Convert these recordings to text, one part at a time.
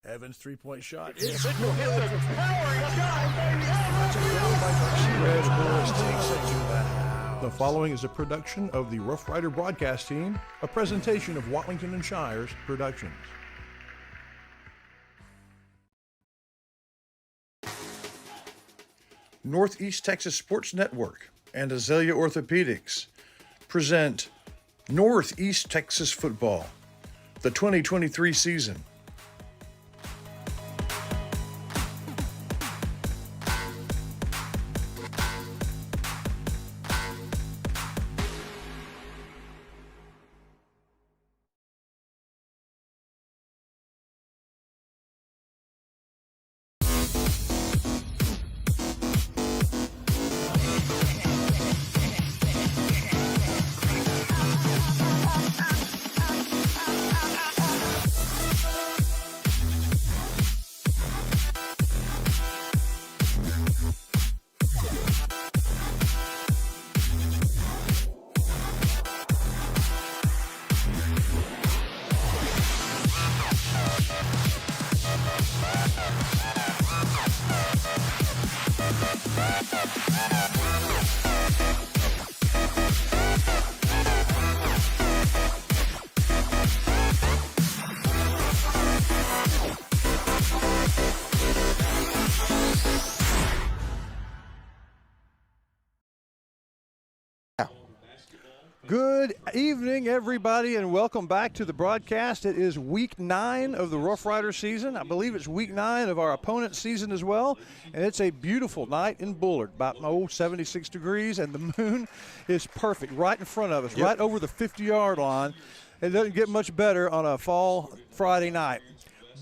Evans' three-point shot. It's a powering shot, baby. Red Bulls takes it to the house. The following is a production of the Rough Rider broadcast team, a presentation of Watlington and Shires Productions. Northeast Texas Sports Network and Azalea Orthopedics present Northeast Texas Football, the 2023 season. Good evening, everybody, and welcome back to the broadcast. It is week 9 of the Rough Rider season. I believe it's week 9 of our opponent's season as well, and it's a beautiful night in Bullard, about 76 degrees, and the moon is perfect right in front of us, right over the 50-yard line. It doesn't get much better on a fall Friday night.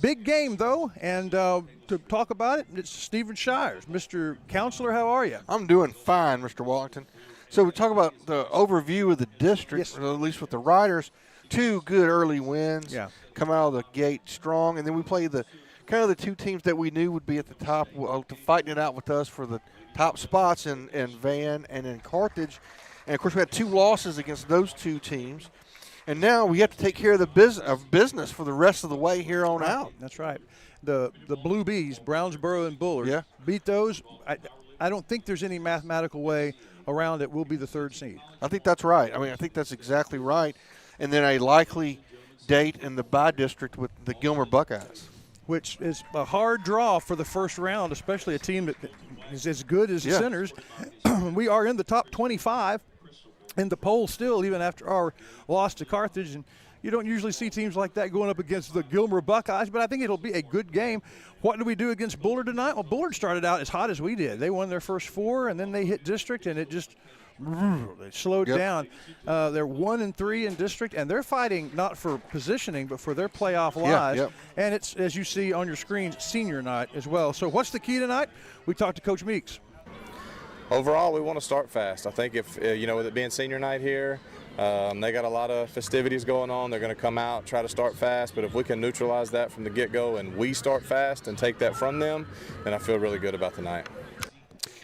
Big game, though, and to talk about it, it's Stephen Shires. Mr. Counselor, how are you? I'm doing fine, Mr. Wallington. So we talk about the overview of the district, Yes. or at least with the Riders. 2 good early wins. Yeah. Come out of the gate strong, and then we play the kind of the 2 teams that we knew would be at the top, fighting it out with us for the top spots in Van and in Carthage. And of course, we had 2 losses against those 2 teams, and now we have to take care of the business for the rest of the way here on out. That's right. The Blue Bees, Brownsboro and Bullard, beat those. I don't think there's any mathematical way around it. Will be the 3rd seed. I think that's right. I think that's exactly right. And then a likely date in the by-district with the Gilmer Buckeyes, Which is a hard draw for the first round, especially a team that is as good as the Centers. We are in the top 25 in the poll still, even after our loss to Carthage. And you don't usually see teams like that going up against the Gilmer Buckeyes, but I think it'll be a good game. What do we do against Bullard tonight? Well, Bullard started out as hot as we did. They won their first 4, and then they hit district, and it just they slowed down. They're 1-3 in district, and they're fighting not for positioning, but for their playoff lives. And it's, as you see on your screens, senior night as well. So what's the key tonight? We talked to Coach Meeks. Overall, we want to start fast. I think if, with it being senior night here, they got a lot of festivities going on. They're going to come out, try to start fast, but if we can neutralize that from the get-go and we start fast and take that from them, then I feel really good about the night.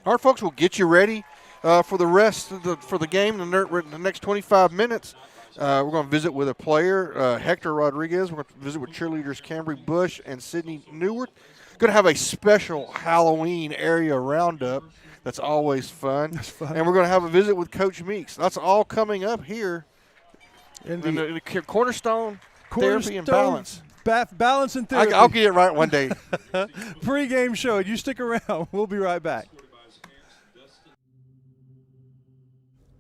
All right, folks, we'll get you ready for the rest of the game in the next 25 minutes. We're going to visit with a player, Hector Rodriguez. We're going to visit with cheerleaders Cambry Bush and Sydney Newart. Going to have a special Halloween area roundup. That's always fun. That's fun. And we're going to have a visit with Coach Meeks. That's all coming up here in the Cornerstone Therapy and Balance. Balance and Therapy. I'll get it right one day. Pre-game show. You stick around. We'll be right back.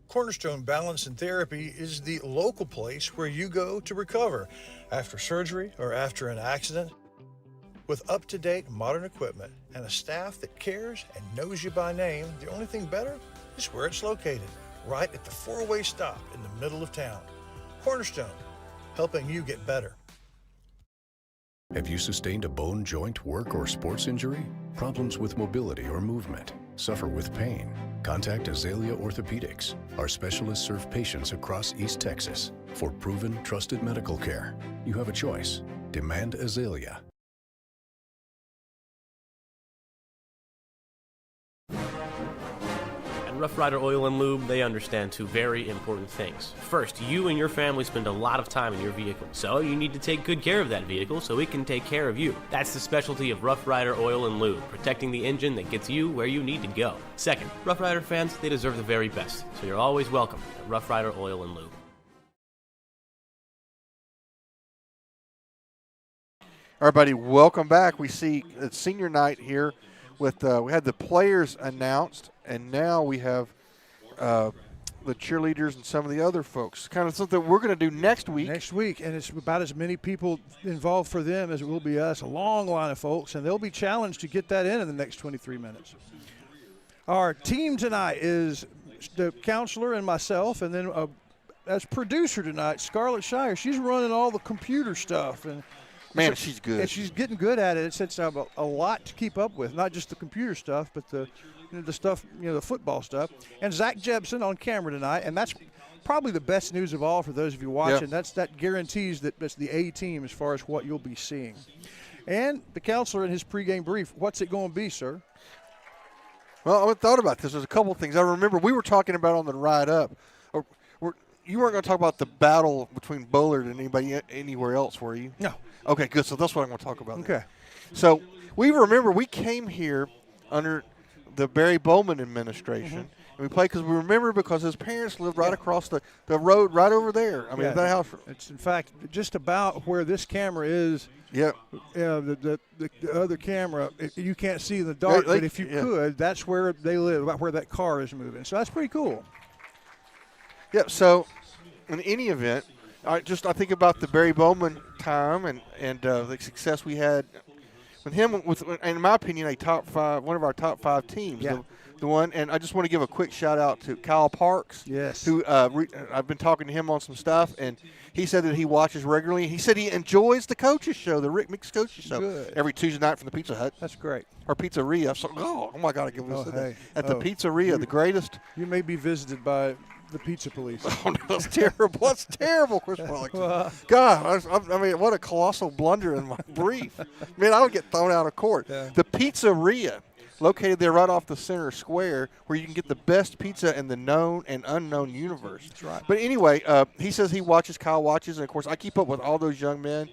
Cornerstone Balance and Therapy is the local place where you go to recover after surgery or after an accident. With up-to-date modern equipment and a staff that cares and knows you by name, the only thing better is where it's located, right at the 4-way stop in the middle of town. Cornerstone, helping you get better. Have you sustained a bone, joint, work, or sports injury? Problems with mobility or movement? Suffer with pain? Contact Azalea Orthopedics. Our specialists serve patients across East Texas. For proven, trusted medical care, you have a choice. Demand Azalea. At Rough Rider Oil and Lube, they understand two very important things. First, you and your family spend a lot of time in your vehicle, so you need to take good care of that vehicle so it can take care of you. That's the specialty of Rough Rider Oil and Lube, protecting the engine that gets you where you need to go. Second, Rough Rider fans, they deserve the very best, so you're always welcome at Rough Rider Oil and Lube. Everybody, welcome back. We see it's senior night here with we had the players announced, and now we have the cheerleaders and some of the other folks. Kind of something we're going to do next week. Next week, and it's about as many people involved for them as it will be us. A long line of folks, and they'll be challenged to get that in the next 23 minutes. Our team tonight is the counselor and myself, and then as producer tonight, Scarlett Shire. She's running all the computer stuff, and man, she's good. And she's getting good at it. It's a lot to keep up with, not just the computer stuff, but the stuff, the football stuff. And Zach Jebson on camera tonight, and that's probably the best news of all for those of you watching. Yeah. That guarantees that that's the A team as far as what you'll be seeing. And the counselor in his pregame brief, what's it going to be, sir? Well, I thought about this. There's a couple of things. I remember we were talking about on the ride up. You weren't going to talk about the battle between Bullard and anybody anywhere else, were you? No. Okay, good. So that's what I'm going to talk about. Okay. So we came here under the Barry Bowman administration, and we played because his parents lived right across the road right over there. I mean, that house. It's, in fact, just about where this camera is. Yeah. The other camera, you can't see in the dark, but if you could, that's where they live, about where that car is moving. So that's pretty cool. Yeah, so in any event, I think about the Barry Bowman time and the success we had with him, in my opinion, one of our top 5 teams. Yeah. The one, and I just want to give a quick shout out to Kyle Parks. Yes. Who I've been talking to him on some stuff, and he said that he watches regularly. He said he enjoys the coaches show, the Rick Mix Coaches Show, every Tuesday night from the Pizza Hut. That's great. Or Pizzeria. So, oh my God, I give this hey. at the Pizzeria, the greatest. You may be visited by the pizza police. Oh, no, that's terrible. That's terrible, Chris Pollock. God, I mean, what a colossal blunder in my brief. Man, I would get thrown out of court. Yeah. The Pizzeria, located there right off the center square, where you can get the best pizza in the known and unknown universe. That's right. But anyway, he says Kyle watches, and of course I keep up with all those young men,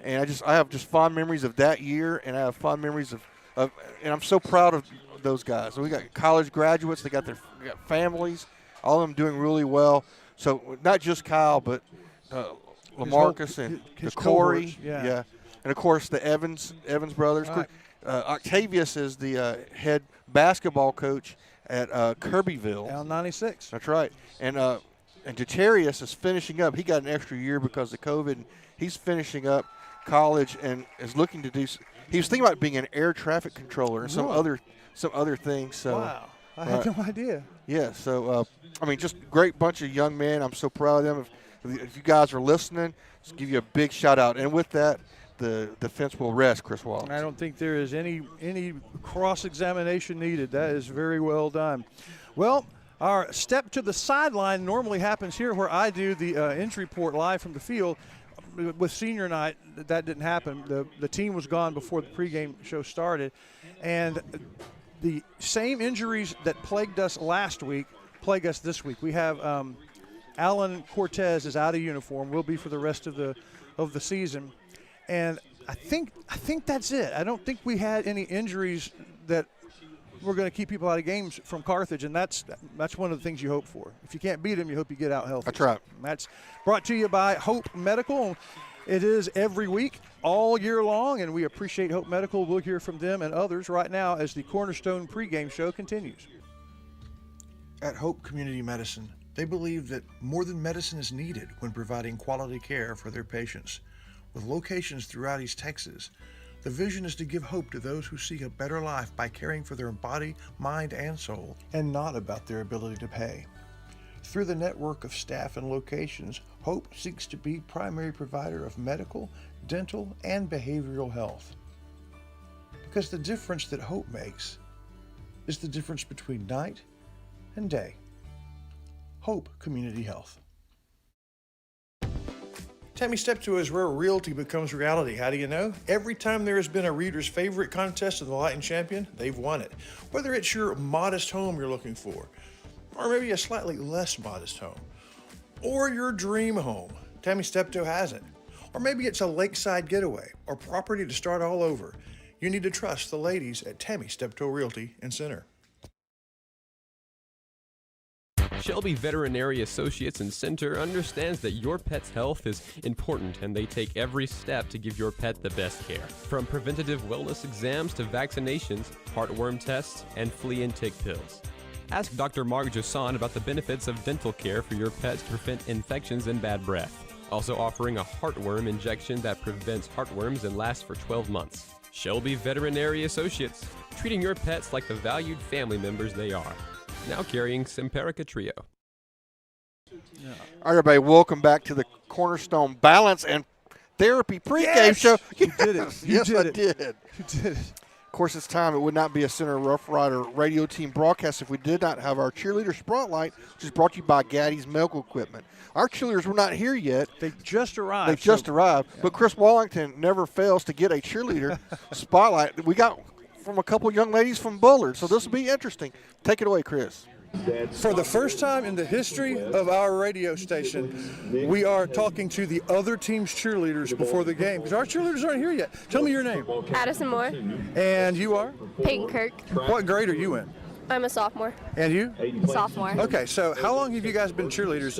and I have just fond memories of that year, and I have fond memories of and I'm so proud of those guys. So we got college graduates, they got families, all of them doing really well. So not just Kyle, but LaMarcus and Corey, yeah, and of course the Evans brothers. Right. Octavius is the head basketball coach at Kirbyville. Down 96. That's right. And Jatarius is finishing up. He got an extra year because of COVID. And he's finishing up college and is looking to do. He was thinking about being an air traffic controller and some other things. So, wow, I had no idea. Yeah. So I mean, just great bunch of young men. I'm so proud of them. If you guys are listening, just give you a big shout out. And with that, the defense will rest, Chris Wallace. I don't think there is any cross-examination needed. That is very well done. Well, our step to the sideline normally happens here where I do the injury report live from the field. With senior night, that didn't happen. The team was gone before the pregame show started. And the same injuries that plagued us last week plague us this week. We have Alan Cortez is out of uniform, will be for the rest of the season. And I think that's it. I don't think we had any injuries that we're going to keep people out of games from Carthage, and that's one of the things you hope for. If you can't beat them, you hope you get out healthy. That's right. That's brought to you by Hope Medical. It is every week, all year long, and we appreciate Hope Medical. We'll hear from them and others right now as the Cornerstone pregame show continues. At Hope Community Medicine, they believe that more than medicine is needed when providing quality care for their patients. With locations throughout East Texas, the vision is to give hope to those who seek a better life by caring for their body, mind, and soul, and not about their ability to pay. Through the network of staff and locations, Hope seeks to be primary provider of medical, dental, and behavioral health. Because the difference that Hope makes is the difference between night and day. Hope Community Health. Tammy Step 2 is where realty becomes reality. How do you know? Every time there has been a reader's favorite contest of the Light and Champion, they've won it. Whether it's your modest home you're looking for, or maybe a slightly less modest home, or your dream home. Tammy Steptoe has it. Or maybe it's a lakeside getaway or property to start all over. You need to trust the ladies at Tammy Steptoe Realty and Center. Shelby Veterinary Associates and Center understands that your pet's health is important, and they take every step to give your pet the best care. From preventative wellness exams to vaccinations, heartworm tests, and flea and tick pills. Ask Dr. Mark Josan about the benefits of dental care for your pets to prevent infections and bad breath. Also offering a heartworm injection that prevents heartworms and lasts for 12 months. Shelby Veterinary Associates, treating your pets like the valued family members they are. Now carrying Simparica Trio. All right, everybody, welcome back to the Cornerstone Balance and Therapy pregame show. You did it. You yes, did I it. did. You did it. Of course, it's time. It would not be a Center Rough Rider radio team broadcast if we did not have our cheerleader spotlight, which is brought to you by Gaddy's Medical Equipment. Our cheerleaders were not here yet. They just arrived. They just arrived. Yeah. But Chris Wallington never fails to get a cheerleader spotlight. We got from a couple young ladies from Bullard, so this will be interesting. Take it away, Chris. For the first time in the history of our radio station, we are talking to the other team's cheerleaders before the game, because our cheerleaders aren't here yet. Tell me your name. Addison Moore. And you are? Peyton Kirk. What grade are you in? I'm a sophomore. And you? Sophomore. Okay, so how long have you guys been cheerleaders?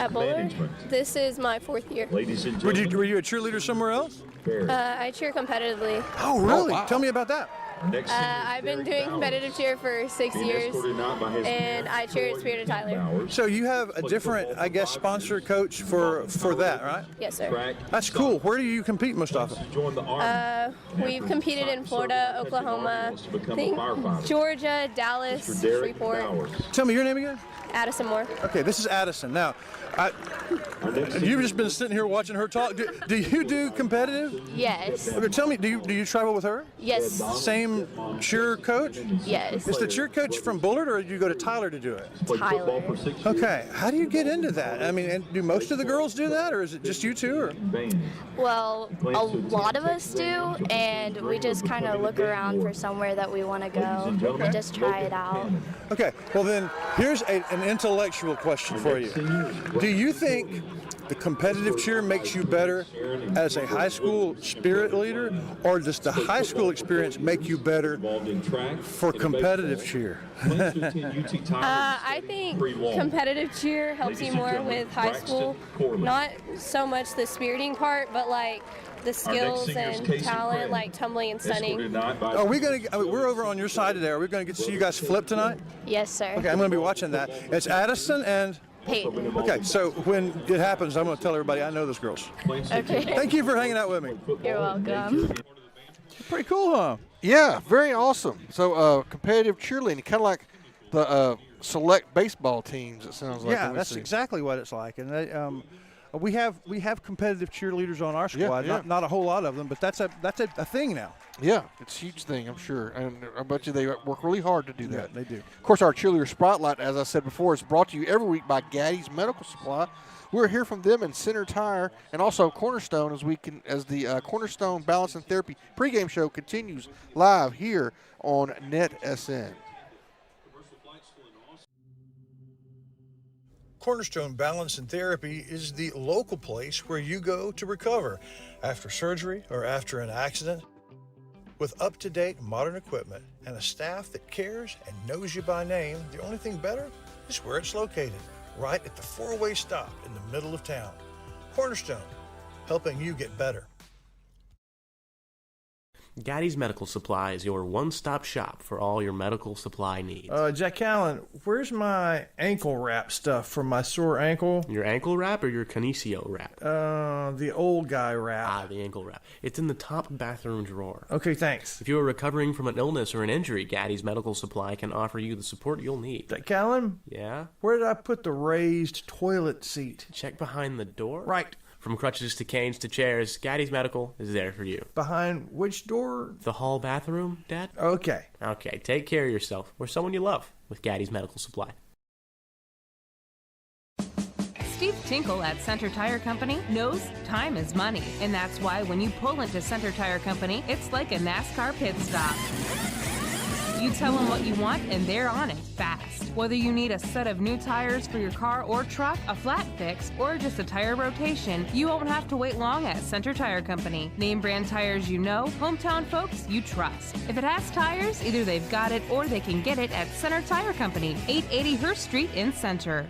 At Bullard? This is my 4th year. Were you a cheerleader somewhere else? I cheer competitively. Oh, really? Oh, wow. Tell me about that. I've been doing competitive cheer for 6 years, and I cheer at Spirit of Tyler. So you have a different, I guess, sponsor coach for that, right? Yes, sir. That's cool. Where do you compete most often? We've competed in Florida, Oklahoma, I think Georgia, Dallas, Freeport. Tell me your name again. Addison Moore. Okay, this is Addison. Now, you've just been sitting here watching her talk. Do you do competitive? Yes. Okay, tell me, do you travel with her? Yes. Same cheer coach? Yes. Is the cheer coach from Bullard, or do you go to Tyler to do it? Tyler. Okay, how do you get into that? I mean, and do most of the girls do that, or is it just you two? Or? Well, a lot of us do, and we just kind of look around for somewhere that we want to go and just try it out. Okay, well then, here's an intellectual question for you. Do you think the competitive cheer makes you better as a high school spirit leader, or does the high school experience make you better for competitive cheer? I think competitive cheer helps you more with high school. Not so much the spiriting part, but like the skills and talent, like tumbling and stunning. Are we going to? We're over on your side today. Are we going to get to see you guys flip tonight? Yes, sir. Okay, I'm going to be watching that. It's Addison and Peyton. Okay, so when it happens, I'm going to tell everybody I know those girls. Okay. Thank you for hanging out with me. You're welcome. Pretty cool, huh? Yeah, very awesome. So competitive cheerleading, kind of like the select baseball teams, it sounds like. Yeah, that's exactly what it's like. And they, we have competitive cheerleaders on our squad. Yeah. Not a whole lot of them, but that's a thing now. Yeah, it's a huge thing, I'm sure. And I bet you they work really hard to do that. Yeah, they do. Of course, our cheerleader spotlight, as I said before, is brought to you every week by Gaddy's Medical Supply. We're here from them in Center Tire and also Cornerstone as the Cornerstone Balance and Therapy pregame show continues live here on NetSN. Cornerstone Balance and Therapy is the local place where you go to recover after surgery or after an accident. With up-to-date modern equipment and a staff that cares and knows you by name, the only thing better is where it's located, right at the four-way stop in the middle of town. Cornerstone, helping you get better. Gaddy's Medical Supply is your one-stop shop for all your medical supply needs. Jack Allen, where's my ankle wrap stuff for my sore ankle? Your ankle wrap or your Kinesio wrap? The old guy wrap. Ah, the ankle wrap. It's in the top bathroom drawer. Okay, thanks. If you are recovering from an illness or an injury, Gaddy's Medical Supply can offer you the support you'll need. Jack Allen? Yeah? Where did I put the raised toilet seat? Check behind the door. Right. From crutches to canes to chairs, Gaddy's Medical is there for you. Behind which door? The hall bathroom, Dad? Okay. Okay, take care of yourself or someone you love with Gaddy's Medical Supply. Steve Tinkle at Center Tire Company knows time is money, and that's why when you pull into Center Tire Company, it's like a NASCAR pit stop. You tell them what you want, and they're on it fast. Whether you need a set of new tires for your car or truck, a flat fix, or just a tire rotation, you won't have to wait long at Center Tire Company. Name brand tires you know, hometown folks you trust. If it has tires, either they've got it or they can get it at Center Tire Company, 880 Hurst Street in Center.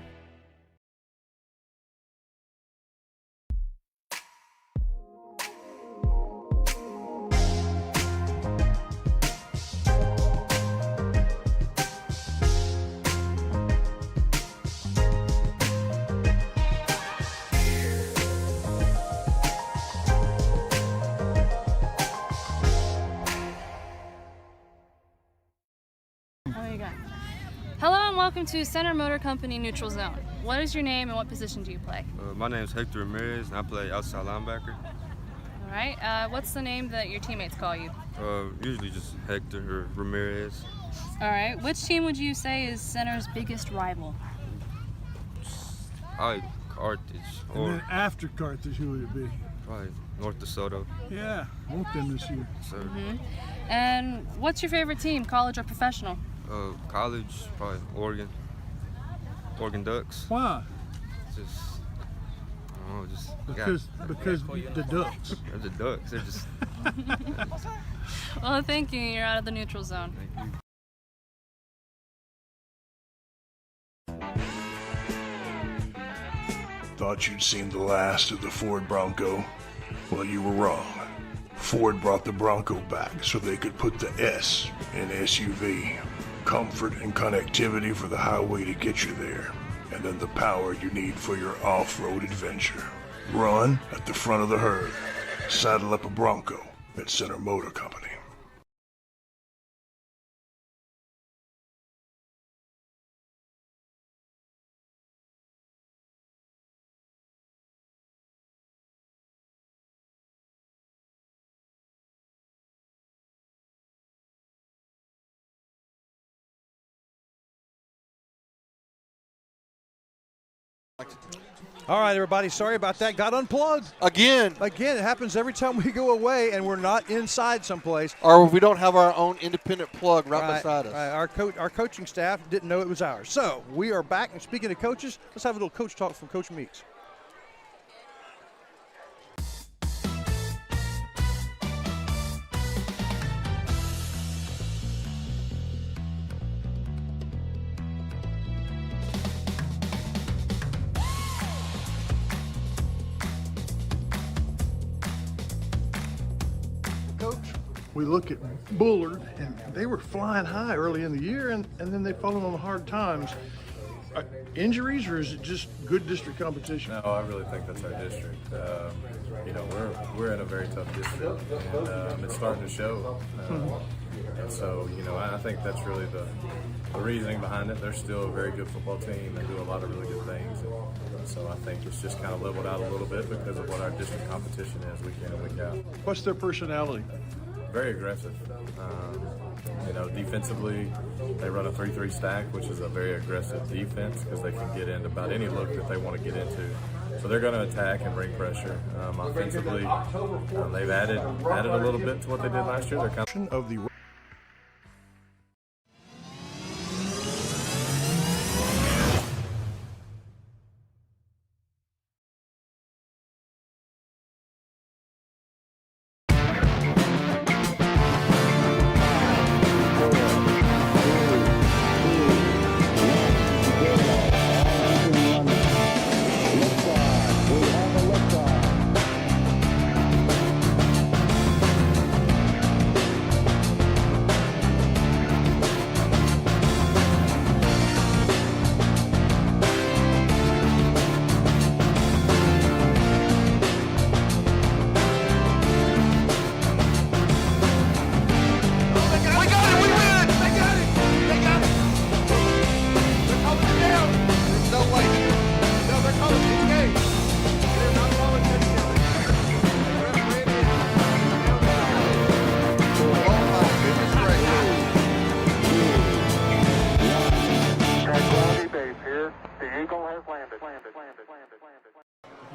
Hello and welcome to Center Motor Company Neutral Zone. What is your name and what position do you play? My name is Hector Ramirez and I play outside linebacker. All right. What's the name that your teammates call you? Usually just Hector or Ramirez. All right. Which team would you say is Center's biggest rival? I like Carthage. And then after Carthage, who would it be? Probably North DeSoto. Yeah, I want them this year. So, And what's your favorite team, college or professional? college, probably Oregon Ducks. Why? Just, I don't know, just because the Ducks. They're the Ducks. They're just. Well, thank you. You're out of the neutral zone. Thank you. Thought you'd seen the last of the Ford Bronco? Well, you were wrong. Ford brought the Bronco back so they could put the S in SUV. Comfort and connectivity for the highway to get you there, and then the power you need for your off-road adventure. Run at the front of the herd. Saddle up a Bronco at Center Motor Company. All right, everybody. Sorry about that. Got unplugged. Again. It happens every time we go away and we're not inside someplace. Or we don't have our own independent plug right beside us. Right. Our coaching staff didn't know it was ours. So we are back. And speaking of coaches, let's have a little coach talk from Coach Meeks. We look at Bullard, and they were flying high early in the year, and then they've fallen on hard times. Injuries, or is it just good district competition? No, I really think that's our district. We're in a very tough district, and it's starting to show. And so, I think that's really the reasoning behind it. They're still a very good football team. They do a lot of really good things. And so I think it's just kind of leveled out a little bit because of what our district competition is week in and week out. What's their personality? Very aggressive. Defensively, they run a 3-3 stack, which is a very aggressive defense because they can get into about any look that they want to get into. So they're going to attack and bring pressure. Offensively, they've added a little bit to what they did last year. They're kind of the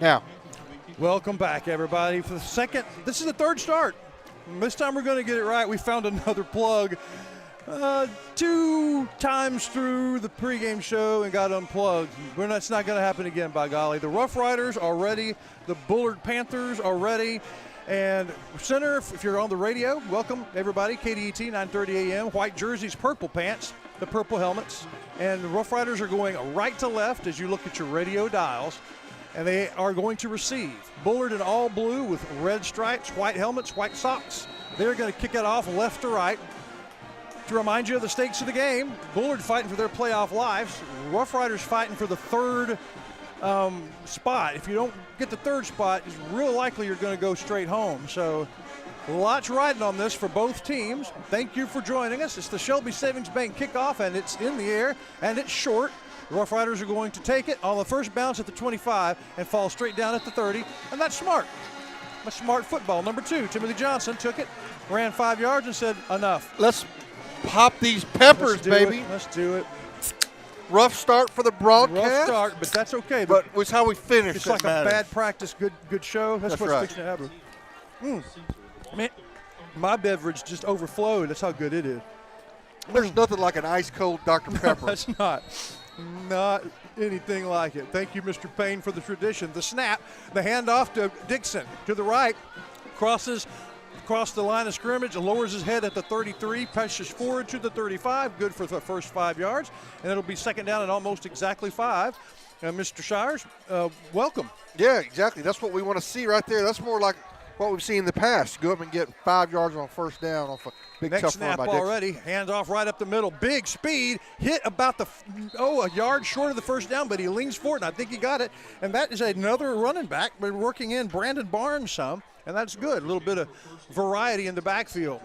Now, welcome back, everybody. This is the third start. This time we're going to get it right. We found another plug. 2 times through the pregame show and got unplugged. It's not going to happen again, by golly. The Rough Riders are ready. The Bullard Panthers are ready. And center, if you're on the radio, welcome everybody. KDET, 9:30 a.m. White jerseys, purple pants, the purple helmets. And the Rough Riders are going right to left as you look at your radio dials. And they are going to receive. Bullard in all blue with red stripes, white helmets, white socks. They're going to kick it off left to right. To remind you of the stakes of the game, Bullard fighting for their playoff lives. Rough Riders fighting for the third spot. If you don't get the third spot, it's real likely you're going to go straight home. So lots riding on this for both teams. Thank you for joining us. It's the Shelby Savings Bank kickoff, and it's in the air, and it's short. The Rough Riders are going to take it on the first bounce at the 25 and fall straight down at the 30, and that's smart. That's smart football. Number 2, Timothy Johnson took it, ran 5 yards and said, enough. Let's pop these peppers, baby. Let's do it. Rough start for the broadcast. Rough start, but that's okay. But it's how we finish. It's like a bad practice, good show. That's what's right. fixing to happen. Man, my beverage just overflowed. That's how good it is. There's nothing like an ice-cold Dr. Pepper. That's not anything like it. Thank you, Mr. Payne, for the tradition. The snap, the handoff to Dixon to the right, crosses across the line of scrimmage, lowers his head at the 33, pushes forward to the 35, good for the first 5 yards, and it'll be second down and almost exactly 5. Mr. Shires, welcome. Yeah, exactly. That's what we want to see right there. That's more like what we've seen in the past. Go up and get 5 yards on first down off a big Next tough snap run by already. Hands off right up the middle. Big speed. Hit about a yard short of the first down, but he leans forward, and I think he got it. And that is another running back, but working in Brandon Barnes some, and that's good. A little bit of variety in the backfield.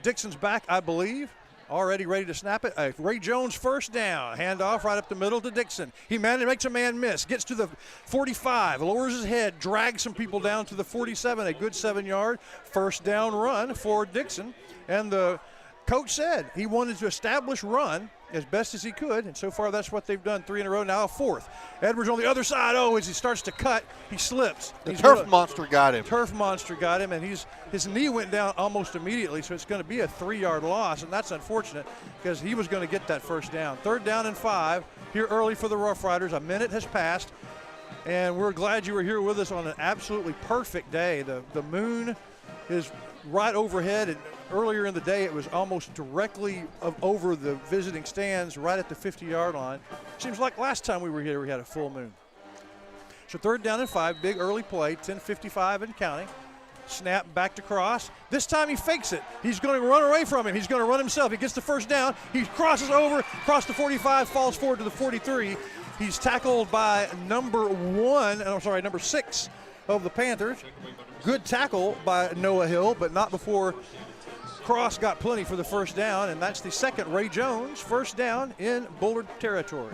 Dixon's back, I believe. Already ready to snap it. Ray Jones first down. Handoff right up the middle to Dixon. He makes a man miss. Gets to the 45. Lowers his head. Drags some people down to the 47. A good 7-yard first down run for Dixon. And the coach said he wanted to establish run as best as he could. And so far that's what they've done. 3 in a row. Now a 4th. Edwards on the other side. As he starts to cut, he slips. The turf monster got him. Turf monster got him, and his knee went down almost immediately, so it's going to be a 3-yard loss, and that's unfortunate because he was going to get that first down. 3rd down and 5 here early for the Rough Riders. A minute has passed, and we're glad you were here with us on an absolutely perfect day. The moon is right overhead, and earlier in the day it was almost directly over the visiting stands right at the 50-yard line. Seems like last time we were here we had a full moon. So 3rd down and 5, big early play, 10:55 and counting. Snap back to Cross. This time he fakes it. He's going to run away from him. He's going to run himself. He gets the first down. He crosses over, across the 45, falls forward to the 43. He's tackled by number 6 of the Panthers. Good tackle by Noah Hill, but not before Cross got plenty for the first down, and that's the second Ray Jones first down in Bullard territory.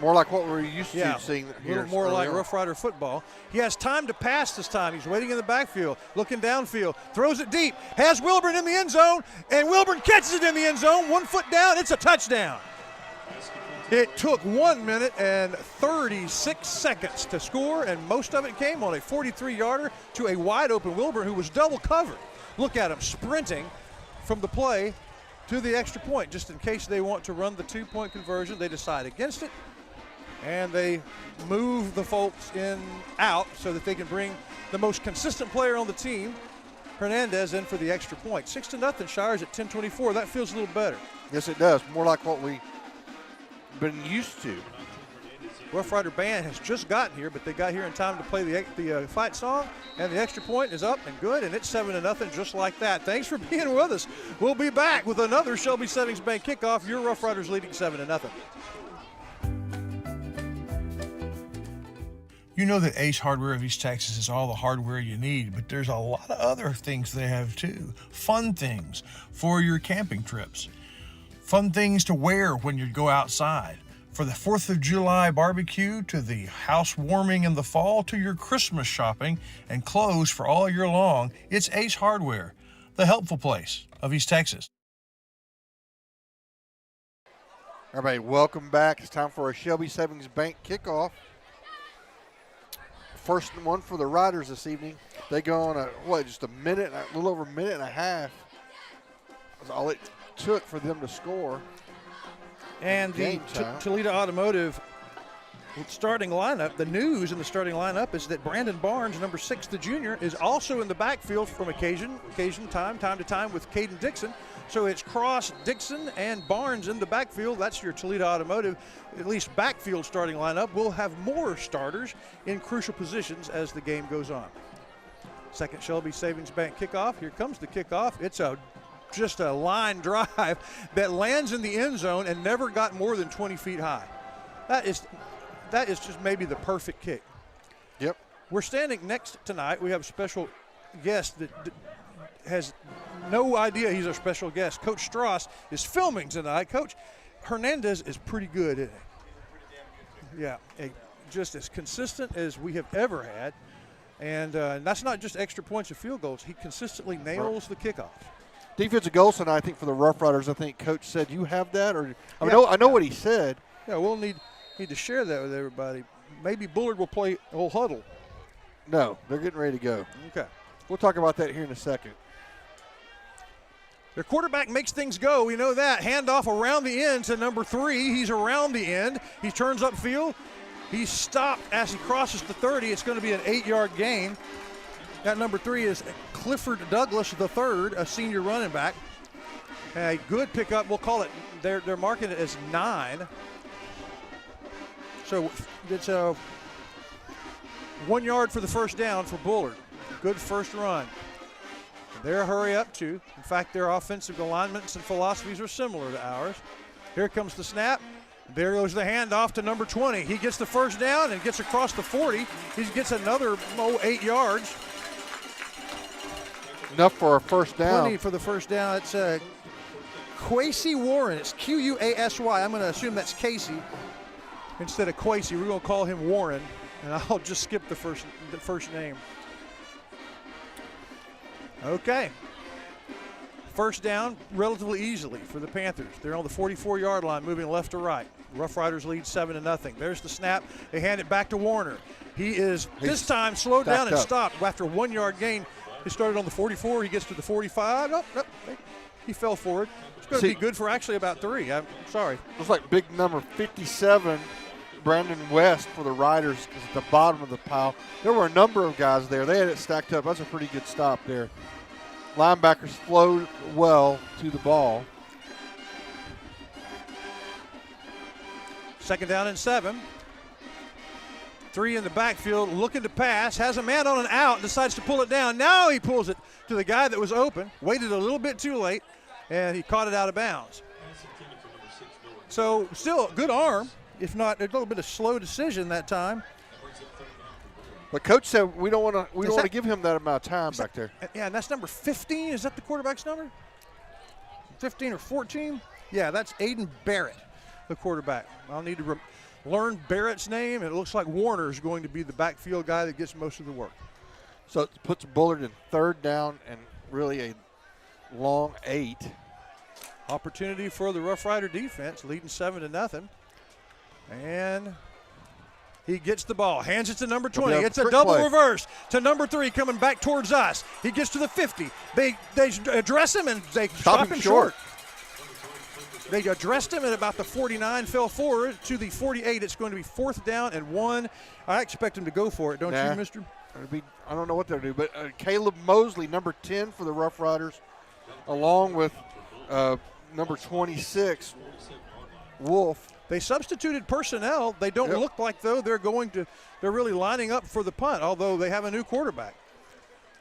More like what we're used to seeing here. A little more like Rough Rider football. He has time to pass this time. He's waiting in the backfield, looking downfield, throws it deep, has Wilburn in the end zone, and Wilburn catches it in the end zone. 1 foot down, it's a touchdown. It took 1 minute and 36 seconds to score, and most of it came on a 43-yarder to a wide-open Wilburn who was double covered. Look at him sprinting from the play to the extra point, just in case they want to run the 2-point conversion. They decide against it, and they move the folks out so that they can bring the most consistent player on the team, Hernandez, in for the extra point. 6-0 Shires at 10:24. That feels a little better. Yes, it does. More like what we've been used to. Rough Rider Band has just gotten here, but they got here in time to play the fight song, and the extra point is up and good, and it's 7-0 just like that. Thanks for being with us. We'll be back with another Shelby Savings Bank kickoff. Your Rough Riders leading 7-0. You know that Ace Hardware of East Texas is all the hardware you need, but there's a lot of other things they have too. Fun things for your camping trips. Fun things to wear when you go outside. For the 4th of July barbecue, to the housewarming in the fall, to your Christmas shopping and clothes for all year long, it's Ace Hardware, the helpful place of East Texas. Everybody, welcome back. It's time for a Shelby Savings Bank kickoff. First one for the Riders this evening. They go on just a little over a minute and a half That's all it took for them to score. And the Toledo Automotive starting lineup, the news in the starting lineup is that Brandon Barnes, number 6, the junior, is also in the backfield from time to time with Caden Dixon. So it's Cross, Dixon, and Barnes in the backfield. That's your Toledo Automotive, at least backfield starting lineup. We'll have more starters in crucial positions as the game goes on. Second Shelby Savings Bank kickoff. Here comes the kickoff. It's just a line drive that lands in the end zone and never got more than 20 feet high. That is just maybe the perfect kick. Yep. We're standing next tonight. We have a special guest that has no idea he's a special guest. Coach Strauss is filming tonight. Coach Hernandez is pretty good, isn't he? Yeah, just as consistent as we have ever had. And that's not just extra points and field goals. He consistently nails the kickoffs. Defensive goals tonight, I think, for the Rough Riders. I think Coach said, you have that? Or I know what he said. Yeah, we'll need to share that with everybody. Maybe Bullard will play a whole huddle. No, they're getting ready to go. Okay. We'll talk about that here in a second. Their quarterback makes things go. We know that. Handoff around the end to number 3. He's around the end. He turns upfield. He's stopped as he crosses the 30. It's going to be an 8-yard gain. That number 3 is Clifford Douglas III, a senior running back. A good pickup. We'll call it, they're marking it as 9. So it's a 1 yard for the first down for Bullard. Good first run. They're hurry up too. In fact, their offensive alignments and philosophies are similar to ours. Here comes the snap. There goes the handoff to number 20. He gets the first down and gets across the 40. He gets another 8 yards. Enough for a first down. 20 for the first down. It's Quasey Warren. It's Q-U-A-S-Y. I'm going to assume that's Casey instead of Quasey. We're going to call him Warren, and I'll just skip the first name. Okay. First down relatively easily for the Panthers. They're on the 44-yard line, moving left to right. Rough Riders lead 7-0. There's the snap. They hand it back to Warner. He's this time slowed down and stopped after a 1 yard gain. He started on the 44. He gets to the 45. Nope. He fell forward. It's going to be good for actually about 3. I'm sorry. Looks like big number 57, Brandon West for the Riders, is at the bottom of the pile. There were a number of guys there. They had it stacked up. That's a pretty good stop there. Linebackers flowed well to the ball. Second down and 7. 3 in the backfield, looking to pass, has a man on an out, decides to pull it down. Now he pulls it to the guy that was open, waited a little bit too late, and he caught it out of bounds. So still a good arm, if not a little bit of slow decision that time. But Coach said we don't want to give him that amount of time back there. Yeah, and that's number 15. Is that the quarterback's number? 15 or 14? Yeah, that's Aiden Barrett, the quarterback. I'll need to learn Barrett's name, and it looks like Warner is going to be the backfield guy that gets most of the work. So it puts Bullard in third down and really a long 8. Opportunity for the Rough Rider defense, leading 7-0. And he gets the ball, hands it to number 20. It's a double reverse to number 3 coming back towards us. He gets to the 50. They address him and they stop him short. They addressed him at about the 49, fell forward to the 48. It's going to be 4th down and 1. I expect him to go for it, don't you, mister? I don't know what they'll do, but Caleb Mosley, number 10 for the Rough Riders, along with number 26, Wolf. They substituted personnel. They don't look like, though, they're really lining up for the punt, although they have a new quarterback.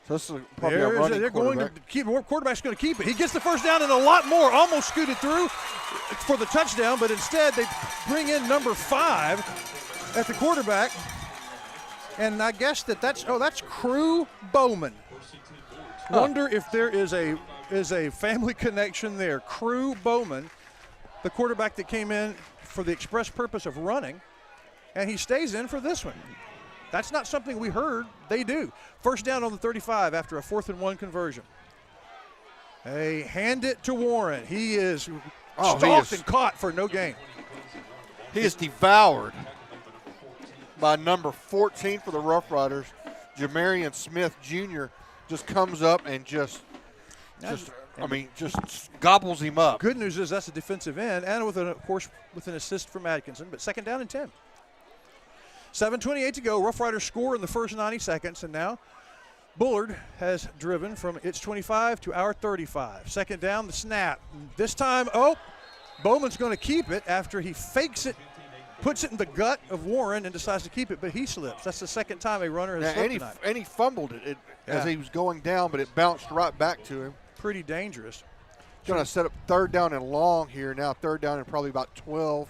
So this is probably a running they're quarterback. going to keep. Quarterback's going to keep it. He gets the first down and a lot more. Almost scooted through for the touchdown, but instead they bring in number 5 at the quarterback. And I guess that's Crew Bowman. Wonder if there is a family connection there. Crew Bowman, the quarterback that came in for the express purpose of running, and he stays in for this one. That's not something we heard. They do. First down on the 35 after a 4th and 1 conversion. They hand it to Warren. He is stalked and caught for no gain. He is devoured by number 14 for the Rough Riders. Jamarian Smith Jr. just comes up and just I mean, just gobbles him up. Good news is that's a defensive end, and of course, with an assist from Atkinson. But second down and 10. 7:28 to go. Rough Riders score in the first 90 seconds, and now Bullard has driven from its 25 to our 35. Second down, the snap. This time, Bowman's going to keep it after he fakes it, puts it in the gut of Warren, and decides to keep it, but he slips. That's the second time a runner has slipped tonight. And he fumbled it as he was going down, but it bounced right back to him. Pretty dangerous. Going to set up third down and long here. Now third down and probably about 12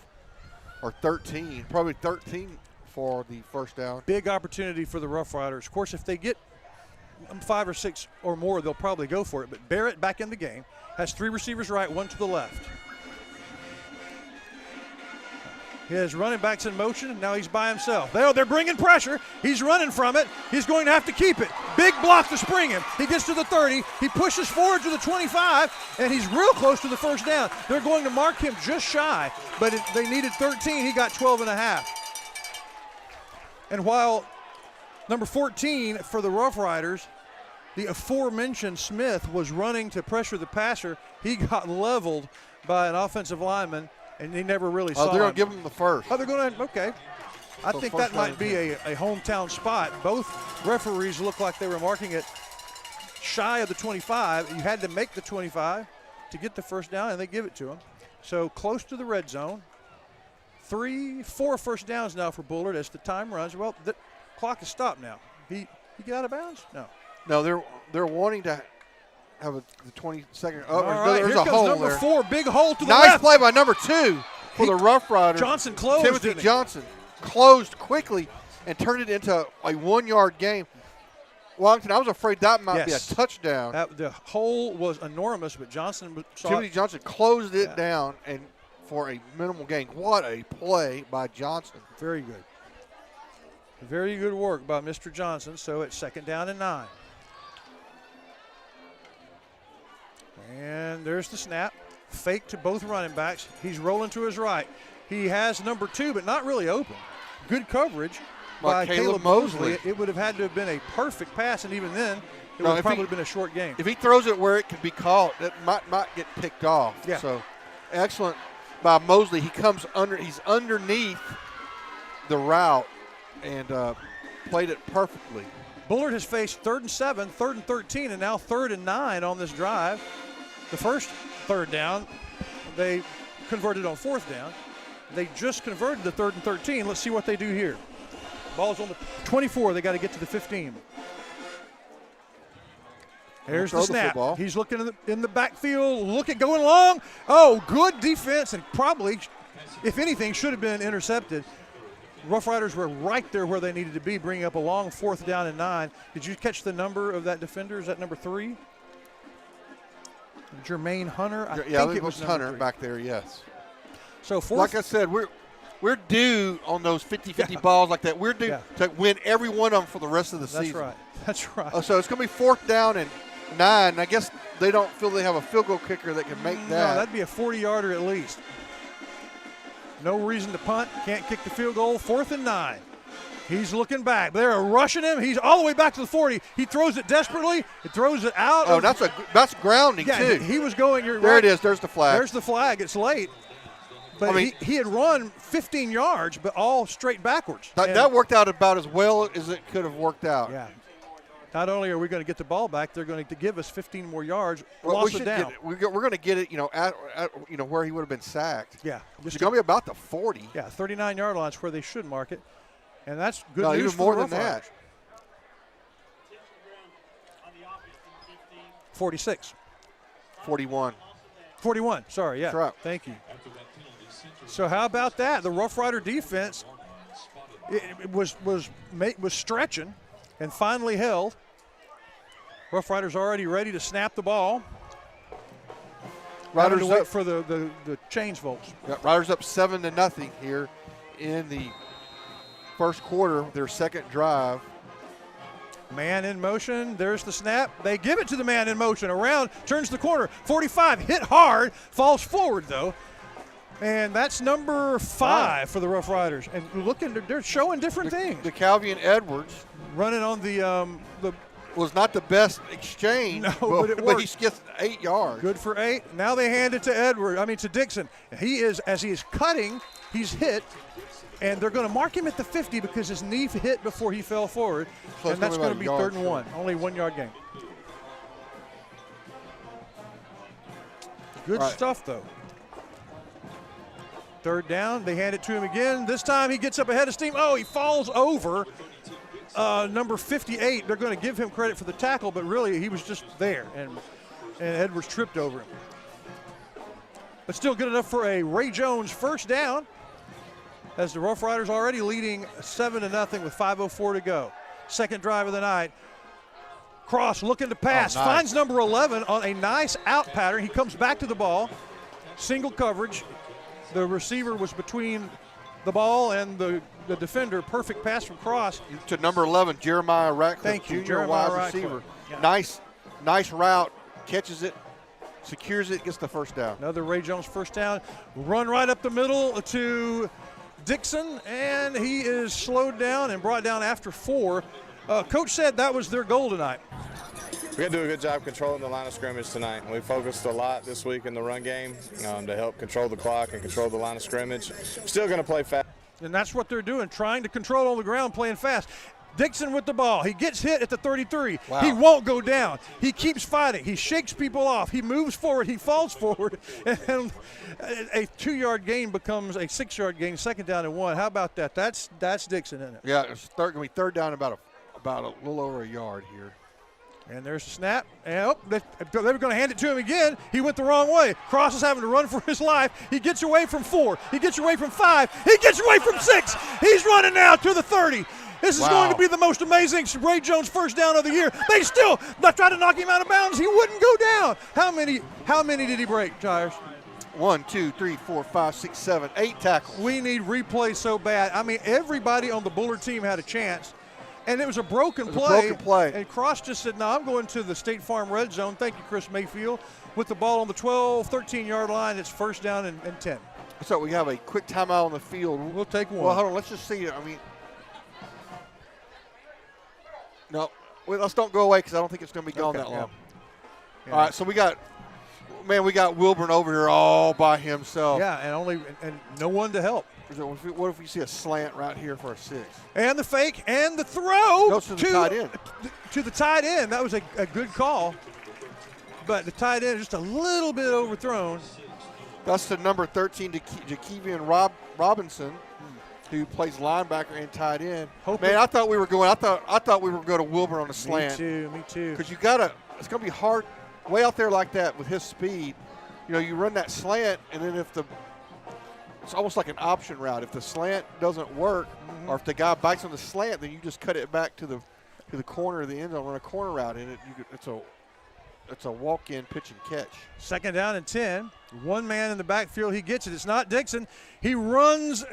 or 13. Probably 13 for the first down. Big opportunity for the Rough Riders. Of course, if they get 5 or 6 or more, they'll probably go for it. But Barrett back in the game. Has 3 receivers right, 1 to the left. His running back's in motion, and now he's by himself. They're bringing pressure. He's running from it. He's going to have to keep it. Big block to spring him. He gets to the 30. He pushes forward to the 25, and he's real close to the first down. They're going to mark him just shy, but they needed 13. He got 12 and a half. And while number 14 for the Rough Riders, the aforementioned Smith, was running to pressure the passer, he got leveled by an offensive lineman, and they never really saw him. They're going to give him the first. Oh, they're going to, okay. I think that might be a hometown spot. Both referees look like they were marking it shy of the 25. You had to make the 25 to get the first down, and they give it to him. So close to the red zone. 3-4 first downs now for Bullard as the time runs. Well, the clock is stopped now. He get out of bounds? No, they're wanting to have the 22nd. Oh, there's a hole number there. 4, big hole to the nice left. play by number 2 for the Rough Riders. Johnson closed. Timothy Johnson closed quickly and turned it into a 1-yard game. Wellington, I was afraid that might be a touchdown. The hole was enormous, but Johnson saw Timothy Johnson closed it down and for a minimal gain. What a play by Johnson. Very good. Very good work by Mr. Johnson. So it's second down and 9. And there's the snap. Fake to both running backs. He's rolling to his right. He has number 2, but not really open. Good coverage by Caleb Mosley. It would have had to have been a perfect pass, and even then, it would have probably been a short game. If he throws it where it can be caught, it might get picked off. Yeah. So excellent by Mosley. He comes under. He's underneath the route and played it perfectly. Bullard has faced 3rd and 7, 3rd and 13, and now 3rd and 9 on this drive. The first third down, they converted on 4th down. They just converted the 3rd and 13. Let's see what they do here. Ball's on the 24. They got to get to the 15. Here's the snap. He's looking in the backfield, going long. Oh, good defense, and probably, if anything, should have been intercepted. Rough Riders were right there where they needed to be, bringing up a long 4th down and 9. Did you catch the number of that defender? Is that number 3? Jermaine Hunter? I think it was Hunter 3. back there, yes. So like I said, we're due on those 50-50 balls like that. We're due to win every one of them for the rest of the season. That's right. So it's going to be 4th down and 9. I guess they don't feel they have a field goal kicker that can make that. No, that'd be a 40-yarder at least. No reason to punt. Can't kick the field goal. 4th and 9. He's looking back. They're rushing him. He's all the way back to the 40. He throws it desperately. He throws it out. Oh, that's grounding, too. He was going. There it is. There's the flag. There's the flag. It's late. But he had run 15 yards, but all straight backwards. That worked out about as well as it could have worked out. Yeah. Not only are we going to get the ball back, they're going to give us 15 more yards. Well, lost it down. We're going to get it, at where he would have been sacked. Yeah. It's going to be about the 40. Yeah, 39-yard line is where they should mark it. And that's good news even for more the than that. 46. 41. 41, sorry, yeah. That's right. Thank you. So how about that? The Rough Rider defense it was stretching and finally held. Rough Riders already ready to snap the ball. Riders to wait for the change folks. Yeah, Riders up 7-0 here in the first quarter, their second drive. Man in motion. There's the snap. They give it to the man in motion. Around, turns the corner. 45, hit hard, falls forward though. And that's number 5 for the Rough Riders. And they're showing different things. DeCalvian Edwards running on the was not the best exchange. No, but it but worked. he gets 8 yards. Good for 8. Now they hand it to Dixon. As he is cutting, he's hit, and they're going to mark him at the 50 because his knee hit before he fell forward, So and that's going to be 3rd and 1. Short. Only 1 yard gain. Good stuff, though. 3rd down, they hand it to him again. This time he gets up ahead of steam. Oh, he falls over number 58. They're going to give him credit for the tackle, but really he was just there, and Edwards tripped over him. But still good enough for a Ray Jones 1st down, as the Rough Riders already leading 7-0 with 5:04 to go. 2nd drive of the night. Cross looking to pass, finds number 11 on a nice out pattern. He comes back to the ball, single coverage. The receiver was between the ball and the defender. Perfect pass from Cross. To number 11, Jeremiah Ratcliffe, Thank you, junior Jeremiah wide Ratcliffe. receiver. Yeah. Nice route, catches it, secures it, gets the 1st down. Another Ray Jones 1st down. Run right up the middle to Dixon, and he is slowed down and brought down after 4. Coach said that was their goal tonight. We got to do a good job controlling the line of scrimmage tonight. We focused a lot this week in the run game to help control the clock and control the line of scrimmage. Still going to play fast. And that's what they're doing, trying to control on the ground, playing fast. Dixon with the ball. He gets hit at the 33. Wow. He won't go down. He keeps fighting. He shakes people off. He moves forward. He falls forward. And a 2-yard gain becomes a 6-yard gain, 2nd down and 1. How about that? That's Dixon, isn't it? Yeah, it's going to be 3rd down about a little over a yard here. And there's a snap. And they were going to hand it to him again. He went the wrong way. Cross is having to run for his life. He gets away from 4. He gets away from 5. He gets away from 6. He's running now to the 30. This is going to be the most amazing Ray Jones 1st down of the year. They still tried to knock him out of bounds. He wouldn't go down. How many did he break, Tires? 1, 2, 3, 4, 5, 6, 7, 8 tackles. We need replays so bad. I mean, everybody on the Bullard team had a chance. And it was a broken play. And Cross just said, no, I'm going to the State Farm red zone. Thank you, Chris Mayfield. With the ball on the 12, 13-yard line, it's 1st down and 10. So we have a quick timeout on the field. We'll take one. Well, hold on. Let's just see. No, let's don't go away because I don't think it's going to be gone that long. Yeah. All right, so we got Wilburn over here all by himself. Yeah, and no one to help. What if we see a slant right here for a 6? And the fake and the throw goes to the tight end. To the tight end. That was a good call. But the tight end just a little bit overthrown. That's the number 13 to Jakevian Robinson, who plays linebacker and tight end. Man, I thought we were going to Wilburn on the slant. Me too. Because it's going to be hard way out there like that with his speed. You run that slant, and then it's almost like an option route. If the slant doesn't work, or if the guy bites on the slant, then you just cut it back to the corner of the end zone, run a corner route in it. It's a walk-in pitch and catch. 2nd down and 10. One man in the backfield. He gets it. It's not Dixon. He runs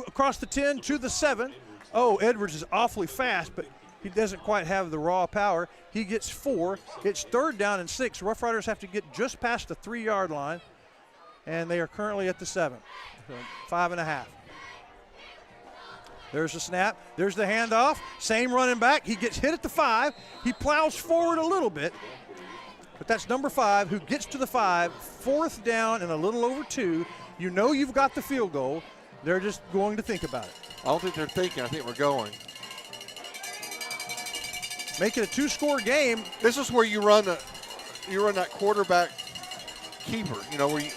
across the 10 to the 7. Oh, Edwards is awfully fast, but he doesn't quite have the raw power. He gets 4. It's 3rd down and 6. Rough Riders have to get just past the 3-yard line, and they are currently at the 7. So 5.5. There's the snap. There's the handoff. Same running back. He gets hit at the 5. He plows forward a little bit. But that's number 5 who gets to the 5. 4th down and a little over 2. You know you've got the field goal. They're just going to think about it. I don't think they're thinking. I think we're going. Make it a 2-score game. This is where you run that quarterback keeper. Where you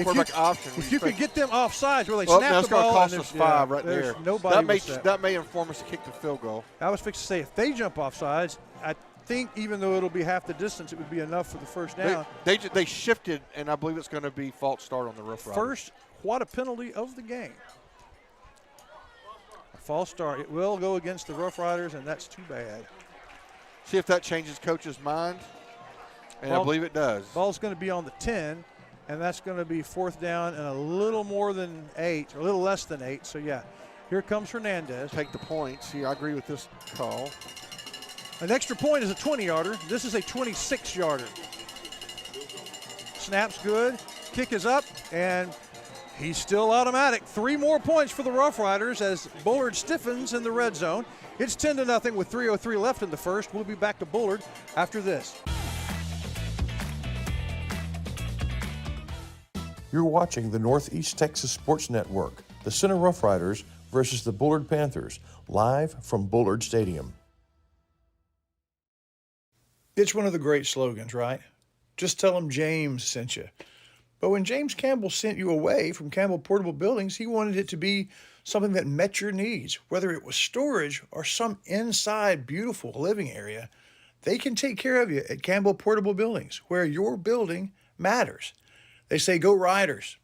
quarterback option. If you could get them off sides where they snap the ball. That's going to cost us 5 right there. That may inform us to kick the field goal. I was fixing to say, if they jump off sides, I think even though it'll be half the distance, it would be enough for the 1st down. They shifted, and I believe it's going to be false start on the Rough Riders. First, what a penalty of the game. A false start. It will go against the Rough Riders, and that's too bad. See if that changes coach's mind, and I believe it does. Ball's going to be on the 10. And that's going to be 4th down and a little more than 8, or a little less than 8. So, yeah, here comes Hernandez. Take the points here. I agree with this call. An extra point is a 20-yarder. This is a 26-yarder. Snap's good. Kick is up, and he's still automatic. 3 more points for the Rough Riders as Bullard stiffens in the red zone. It's 10-0 with 3:03 left in the first. We'll be back to Bullard after this. You're watching the Northeast Texas Sports Network, the Center Rough Riders versus the Bullard Panthers, live from Bullard Stadium. It's one of the great slogans, right? Just tell them James sent you. But when James Campbell sent you away from Campbell Portable Buildings, he wanted it to be something that met your needs, whether it was storage or some inside beautiful living area. They can take care of you at Campbell Portable Buildings, where your building matters. They say, go Riders.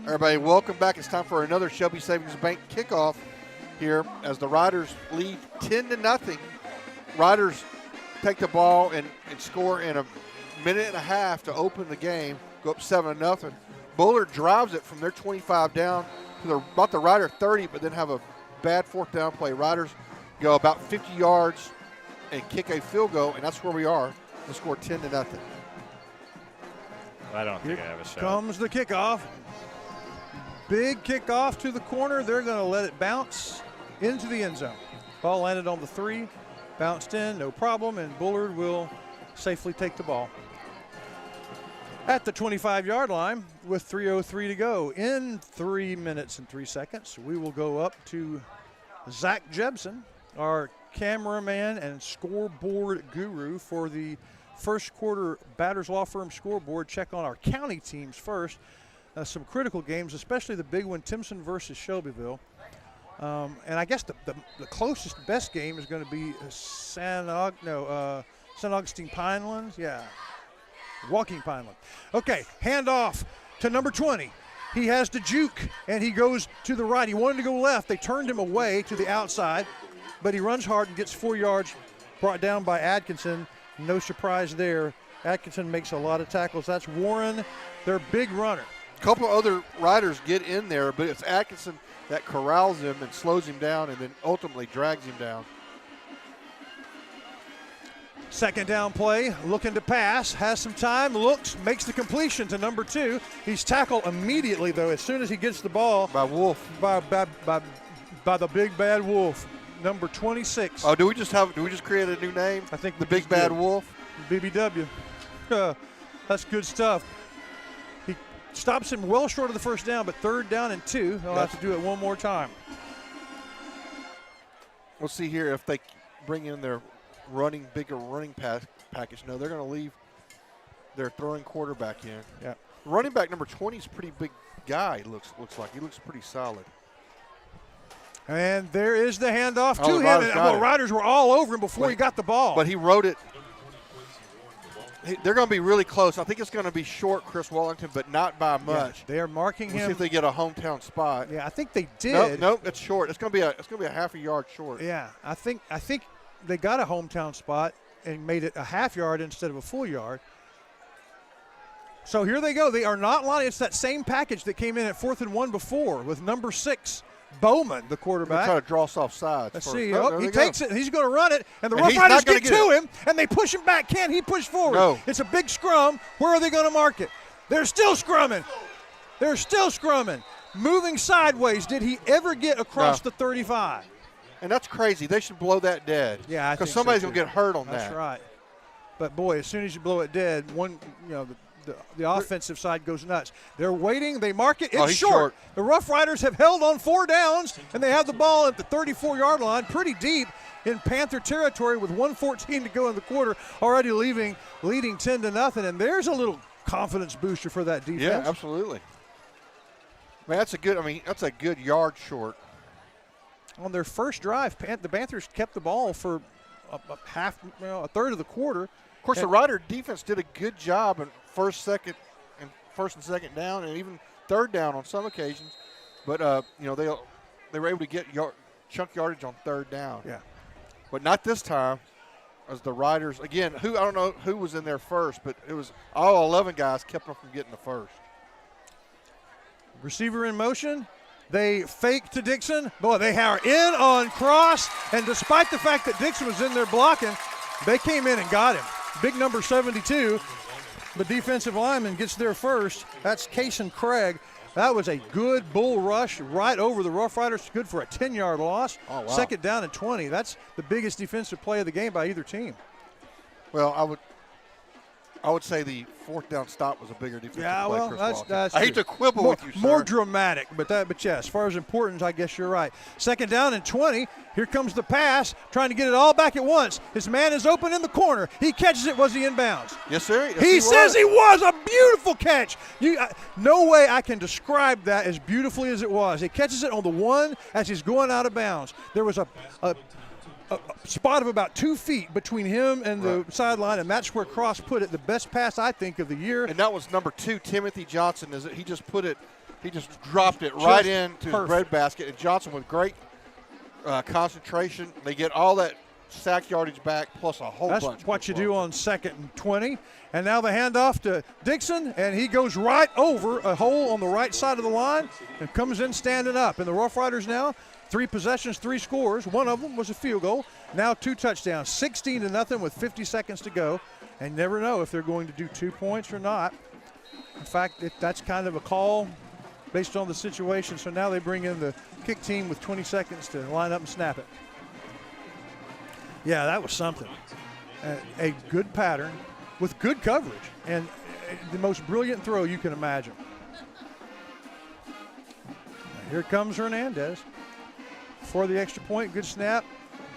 Everybody, welcome back. It's time for another Shelby Savings Bank kickoff here as the Riders lead 10-0. Riders take the ball and score in a minute and a half to open the game, go up 7-0. Bullard drives it from their 25 down to about the Rider 30, but then have a bad fourth down play. Riders go about 50 yards and kick a field goal, and that's where we are. They score 10-0. I don't think I have a shot. Comes the kickoff. Big kickoff to the corner. They're going to let it bounce into the end zone. Ball landed on the 3, bounced in, no problem, and Bullard will safely take the ball. At the 25-yard line with 3:03 to go. In 3 minutes and 3 seconds, we will go up to Zach Jebson, our cameraman and scoreboard guru for the first quarter Batters Law Firm scoreboard. Check on our county teams first. Some critical games, especially the big one, Timpson versus Shelbyville. And I guess the closest best game is going to be San Augustine Pinelands. Yeah, Walking Pineland. Okay, handoff to number 20. He has to juke, and he goes to the right. He wanted to go left. They turned him away to the outside, but he runs hard and gets 4 yards, brought down by Atkinson. No surprise there. Atkinson makes a lot of tackles. That's Warren, their big runner. A couple of other riders get in there, but it's Atkinson that corrals him and slows him down and then ultimately drags him down. Second down play, looking to pass, has some time, looks, makes the completion to number 2. He's tackled immediately, though, as soon as he gets the ball. By Wolf. By the big bad Wolf, number 26. Oh, do we just create a new name? I think the big bad Wolf. BBW. That's good stuff. He stops him well short of the first down, but 3rd down and 2. He'll have to do it one more time. We'll see here if they bring in their bigger running package. No, they're going to leave their throwing quarterback in. Yeah. Running back number 20 is a pretty big guy, looks like. He looks pretty solid. And there is the handoff to him. And Riders were all over him before he got the ball. But he wrote it. They're going to be really close. I think it's going to be short, Chris Wallington, but not by much. Yeah, they are marking him. See if they get a hometown spot. Yeah, I think they did. Nope, it's short. It's going to be a half a yard short. Yeah, I think they got a hometown spot and made it a half yard instead of a full yard. So here they go. They are not lying. It's that same package that came in at 4th and 1 before with number 6. Bowman, the quarterback. Try to draw us off sides. Let's see. He takes it. He's going to run it, and the Rough Riders get to him, and they push him back. Can he push forward? No. It's a big scrum. Where are they going to mark it? They're still scrumming. Moving sideways. Did he ever get across the 35? And that's crazy. They should blow that dead. Yeah, because somebody's going to get hurt on that. That's right. But boy, as soon as you blow it dead, the offensive side goes nuts. They're waiting. They mark it. It's short. The Rough Riders have held on 4 downs, and they have the ball at the 34-yard line, pretty deep in Panther territory with 1:14 to go in the quarter, already leading 10-0. And there's a little confidence booster for that defense. Yeah, absolutely. Man, that's a good yard short. On their first drive, the Panthers kept the ball for a third of the quarter. Of course, the Rider defense did a good job in first and second down, and even 3rd down on some occasions. But they were able to get chunk yardage on 3rd down. Yeah, but not this time. As the Riders again, I don't know who was in there first, but it was all 11 guys kept them from getting the first. Receiver in motion. They fake to Dixon. Boy, they are in on cross, and despite the fact that Dixon was in there blocking, they came in and got him. Big number 72, the defensive lineman gets there first. That's Kason Craig. That was a good bull rush right over the Rough Riders, good for a 10-yard loss. Oh, wow. Second down and 20. That's the biggest defensive play of the game by either team. Well, I would say the fourth down stop was a bigger defensive play. Well, Chris that's I hate to quibble with you, sir. More dramatic, but yeah, as far as importance, I guess you're right. Second down and 20. Here comes the pass, trying to get it all back at once. His man is open in the corner. He catches it. Was he inbounds? Yes, sir. Yes, he says he was. A beautiful catch. No way I can describe that as beautifully as it was. He catches it on the one as he's going out of bounds. There was a spot of about 2 feet between him and the sideline, and that's where Cross put it. The best pass, I think, of the year. And that was number 2, Timothy Johnson. He just dropped it right into the breadbasket. And Johnson with great concentration. They get all that sack yardage back plus a whole bunch. That's what you do on 2nd and 20. And now the handoff to Dixon, and he goes right over a hole on the right side of the line and comes in standing up. And the Rough Riders now, 3 possessions, 3 scores. One of them was a field goal. Now 2 touchdowns, 16-0 with 50 seconds to go. And never know if they're going to do 2 points or not. In fact, that's kind of a call based on the situation. So now they bring in the kick team with 20 seconds to line up and snap it. Yeah, that was something. A good pattern with good coverage and the most brilliant throw you can imagine. Now here comes Hernandez for the extra point. Good snap,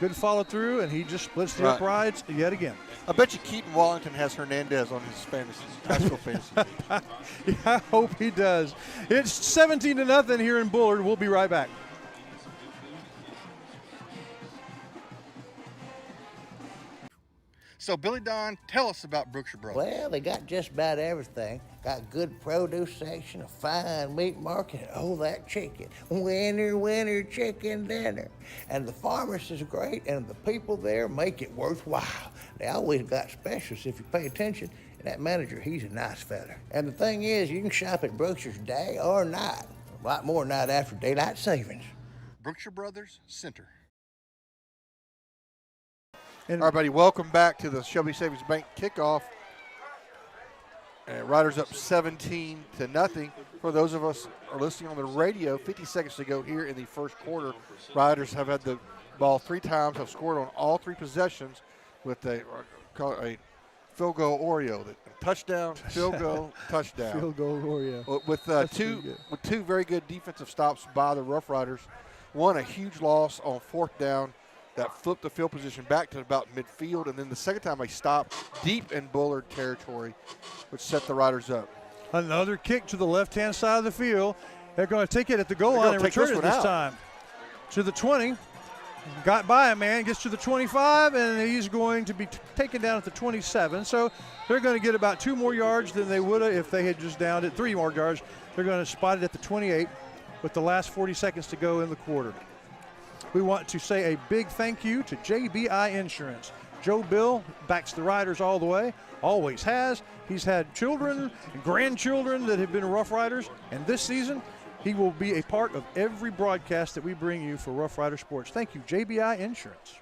good follow through, and he just splits the uprights yet again. I bet you Keaton Wallington has Hernandez on his high school fantasy. Yeah, I hope he does. It's 17-0 here in Bullard. We'll be right back. So, Billy Don, tell us about Brookshire Brothers. Well, they got just about everything. Got good produce section, a fine meat market, and that chicken. Winner, chicken dinner. And the pharmacist is great, and the people there make it worthwhile. They always got specials if you pay attention. And that manager, he's a nice fella. And the thing is, you can shop at Brookshire's day or night. A lot more night after daylight savings. Brookshire Brothers Center. All right, buddy, welcome back to the Shelby Savings Bank kickoff. And Riders up 17-0. For those of us who are listening on the radio, 50 seconds to go here in the first quarter. Riders have had the ball 3 times, have scored on all 3 possessions with a field goal Oreo. Touchdown, field goal, touchdown. Field goal Oreo. With two very good defensive stops by the Rough Riders. One, a huge loss on 4th down that flipped the field position back to about midfield, and then the second time they stopped deep in Bullard territory, which set the Riders up. Another kick to the left-hand side of the field. They're going to take it at the goal line and return it this time to the 20. Got by a man, gets to the 25, and he's going to be taken down at the 27. So they're going to get about 2 more yards than they would have if they had just downed it. 3 more yards. They're going to spot it at the 28 with the last 40 seconds to go in the quarter. We want to say a big thank you to JBI Insurance. Joe Bill backs the Riders all the way, always has. He's had children and grandchildren that have been Rough Riders, and this season he will be a part of every broadcast that we bring you for Rough Rider Sports. Thank you, JBI Insurance.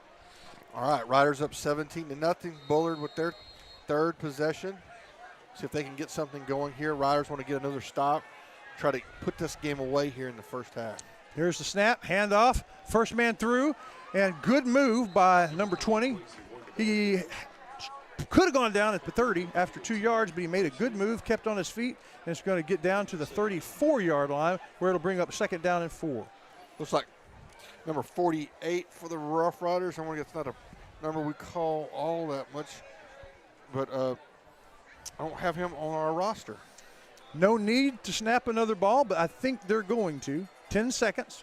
All right, Riders up 17-0. Bullard with their 3rd possession. See if they can get something going here. Riders want to get another stop, try to put this game away here in the first half. Here's the snap, handoff, first man through, and good move by number 20. He could have gone down at the 30 after 2 yards, but he made a good move, kept on his feet, and it's going to get down to the 34-yard line where it'll bring up 2nd down and 4. Looks like number 48 for the Rough Riders. I want to get not a number we call all that much, but I don't have him on our roster. No need to snap another ball, but I think they're going to. 10 seconds.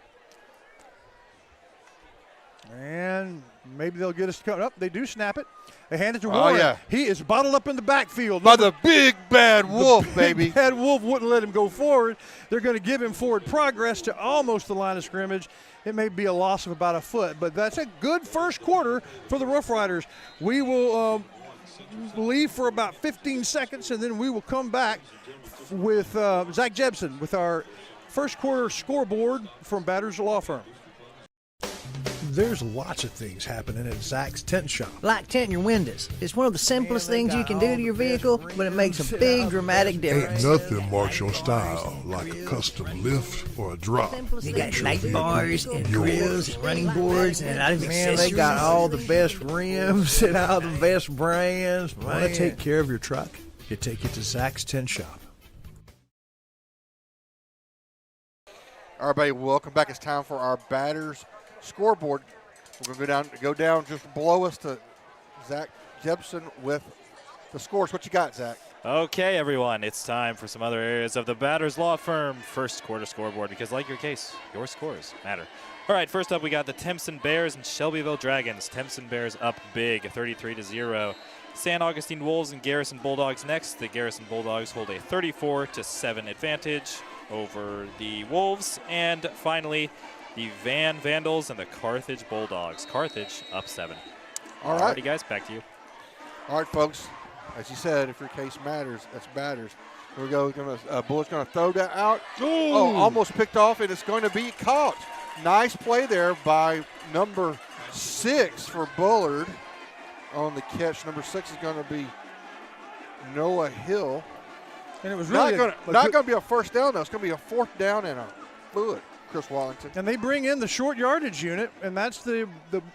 And maybe they'll get us to come up. They do snap it. They hand it to Warren. Yeah. He is bottled up in the backfield. By the big bad wolf, baby. Big bad wolf wouldn't let him go forward. They're going to give him forward progress to almost the line of scrimmage. It may be a loss of about a foot, but that's a good first quarter for the Rough Riders. We will leave for about 15 seconds, and then we will come back with Zach Jebson with our first quarter scoreboard from Batters Law Firm. There's lots of things happening at Zach's Tent Shop. Like tinting your windows. It's one of the simplest things you can do to your vehicle, but it makes a big dramatic difference. Ain't nothing marks your style like a custom lift or a drop. You got light bars and grills and running boards and a lot of accessories. Man, they got all the best rims and all the best brands. Want to take care of your truck? You take it to Zach's Tent Shop. All right, everybody, welcome back. It's time for our Batters Scoreboard. We're going to go down just below us to Zach Jepson with the scores. What you got, Zach? Okay, everyone, it's time for some other areas of the Batters Law Firm first quarter scoreboard because, like your case, your scores matter. All right, first up, we got the Timpson Bears and Shelbyville Dragons. Timpson Bears up big, 33-0. San Augustine Wolves and Garrison Bulldogs next. The Garrison Bulldogs hold a 34-7 advantage over the Wolves. And finally, the Van Vandals and the Carthage Bulldogs. Carthage up 7. All right. Alrighty, guys, back to you. All right, folks. As you said, if your case matters, that's Batters. Here we go. Bullard's going to throw that out. Oh, almost picked off, and it's going to be caught. Nice play there by number 6 for Bullard on the catch. Number 6 is going to be Noah Hill. And it was really not going to be a first down, though. It's going to be a 4th down and a foot. Chris Wallington. And they bring in the short yardage unit, and that's the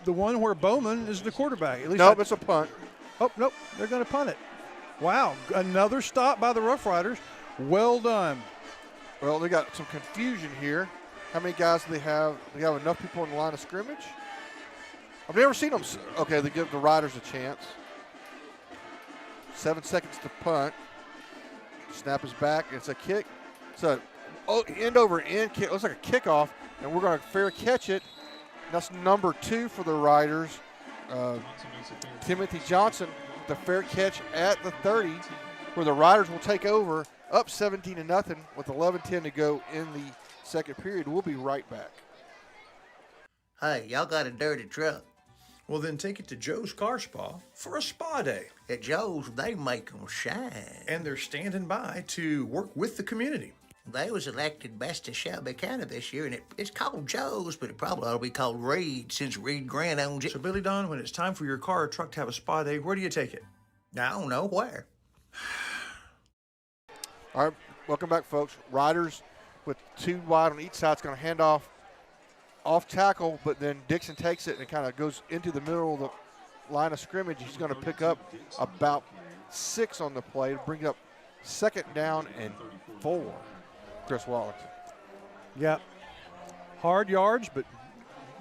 one where Bowman is the quarterback. At least nope, it's a punt. Oh, nope, they're going to punt it. Wow, another stop by the Rough Riders. Well done. Well, they got some confusion here. How many guys do they have? They have enough people in the line of scrimmage? I've never seen them. Okay, they give the Riders a chance. 7 seconds to punt. Snap is back. It's a kick. So end over end kick. Looks like a kickoff, and we're going to fair catch it. That's number 2 for the Riders. Timothy Johnson, the fair catch at the 30, where the Riders will take over, up 17-0 with 11:10 to go in the second period. We'll be right back. Hey, y'all got a dirty truck. Well, then take it to Joe's Car Spa for a spa day. At Joe's, they make them shine. And they're standing by to work with the community. They was elected best of Shelby County this year, and it's called Joe's, but it probably ought to be called Reed since Reed Grant owns it. So, Billy Don, when it's time for your car or truck to have a spa day, where do you take it? I don't know where. All right, welcome back, folks. Riders with 2 wide on each side. It's going to hand off tackle, but then Dixon takes it and it kind of goes into the middle of the line of scrimmage. He's going to pick up about 6 on the play to bring up 2nd down and 4. Chris Wallington. Yeah. Hard yards, but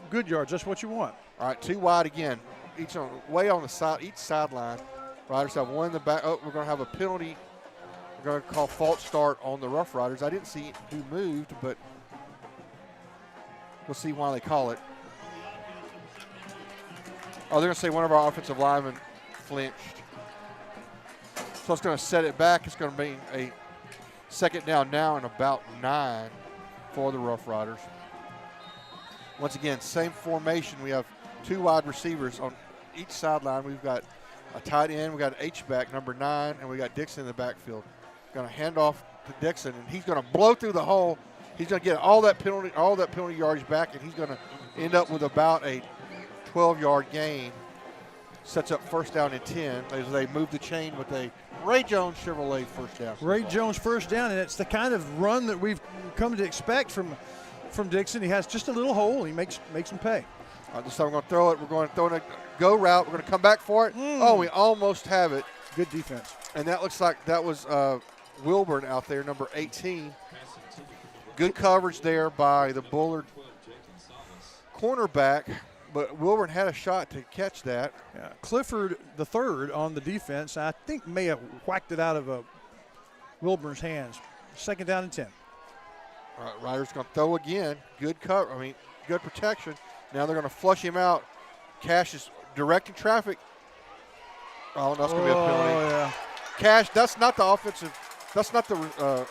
good yards. That's what you want. All right, 2 wide again. Way on the side, each sideline. Riders have 1 in the back. Oh, we're going to have a penalty. We're going to call false start on the Rough Riders. I didn't see who moved, but we'll see why they call it. Oh, they're going to say one of our offensive linemen flinched. So it's going to set it back. It's going to be a 2nd down now and about 9 for the Rough Riders. Once again, same formation. We have 2 wide receivers on each sideline. We've got a tight end. We've got an H-back, number 9, and we got Dixon in the backfield. Going to hand off to Dixon, and he's going to blow through the hole. He's going to get all that penalty yardage back, and he's going to end up with about a 12-yard gain. Sets up 1st down and 10 as they move the chain with a Ray Jones Chevrolet 1st down. Ray Jones 1st down, and it's the kind of run that we've come to expect from Dixon. He has just a little hole. He makes him pay. All right, this time we're going to throw it. We're going to throw in a go route. We're going to come back for it. Oh, we almost have it. Good defense. And that looks like that was Wilburn out there, number 18. Good coverage there by the Bullard cornerback, but Wilburn had a shot to catch that. Yeah. Clifford, the 3rd on the defense, I think may have whacked it out of Wilburn's hands. 2nd down and 10. All right, Riders going to throw again. Good cover. Good protection. Now they're going to flush him out. Cash is directing traffic. Oh, that's going to be a penalty. Oh, yeah. Cash, that's not the offensive. That's not the.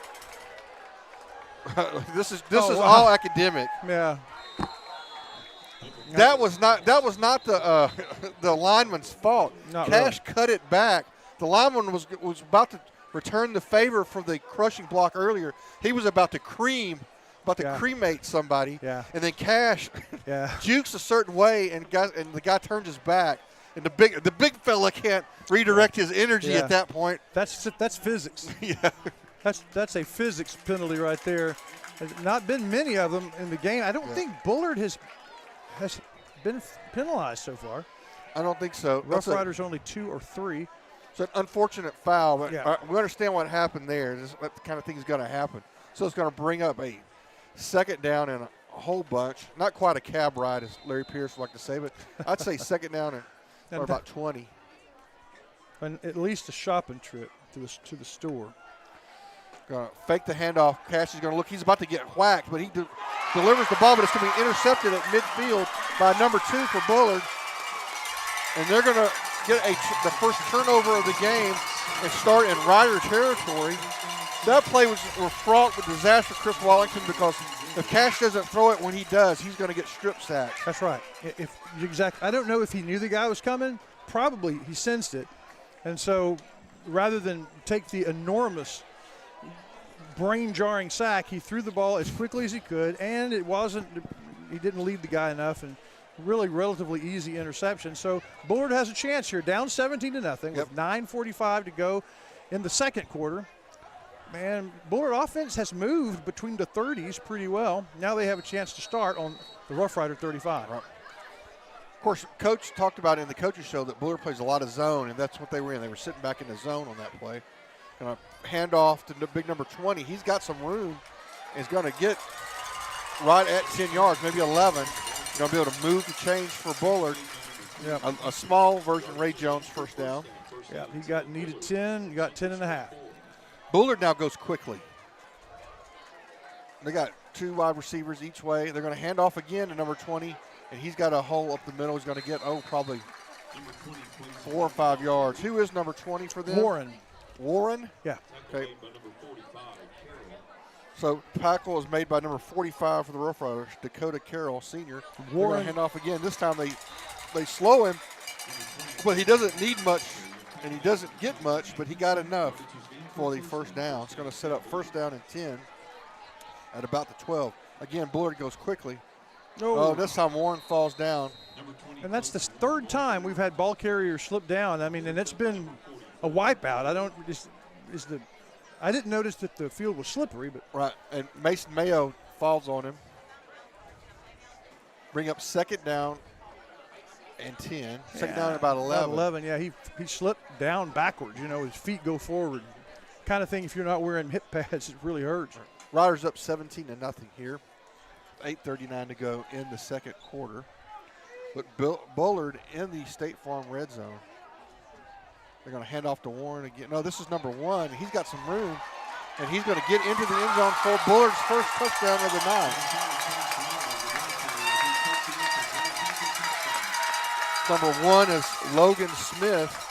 This is all academic. Yeah. That was not the the lineman's fault. Cash cut it back. The lineman was about to return the favor for the crushing block earlier. He was about to cream about to cremate somebody, Yeah. and then Cash Yeah. jukes a certain way, and the guy turns his back, and the big fella can't redirect his energy at that point. That's physics. Yeah. That's a physics penalty right there. There's not been many of them in the game. I don't think Bullard has been penalized so far. I don't think so. Rough Riders only 2 or 3. It's an unfortunate foul, but Yeah. we understand what happened there. This is what the kind of thing is going to happen. So it's going to bring up a second down and a whole bunch. Not quite a cab ride, as Larry Pierce would like to say, but I'd say second down and about 20. And at least a shopping trip to the store. Going to fake the handoff. Cash is going to look. He's about to get whacked, but he delivers the ball, but it's going to be intercepted at midfield by number 2 for Bullard. And they're going to get the first turnover of the game and start in Rider territory. That play was fraught with disaster for Chris Wallington, because if Cash doesn't throw it when he does, he's going to get strip sacked. That's right. I don't know if he knew the guy was coming. Probably he sensed it. And so rather than take the enormous brain-jarring sack, he threw the ball as quickly as he could, and he didn't lead the guy enough, and really relatively easy interception. So Bullard has a chance here, down 17-0 with 9:45 to go in the second quarter. Man, Bullard offense has moved between the 30s pretty well. Now they have a chance to start on the Rough Rider 35. Right. Of course, Coach talked about in the coaches show that Bullard plays a lot of zone, and that's what they were in. They were sitting back in the zone on that play. Going to hand off to the big number 20. He's got some room. He's going to get right at 10 yards, maybe 11. Going to be able to move the change for Bullard. Yeah. A small version Ray Jones first down. Yeah, he needed 10. He got 10.5. Bullard now goes quickly. They got 2 wide receivers each way. They're going to hand off again to number 20, and he's got a hole up the middle. He's going to get, probably 4 or 5 yards. Who is number 20 for them? Warren? Yeah. Okay. So tackle is made by number 45 for the Rough Riders, Dakota Carroll, senior. Warren hand off again. This time they slow him, but he doesn't need much, and he doesn't get much, but he got enough for the first down. It's going to set up first down and 10 at about the 12. Again, Bullard goes quickly. Oh, this time Warren falls down. And that's the third time we've had ball carriers slip down. I mean, and it's been a wipeout. I didn't notice that the field was slippery, but right. And Mason Mayo falls on him. Bring up second down and 10. Second down and about 11. About 11, yeah. He slipped down backwards. His feet go forward. Kind of thing. If you're not wearing hip pads, it really hurts. Riders up 17-0 here. 8:39 to go in the second quarter. But Bullard in the State Farm red zone. They're going to hand off to Warren again. No, this is number 1. He's got some room, and he's going to get into the end zone for Bullard's first touchdown of the night. Number 1 is Logan Smith.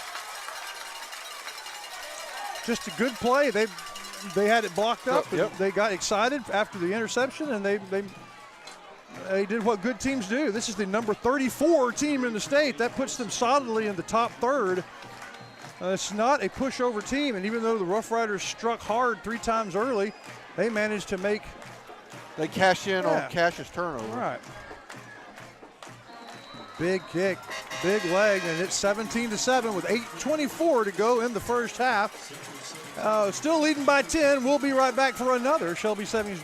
Just a good play. They had it blocked up. Yep. They got excited after the interception, and they did what good teams do. This is the number 34 team in the state. That puts them solidly in the top third. It's not a pushover team, and even though the Rough Riders struck hard 3 times early, they managed to make. They cash in on Cash's turnover. All right. Big kick, big leg, and it's 17-7 with 8:24 to go in the first half. Still leading by 10. We'll be right back for another Shelby Savings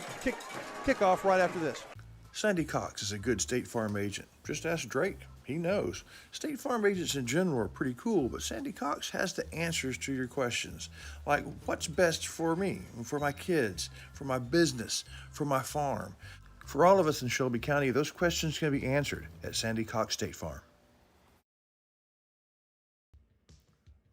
kickoff right after this. Sandy Cox is a good State Farm agent. Just ask Drake. He knows. State Farm agents in general are pretty cool, but Sandy Cox has the answers to your questions. Like, what's best for me, for my kids, for my business, for my farm? For all of us in Shelby County, those questions can be answered at Sandy Cox State Farm.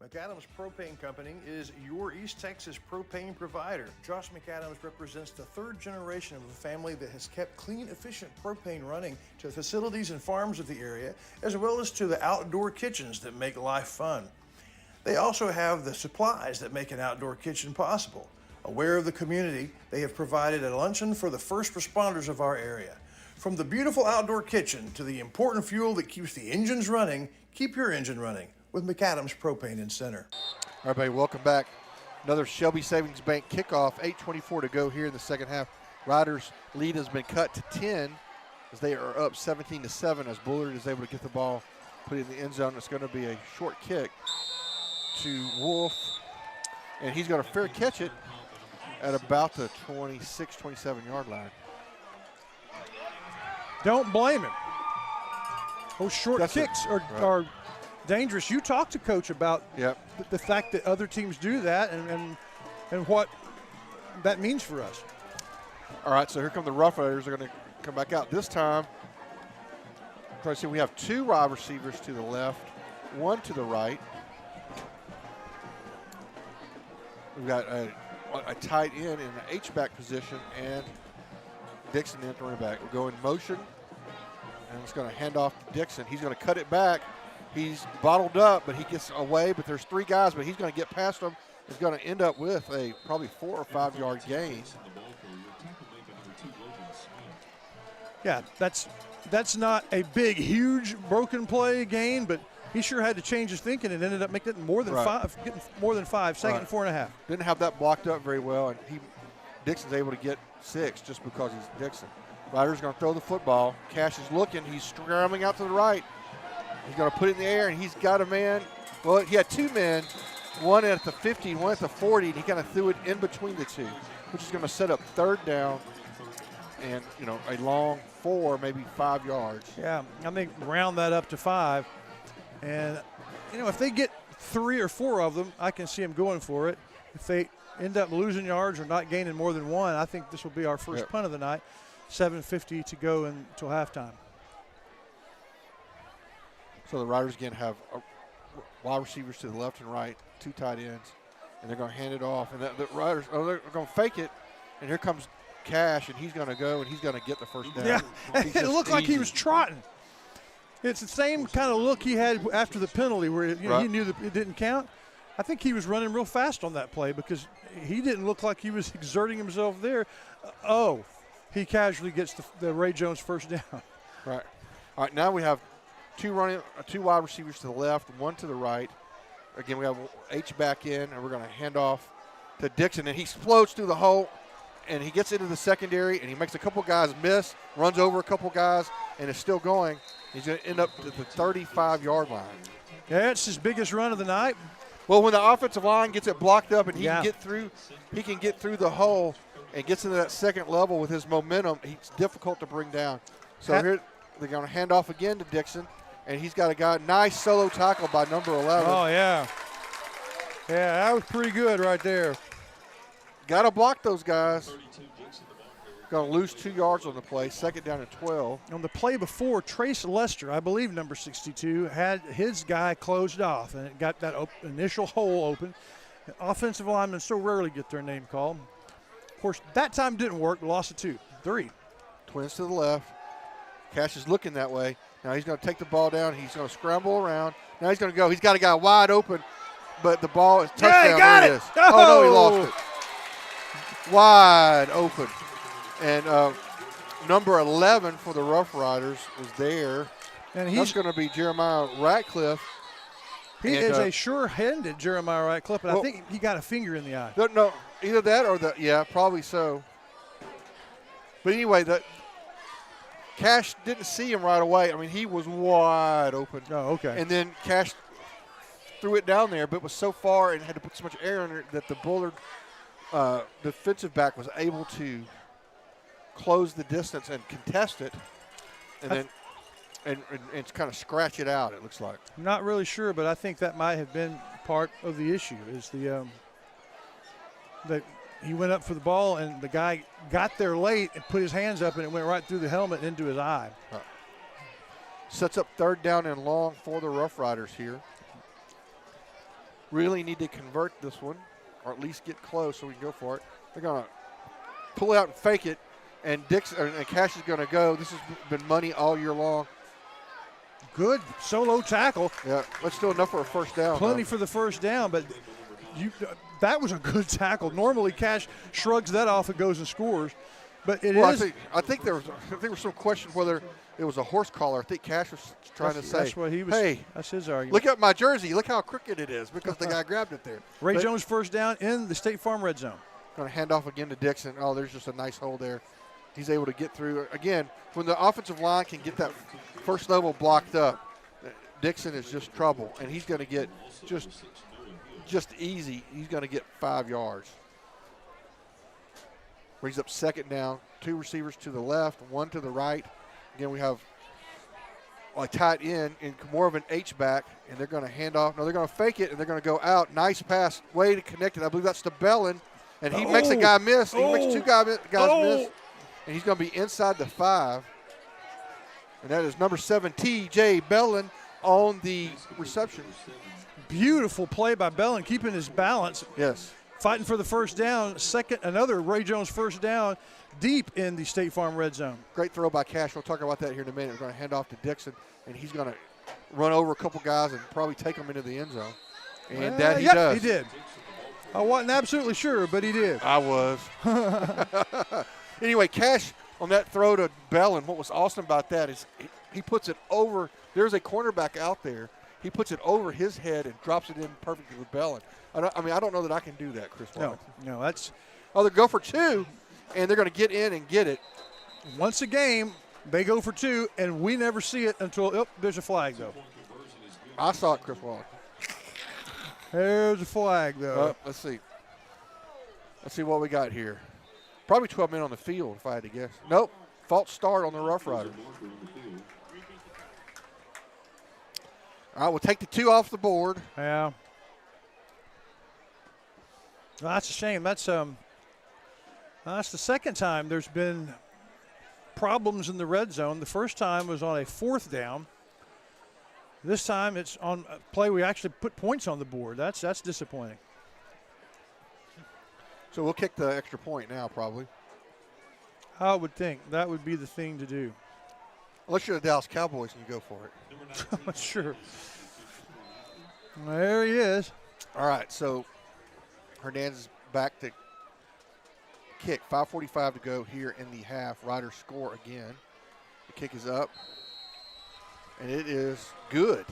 McAdams Propane Company is your East Texas propane provider. Josh McAdams represents the 3rd generation of a family that has kept clean, efficient propane running to the facilities and farms of the area, as well as to the outdoor kitchens that make life fun. They also have the supplies that make an outdoor kitchen possible. Aware of the community, they have provided a luncheon for the first responders of our area. From the beautiful outdoor kitchen to the important fuel that keeps the engines running, keep your engine running with McAdams Propane in Center. All right, everybody, welcome back. Another Shelby Savings Bank kickoff, 8:24 to go here in the second half. Riders' lead has been cut to 10 as they are up 17-7 as Bullard is able to get the ball, put it in the end zone. It's going to be a short kick to Wolf, and he's going to fair catch it at about the 26, 27-yard line. Don't blame him. Those short kicks are dangerous. You talked to Coach about the fact that other teams do that and what that means for us. All right, so here come the Rough Riders. They're going to come back out. This time, we have 2 wide receivers to the left, 1 to the right. We've got a tight end in the H-back position and Dixon in running back. We'll go in motion, and it's going to hand off to Dixon. He's going to cut it back. He's bottled up, but he gets away. But there's 3 guys, but he's going to get past them. He's going to end up with a probably 4 or 5 yard gain. Yeah, that's not a big, huge broken play gain, but he sure had to change his thinking and ended up making it more than 5, getting more than 5, second and 4.5. Didn't have that blocked up very well, and Dixon's able to get 6 just because he's Dixon. Ryder's going to throw the football. Cash is looking. He's scrambling out to the right. He's going to put it in the air, and he's got a man. Well, he had 2 men, one at the 50, one at the 40, and he kind of threw it in between the 2, which is going to set up 3rd down and, a long 4, maybe 5 yards. Yeah, I think round that up to 5. And, if they get 3 or 4 of them, I can see them going for it. If they end up losing yards or not gaining more than 1, I think this will be our first punt of the night. 7:50 to go until halftime. So the Riders again have wide receivers to the left and right, 2 tight ends, and they're going to hand it off. And the Riders, they're going to fake it, and here comes Cash, and he's going to go, and he's going to get the first down. Yeah, it looked like he was trotting. It's the same kind of look he had after the penalty where he knew that it didn't count. I think he was running real fast on that play because he didn't look like he was exerting himself there. He casually gets the Ray Jones first down. Right. All right, now we have 2 wide receivers to the left, 1 to the right. Again, we have H back in, and we're going to hand off to Dixon, and he explodes through the hole, and he gets into the secondary, and he makes a couple guys miss, runs over a couple guys, and is still going. He's going to end up at the 35-yard line. Yeah, it's his biggest run of the night. Well, when the offensive line gets it blocked up and he can get through the hole and gets into that second level with his momentum, he's difficult to bring down. So here they're going to hand off again to Dixon, and he's got a guy, nice solo tackle by number 11. Oh, yeah. Yeah, that was pretty good right there. Got to block those guys. Going to lose 2 yards on the play, 2nd down and 12. On the play before, Trace Lester, I believe number 62, had his guy closed off, and it got that initial hole open. Offensive linemen so rarely get their name called. Of course, that time didn't work. Lost it 2. 3. Twins to the left. Cash is looking that way. Now he's going to take the ball down. He's going to scramble around. Now he's going to go. He's got a guy wide open, but the ball is touchdown. Yeah, he got there it. Is. Oh, no, he lost it. Wide open. And number 11 for the Rough Riders was there. And that's going to be Jeremiah Ratcliffe. He is a sure-handed Jeremiah Ratcliffe, but I think he got a finger in the eye. No, either that or probably so. But anyway, Cash didn't see him right away. I mean, he was wide open. Oh, okay. And then Cash threw it down there, but it was so far and had to put so much air in it that the Bullard defensive back was able to close the distance and contest it, and then and kind of scratch it out, it looks like. I'm not really sure, but I think that might have been part of the issue is that he went up for the ball and the guy got there late and put his hands up and it went right through the helmet and into his eye. Sets up 3rd down and long for the Rough Riders here. Really need to convert this one or at least get close so we can go for it. They're going to pull out and fake it. And Cash is going to go. This has been money all year long. Good solo tackle. Yeah, that's still enough for a first down. Plenty for the first down, but that was a good tackle. Normally, Cash shrugs that off and goes and scores, but I think there was some question whether it was a horse collar. I think Cash was trying to say, that's what he was. Hey, that's his argument. Look at my jersey. Look how crooked it is because the guy grabbed it there. Jones first down in the State Farm red zone. Going to hand off again to Dixon. Oh, there's just a nice hole there. He's able to get through. Again, when the offensive line can get that first level blocked up, Dixon is just trouble, and he's going to get just easy. He's going to get 5 yards. Brings up second down. 2 receivers to the left, 1 to the right. Again, we have a tight end and more of an H-back, and they're going to hand off. No, they're going to fake it, and they're going to go out. Nice pass, way to connect it. I believe that's to Bellin, and he makes a guy miss. He makes 2 guys miss, and he's going to be inside the 5. And that is number 7, T.J. Bellin on the reception. Beautiful play by Bellin, keeping his balance. Yes. Fighting for the first down. Another Ray Jones first down deep in the State Farm red zone. Great throw by Cash. We'll talk about that here in a minute. We're going to hand off to Dixon, and he's going to run over a couple guys and probably take them into the end zone. And that he does. He did. I wasn't absolutely sure, but he did. I was. Anyway, Cash on that throw to Bellin, what was awesome about that is he puts it over. There's a cornerback out there. He puts it over his head and drops it in perfectly with Bellin. I don't know that I can do that, Chris Wallace. No, that's. Oh, they go for 2, and they're going to get in and get it. Once a game, they go for 2, and we never see it until there's a flag, though. I saw it, Chris Wallace. There's a flag, though. Let's see. Let's see what we got here. Probably 12 men on the field, if I had to guess. Nope. False start on the Rough Riders. All right, we'll take the 2 off the board. Yeah. Well, that's a shame. That's the second time there's been problems in the red zone. The first time was on a 4th down. This time it's on a play we actually put points on the board. That's disappointing. So we'll kick the extra point now, probably. I would think that would be the thing to do. Unless you're the Dallas Cowboys and you go for it. Sure. There he is. All right, so Hernandez back to kick. 5:45 to go here in the half. Riders score again. The kick is up, and it is good.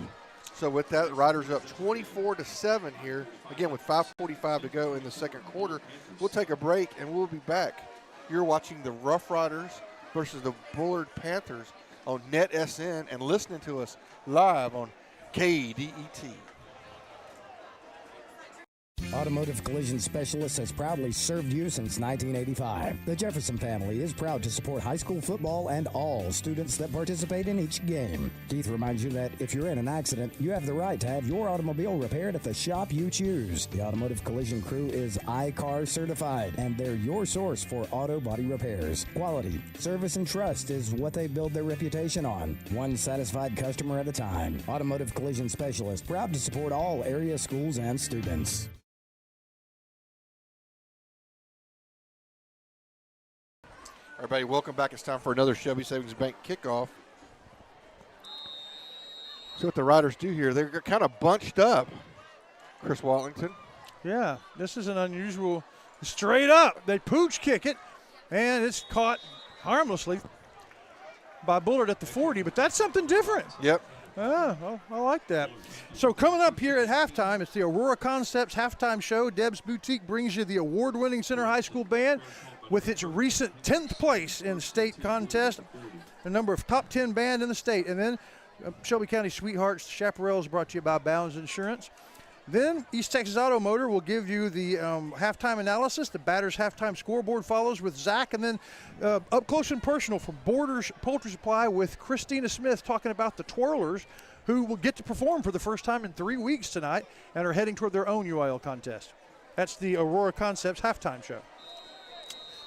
So with that, the Riders up 24-7 here. Again, with 5:45 to go in the second quarter. We'll take a break, and we'll be back. You're watching the Rough Riders versus the Bullard Panthers on NetSN and listening to us live on KDET. Automotive Collision Specialist has proudly served you since 1985. The Jefferson family is proud to support high school football and all students that participate in each game. Keith reminds you that if you're in an accident, you have the right to have your automobile repaired at the shop you choose. The Automotive Collision crew is iCar certified, and they're your source for auto body repairs. Quality, service, and trust is what they build their reputation on. One satisfied customer at a time. Automotive Collision Specialist, proud to support all area schools and students. Everybody, welcome back. It's time for another Shelby Savings Bank kickoff. See what the Riders do here. They're kind of bunched up, Chris Watlington. Yeah, this is an unusual, straight up. They pooch kick it, and it's caught harmlessly by Bullard at the 40, but that's something different. Yep. Well, I like that. So coming up here at halftime, it's the Aurora Concepts halftime show. Deb's Boutique brings you the award-winning Center High School Band with its recent 10th place in state contest, a number of top 10 band in the state. And then Shelby County Sweethearts Chaparral is brought to you by Bounds Insurance. Then East Texas Auto Motor will give you the halftime analysis. The Batters halftime scoreboard follows with Zach. And then up close and personal from Borders Poultry Supply with Christina Smith talking about the Twirlers, who will get to perform for the first time in 3 weeks tonight and are heading toward their own UIL contest. That's the Aurora Concepts halftime show.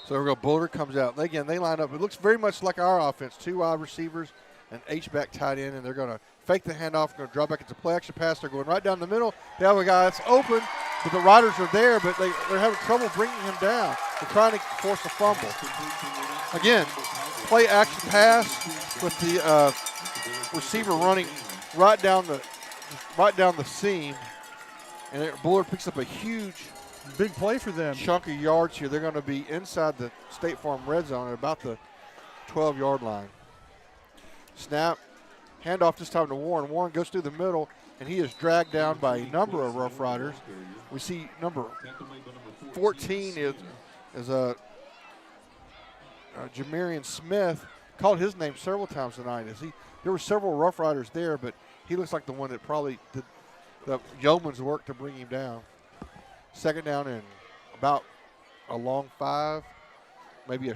So we're going. Bullard comes out. Again, they line up. It looks very much like our offense. 2 wide receivers, an H-back tight end, and they're going to fake the handoff, going to draw back. It's a play action pass. They're going right down the middle. They have a guy that's open, but the Riders are there, but they're having trouble bringing him down. They're trying to force a fumble. Again, play action pass with the receiver running right down the seam, and Bullard picks up a huge big play for them. Chunk of yards here. They're going to be inside the State Farm red zone at about the 12-yard line. Snap. Handoff this time to Warren. Warren goes through the middle, and he is dragged down by a number of Rough Riders. We see number 14 is As Jamarian Smith called his name several times tonight. There were several Rough Riders there, but he looks like the one that probably did the yeoman's work to bring him down. Second down and about a long 5, maybe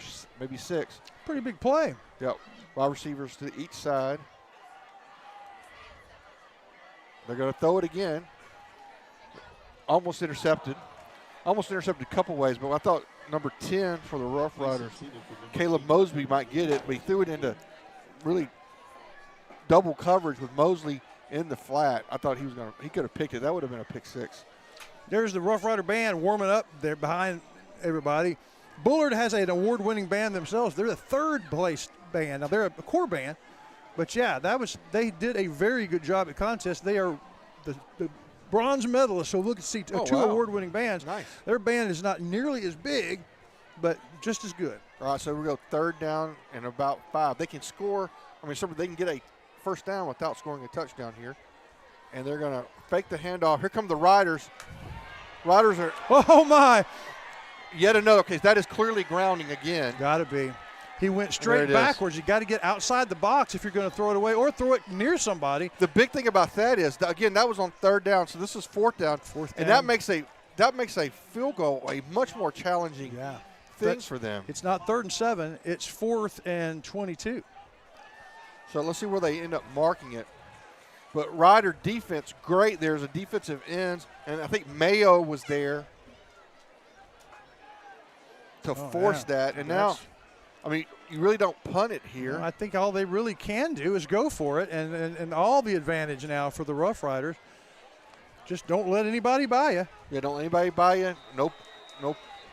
6. Pretty big play. Yep. Wide receivers to each side. They're going to throw it again. Almost intercepted a couple ways, but I thought number 10 for the Rough Riders, Caleb Mosby, might get it, but he threw it into really double coverage with Mosley in the flat. I thought he could have picked it. That would have been a pick 6. There's the Rough Rider band warming up there behind everybody. Bullard has an award-winning band themselves. They're the third-place band. Now, they're a core band, but, yeah, they did a very good job at contest. They are the bronze medalists, so look at see two award-winning bands. Nice. Their band is not nearly as big, but just as good. All right, so we go third down and about 5. They can score. They can get a first down without scoring a touchdown here. And they're going to fake the handoff. Here come the Riders. Riders are. Oh, my. Yet another case. That is clearly grounding again. Got to be. He went straight backwards. You got to get outside the box if you're going to throw it away or throw it near somebody. The big thing about that is, again, that was on third down, so this is fourth down. And that makes a field goal a much more challenging thing for them. It's not 3rd and 7. It's 4th and 22. So let's see where they end up marking it. But Rider defense, great. There's a defensive ends, and I think Mayo was there to force that. And now, you really don't punt it here. Well, I think all they really can do is go for it, and all the advantage now for the Rough Riders. Just don't let anybody buy you. Yeah, don't let anybody buy you. No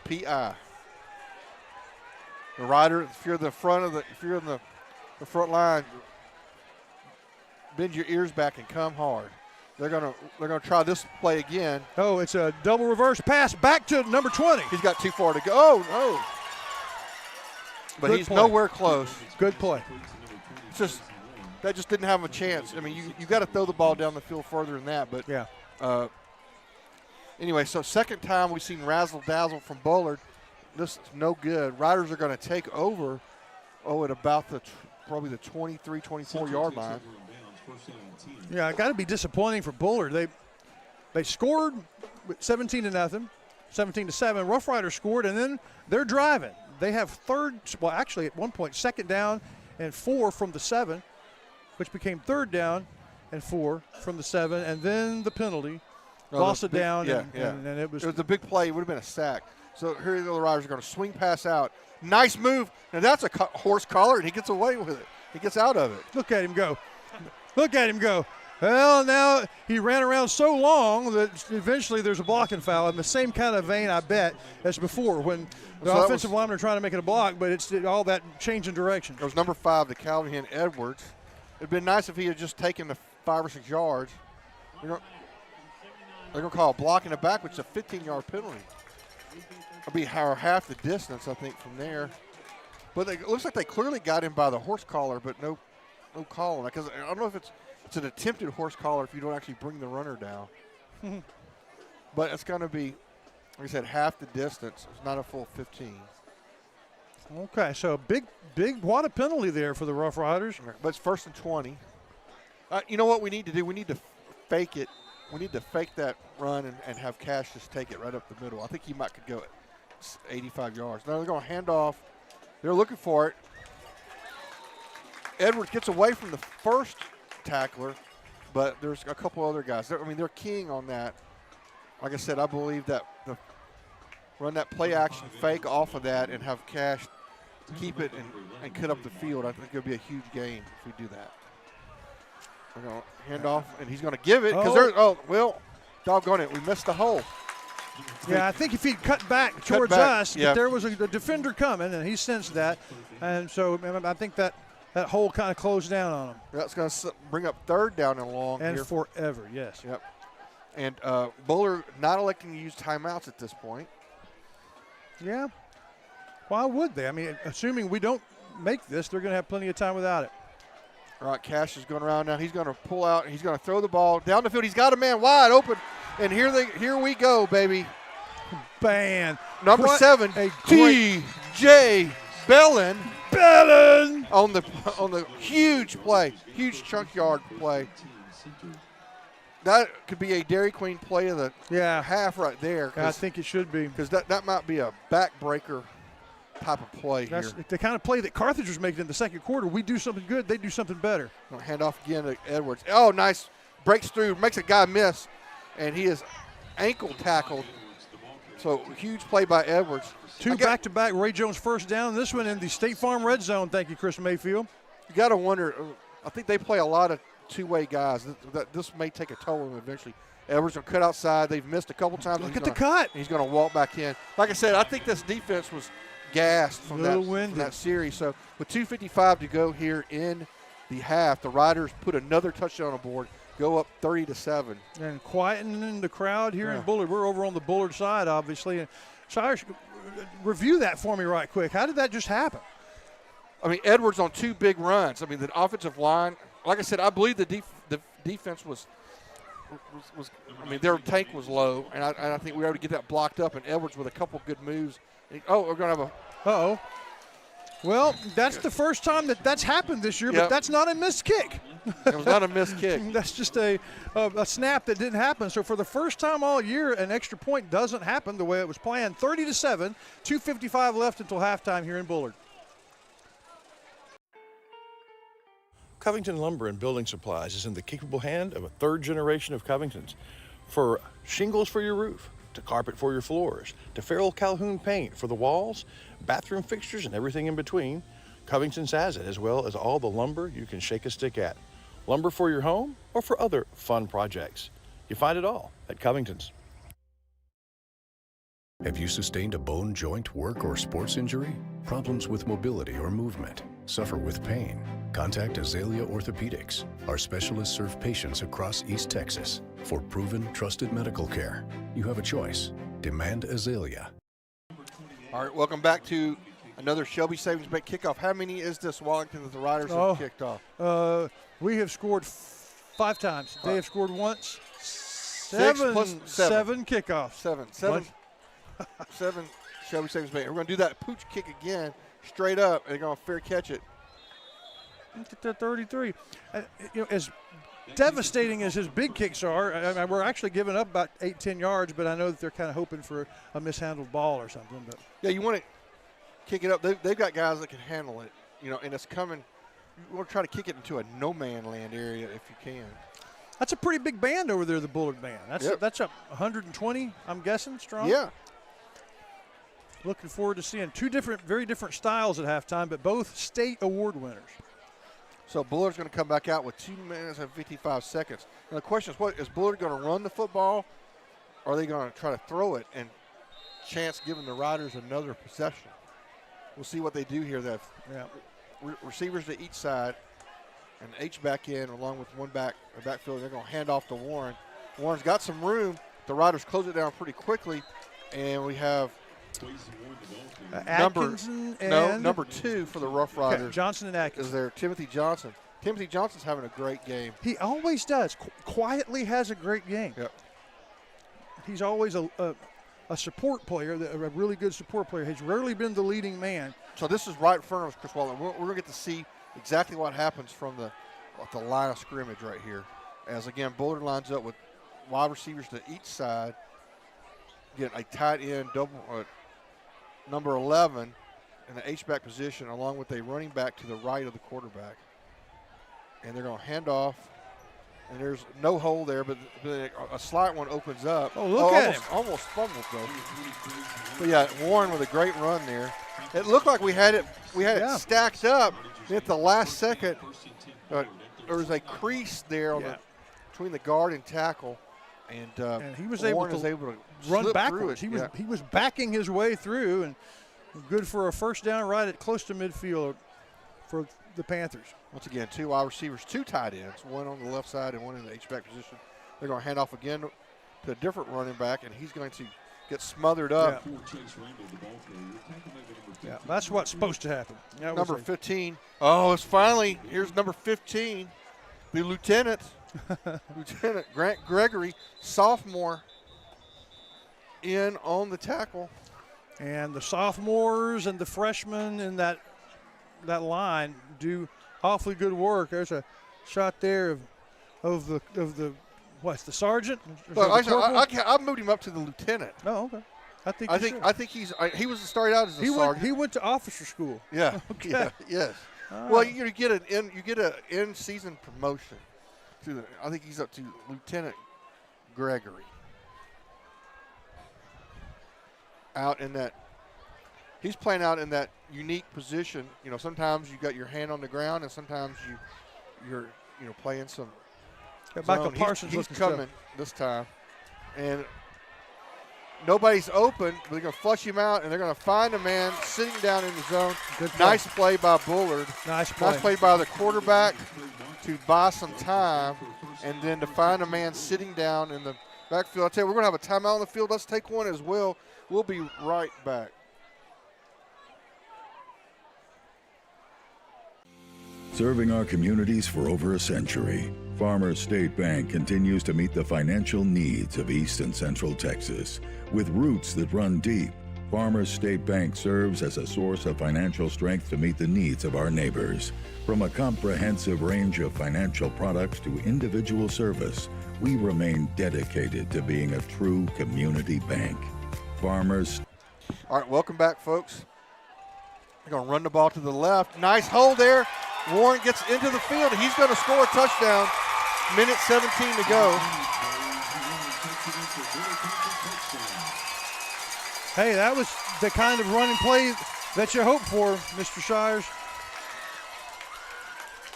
PI. The Rider, if you're in the front line, bend your ears back and come hard. They're gonna try this play again. Oh, it's a double reverse pass back to number 20. He's got too far to go. Oh no! But he's nowhere close. Good play. That just didn't have a chance. You got to throw the ball down the field further than that. But yeah. Anyway, so second time we've seen razzle dazzle from Bullard. This is no good. Riders are going to take over. At about probably the 23, 24 yard line. Yeah, it got to be disappointing for Bullard. They scored with 17-0, 17-7. Rough Riders scored, and then they're driving. They have at one point, 2nd down and 4 from the 7, which became 3rd down and 4 from the 7, and then the penalty. Lost it down, and it was a big play. It would have been a sack. So here the Riders are going to swing pass out. Nice move. Now that's a horse collar, and he gets away with it. He gets out of it. Look at him go. Look at him go. Well, now he ran around so long that eventually there's a blocking foul in the same kind of vein, I bet, as before when the offensive linemen are trying to make it a block, but it's all that change in direction. It was number 5, the Calvin Edwards. It would have been nice if he had just taken the 5 or 6 yards. They're going to call a block in the back, which is a 15-yard penalty. It'll be half the distance, I think, from there. But it looks like they clearly got him by the horse collar, but no call. Because I don't know if it's an attempted horse collar if you don't actually bring the runner down. But it's going to be, like I said, half the distance. It's not a full 15. Okay, so big, what a penalty there for the Rough Riders. But it's 1st and 20. You know what we need to do? We need to fake it. We need to fake that run and have Cash just take it right up the middle. I think he could go at 85 yards. Now they're going to hand off. They're looking for it. Edwards gets away from the first tackler, but there's a couple other guys. They're keying on that. Like I said, I believe that run that play action fake off of that and have Cash keep it and cut up the field. I think it'll be a huge gain if we do that. We're going to hand off, and he's going to give it because doggone it, we missed the hole. Yeah, I think if he'd cut back towards us, there was a defender coming, and he sensed that. And so I think that hole kind of closed down on him. That's going to bring up 3rd down and long. And here. forever, yes. Yep. And Bullard not electing to use timeouts at this point. Yeah. Why would they? Assuming we don't make this, they're going to have plenty of time without it. All right, Cash is going around now. He's going to pull out, and he's going to throw the ball down the field. He's got a man wide open, and here we go, baby. Bang. Number 7, a T.J. Bellin. On the huge play, huge chunk yard play. That could be a Dairy Queen play of the half right there. I think it should be. Because that might be a backbreaker type of play That's here. the kind of play that Carthage was making in the second quarter. We do something good, they do something better. Hand off again to Edwards. Oh, nice. Breaks through, makes a guy miss, and he is ankle tackled. So huge play by Edwards. Two back-to-back Ray Jones first down. This one in the State Farm red zone. Thank you, Chris Mayfield. You got to wonder, I think they play a lot of two-way guys. This may take a toll on them eventually. Edwards will cut outside. They've missed a couple times. Look at the cut. He's going to walk back in. Like I said, I think this defense was gassed from that series. So with 2:55 to go here in the half, the Riders put another touchdown on board, go up 30-7. And quietening the crowd here in Bullard. We're over on the Bullard side, obviously. And Cyrus, review that for me right quick. How did that just happen? I mean, Edwards on 2 big runs. I mean, the offensive line, like I said, I believe the defense was I mean, their tank was low, and I think we were able to get that blocked up, and Edwards with a couple good moves. We're going to have a – Uh-oh. Well, that's the first time that's happened this year, but that's not a missed kick. It was not a missed kick. That's just a snap that didn't happen. So for the first time all year, an extra point doesn't happen the way it was planned. 30-7, 2:55 left until halftime here in Bullard. Covington Lumber and Building Supplies is in the capable hand of a third generation of Covingtons. For shingles for your roof, to carpet for your floors, to Farrell Calhoun paint for the walls, bathroom fixtures, and everything in between, Covington's has it, as well as all the lumber you can shake a stick at. Lumber for your home or for other fun projects. You find it all at Covington's. Have you sustained a bone, joint, work, or sports injury? Problems with mobility or movement? Suffer with pain? Contact Azalea Orthopedics. Our specialists serve patients across East Texas. For proven, trusted medical care, you have a choice. Demand Azalea. All right, welcome back to another Shelby Savings Bank kickoff. How many is this, Wallington, that the Riders have kicked off? We have scored 5 times. They have scored once. 6 plus 7 kickoffs. 7 Shelby Savings Bank. We're going to do that pooch kick again, straight up, and they're going to fair catch it. Look at that 33. As devastating as his big kicks are, we're actually giving up about 8-10 yards, but I know that they're kind of hoping for a mishandled ball or something. But yeah, you want to kick it up. They've got guys that can handle it, and it's coming. You want to try to kick it into a no-man land area if you can. That's a pretty big band over there, the Bullard band. That's up 120, I'm guessing, strong. Yeah. Looking forward to seeing 2 very different styles at halftime, but both state award winners. So Bullard's going to come back out with 2 minutes and 55 seconds. Now the question is Bullard going to run the football, or are they going to try to throw it and chance giving the Riders another possession? We'll see what they do here. They have receivers to each side, and H-back in along with one backfield. They're going to hand off to Warren. Warren's got some room. The Riders close it down pretty quickly, and we have number 2 for the Rough Riders. Okay, Johnson and Atkins. Is there Timothy Johnson. Timothy Johnson's having a great game. He always does. Quietly has a great game. Yep. He's always a support player, a really good support player. He's rarely been the leading man. So this is right in front of us, Chris Waller. We're going to get to see exactly what happens from the line of scrimmage right here. As, again, Bullard lines up with wide receivers to each side. Get a tight end, number 11 in the H-back position, along with a running back to the right of the quarterback. And they're going to hand off. And there's no hole there, but a slight one opens up. Oh, look at him. Almost fumbled, though. But, yeah, Warren with a great run there. It looked like we had it stacked up. At the last second, there was a crease there between the guard and tackle. And he was Warren able to run backwards. He was backing his way through, and good for a first down right at close to midfield for the Panthers. Once again, 2 wide receivers, 2 tight ends, one on the left side and one in the H-back position. They're going to hand off again to a different running back, and he's going to get smothered up. Yeah, that's what's supposed to happen. Number 15. Oh, it's finally, here's number 15, the lieutenant. Lieutenant Grant Gregory, sophomore, in on the tackle. And the sophomores and the freshmen in that line do awfully good work. There's a shot there of the what's the sergeant? Well, I moved him up to the lieutenant. Oh, okay. I think he was started out as a sergeant. He went to officer school. Yeah. Okay. Yeah. Yes. All Well, right. you get an in-season promotion I think he's up to Lieutenant Gregory. He's playing out in that unique position. You know, sometimes you got your hand on the ground, and sometimes you're playing some. Michael Parsons he's coming this time, and nobody's open. But they're going to flush him out, and they're going to find a man sitting down in the zone. Good play. Nice play by Bullard. Nice play. Nice play by the quarterback to buy some time, and then to find a man sitting down in the backfield. I'll tell you, we're going to have a timeout on the field. Let's take one as well. We'll be right back. Serving our communities for over a century, Farmers State Bank continues to meet the financial needs of East and Central Texas. With roots that run deep, Farmers State Bank serves as a source of financial strength to meet the needs of our neighbors. From a comprehensive range of financial products to individual service, we remain dedicated to being a true community bank. Farmers. All right, welcome back, folks. They're going to run the ball to the left. Nice hold there. Warren gets into the field. He's going to score a touchdown. Minute 17 to go. Hey, that was the kind of running play that you hope for, Mr. Shires.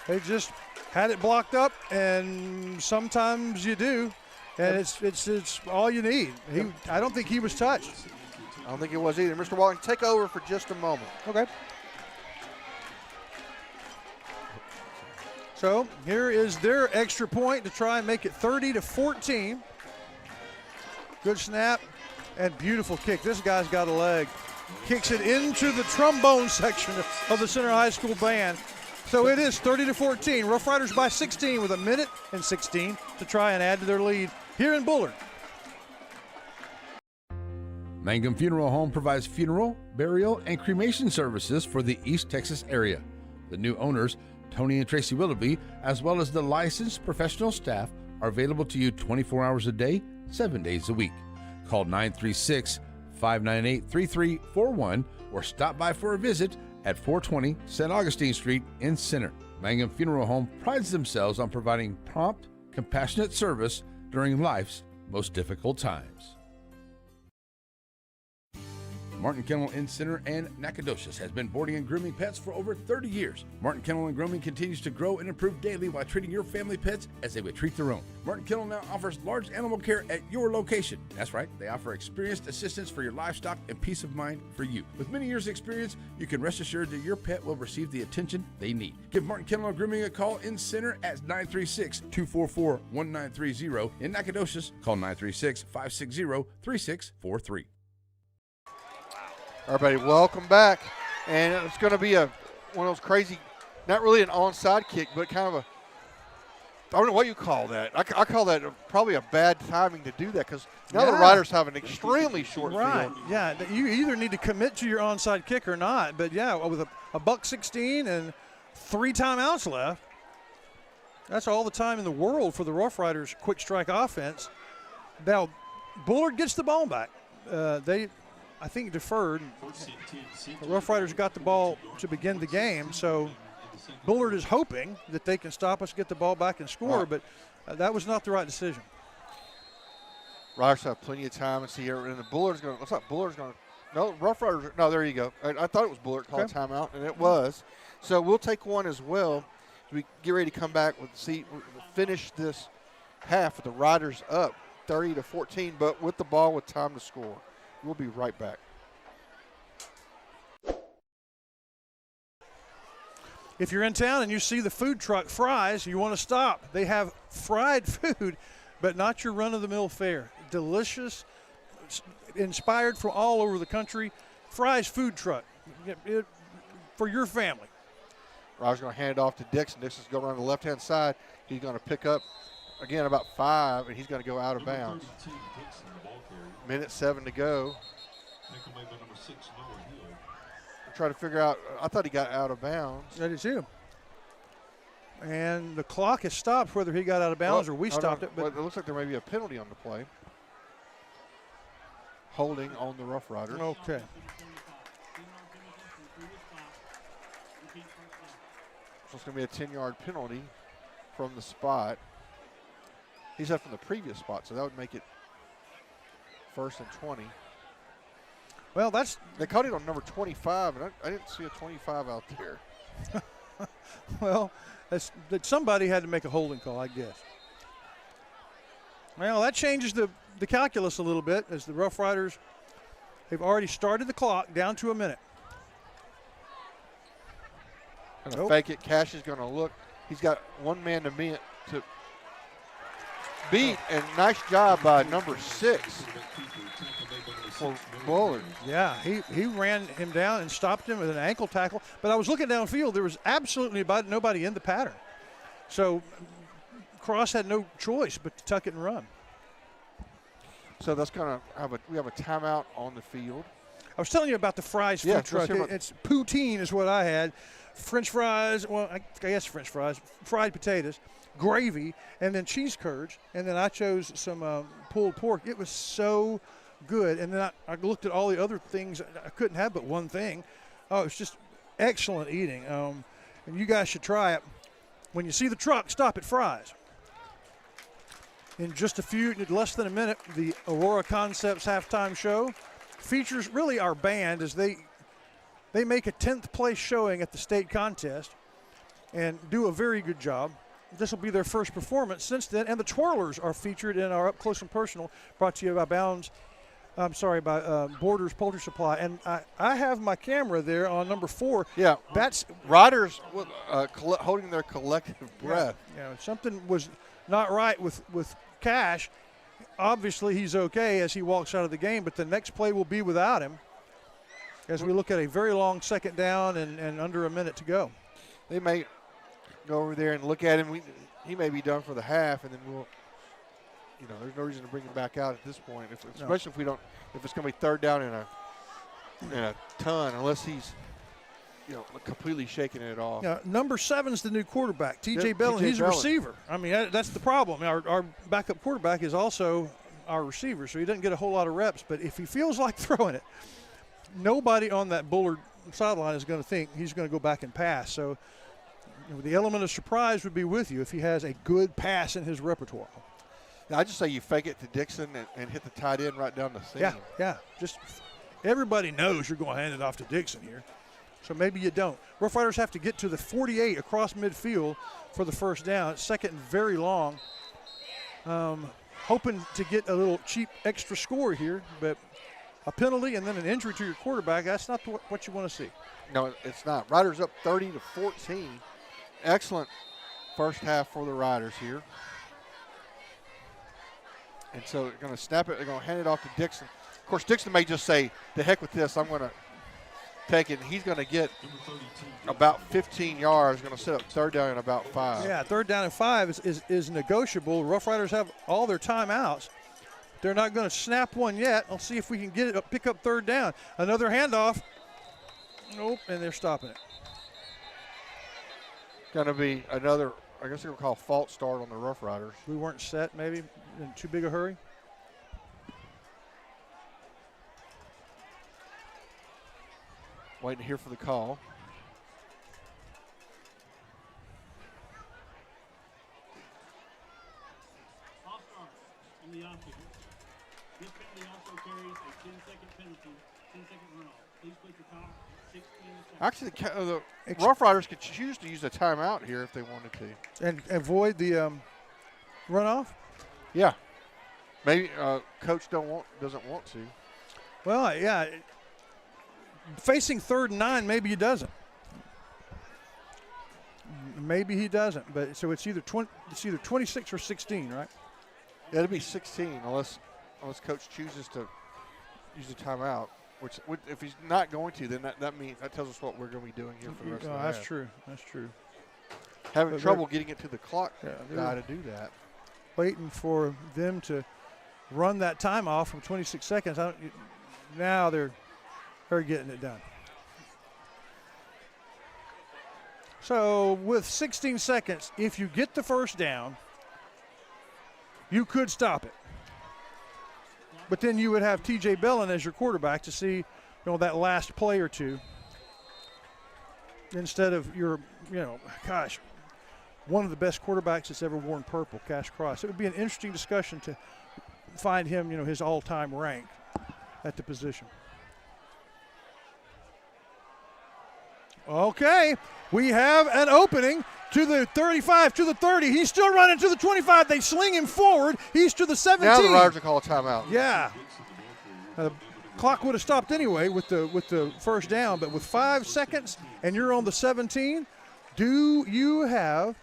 They just had it blocked up, and sometimes you do, and it's all you need. I don't think he was touched. I don't think it was either. Mr. Walton, take over for just a moment. Okay. So here is their extra point to try and make it 30-14. Good snap and beautiful kick. This guy's got a leg. Kicks it into the trombone section of the Center High School band. So it is 30-14. Rough Riders by 16 with a minute and 16 to try and add to their lead here in Bullard. Mangum Funeral Home provides funeral, burial, and cremation services for the East Texas area. The new owners, Tony and Tracy Willoughby, as well as the licensed professional staff, are available to you 24 hours a day, 7 days a week. Call 936-598-3341 or stop by for a visit at 420 St. Augustine Street in Center. Mangum Funeral Home prides themselves on providing prompt, compassionate service during life's most difficult times. Martin Kennel Inn Center and Nacogdoches has been boarding and grooming pets for over 30 years. Martin Kennel and Grooming continues to grow and improve daily while treating your family pets as they would treat their own. Martin Kennel now offers large animal care at your location. That's right, they offer experienced assistance for your livestock and peace of mind for you. With many years' experience, you can rest assured that your pet will receive the attention they need. Give Martin Kennel and Grooming a call in Center at 936-244-1930. In Nacogdoches, call 936-560-3643. Everybody, welcome back. And it's going to be one of those crazy, not really an onside kick, but kind of I don't know what you call that. I call that probably a bad timing to do that because now the Riders have an extremely short field. Yeah, you either need to commit to your onside kick or not. But, yeah, with a $1.16 and 3 timeouts left, that's all the time in the world for the Rough Riders quick strike offense. Now, Bullard gets the ball back. I think deferred. The Rough Riders got the ball to begin the game, so Bullard is hoping that they can stop us, get the ball back, and score, but that was not the right decision. Riders have plenty of time and see here, and the Bullard's going to, what's up, Bullard's going to, no, Rough Riders, no, there you go. I thought it was Bullard called timeout, and it was. So we'll take one as well. We get ready to come back finish this half with the Riders up 30-14, but with the ball with time to score. We'll be right back. If you're in town and you see the food truck Fry's, you want to stop. They have fried food, but not your run-of-the-mill fare. Delicious, inspired from all over the country. Fry's food truck for your family. Roger's going to hand it off to Dixon. Dixon's going around the left-hand side. He's going to pick up, again, about 5, and he's going to go out of bounds. Minute 7 to go. Try to figure out. I thought he got out of bounds. That is him. And the clock has stopped, whether he got out of bounds or we stopped it. But it looks like there may be a penalty on the play. Holding on the Rough Riders. Okay. So it's going to be a 10-yard penalty from the spot. He said from the previous spot, so that would make it 1st and 20. Well, they caught it on number 25, and I didn't see a 25 out there. Well, that somebody had to make a holding call, I guess. Well, that changes the calculus a little bit, as the Rough Riders have already started the clock down to a minute. Gonna fake it. Cash is going to look. He's got one man to beat, and nice job by number 6 for Bullard. Yeah, he ran him down and stopped him with an ankle tackle. But I was looking downfield. There was absolutely nobody in the pattern. So Cross had no choice but to tuck it and run. So that's going to we have a timeout on the field. I was telling you about the fries food truck. It's poutine is what I had. French fries, well, I guess French fries, fried potatoes, gravy, and then cheese curds. And then I chose some pulled pork. It was so good. And then I looked at all the other things. I couldn't have but one thing. Oh, it's just excellent eating. And you guys should try it. When you see the truck, stop at Fry's. In just less than a minute, the Aurora Concepts halftime show features really our band as they make a 10th place showing at the state contest and do a very good job. This will be their first performance since then, and the Twirlers are featured in our Up Close and Personal, brought to you by Borders Poultry Supply. And I have my camera there on number 4. Yeah, that's Riders holding their collective breath. Yeah, something was not right with Cash. Obviously, he's okay as he walks out of the game, but the next play will be without him as we look at a very long second down and under a minute to go. They may go over there and look at him. He may be done for the half, and then there's no reason to bring him back out at this point, especially if it's going to be third down in a ton, unless he's completely shaking it off. Yeah, number 7's the new quarterback, T.J. Bellin. He's a receiver. I mean, that's the problem. Our backup quarterback is also our receiver, so he doesn't get a whole lot of reps. But if he feels like throwing it, nobody on that Bullard sideline is going to think he's going to go back and pass. So the element of surprise would be with you if he has a good pass in his repertoire. Now, I just say you fake it to Dixon and hit the tight end right down the seam. Yeah. Just everybody knows you're going to hand it off to Dixon here. So maybe you don't. Rough Riders have to get to the 48 across midfield for the first down. It's second and very long. Hoping to get a little cheap extra score here, but a penalty and then an injury to your quarterback, that's not what you want to see. No, it's not. Riders up 30-14. Excellent first half for the Riders here. And so they're going to snap it. They're going to hand it off to Dixon. Of course, Dixon may just say, "The heck with this. I'm going to take it." He's going to get about 15 yards. Going to set up third down and about 5. Yeah, third down and 5 is negotiable. Rough Riders have all their timeouts. They're not going to snap one yet. I'll see if we can get it pick up third down. Another handoff. Nope, and they're stopping it. Going to be another, I guess they're going to call false start on the Rough Riders. We weren't set, maybe, in too big a hurry. Waiting to hear for the call. In the option. This penalty also carries a 10-second penalty, 10-second runoff. Please put the clock at 16 seconds. Actually, the Rough Riders could choose to use a timeout here if they wanted to. And avoid the runoff? Yeah. Maybe coach doesn't want to. Well, yeah. Facing 3rd and 9, maybe he doesn't. Maybe he doesn't. But so it's either 26 or 16, right? Yeah, it'll be 16 unless coach chooses to use a timeout. Which if he's not going to, then that means that tells us what we're going to be doing here for the rest of the half. That's true. That's true. Having trouble getting it to the clock guy to do that. Waiting for them to run that time off from 26 seconds. Now they're her getting it done. So with 16 seconds, if you get the first down, you could stop it. But then you would have T.J. Bellin as your quarterback to see, that last play or two. Instead of your, one of the best quarterbacks that's ever worn purple, Cash Cross. It would be an interesting discussion to find him, his all-time rank at the position. Okay, we have an opening to the 35, to the 30. He's still running to the 25. They sling him forward. He's to the 17. Now the Riders will call a timeout. Yeah. The clock would have stopped anyway with the first down, but with 5 seconds and you're on the 17, do you have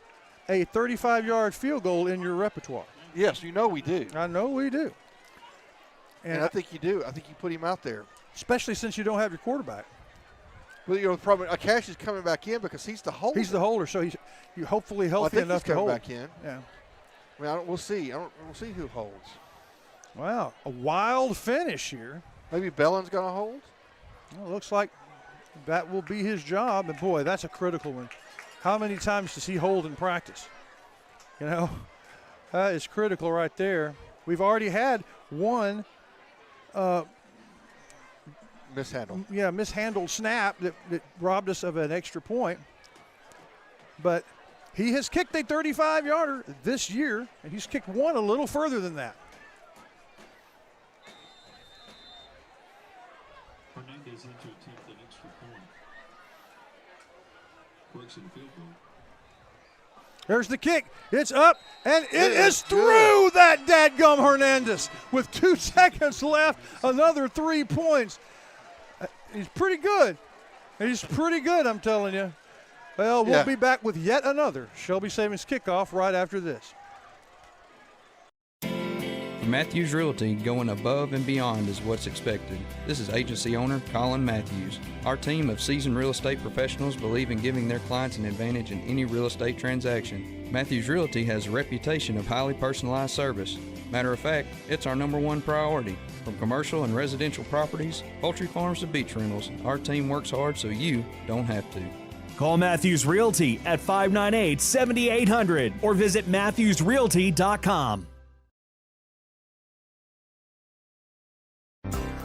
a 35-yard field goal in your repertoire? Yes, we do. I know we do. And I think you do. I think you put him out there. Especially since you don't have your quarterback. Well, probably Cash is coming back in because he's the holder. He's the holder, so he's hopefully healthy enough to hold. I think he's coming back in. Yeah. I mean, we'll see. We'll see who holds. Wow, a wild finish here. Maybe Bellin's going to hold? Well, it looks like that will be his job. And, boy, that's a critical one. How many times does he hold in practice? That is critical right there. We've already had one mishandled. Yeah, mishandled snap that robbed us of an extra point. But he has kicked a 35-yarder this year, and he's kicked one a little further than that. Hernandez in to attempt an extra point. Correction field goal. There's the kick. It's up, and it is through that dadgum Hernandez. With 2 seconds left, another 3 points. He's pretty good. He's pretty good, I'm telling you. Well, we'll be back with yet another Shelby Savings kickoff right after this. Matthews Realty, going above and beyond is what's expected. This is agency owner Colin Matthews. Our team of seasoned real estate professionals believe in giving their clients an advantage in any real estate transaction. Matthews Realty has a reputation of highly personalized service. Matter of fact, it's our #1 priority. From commercial and residential properties, poultry farms to beach rentals, our team works hard so you don't have to. Call Matthews Realty at 598-7800 or visit MatthewsRealty.com.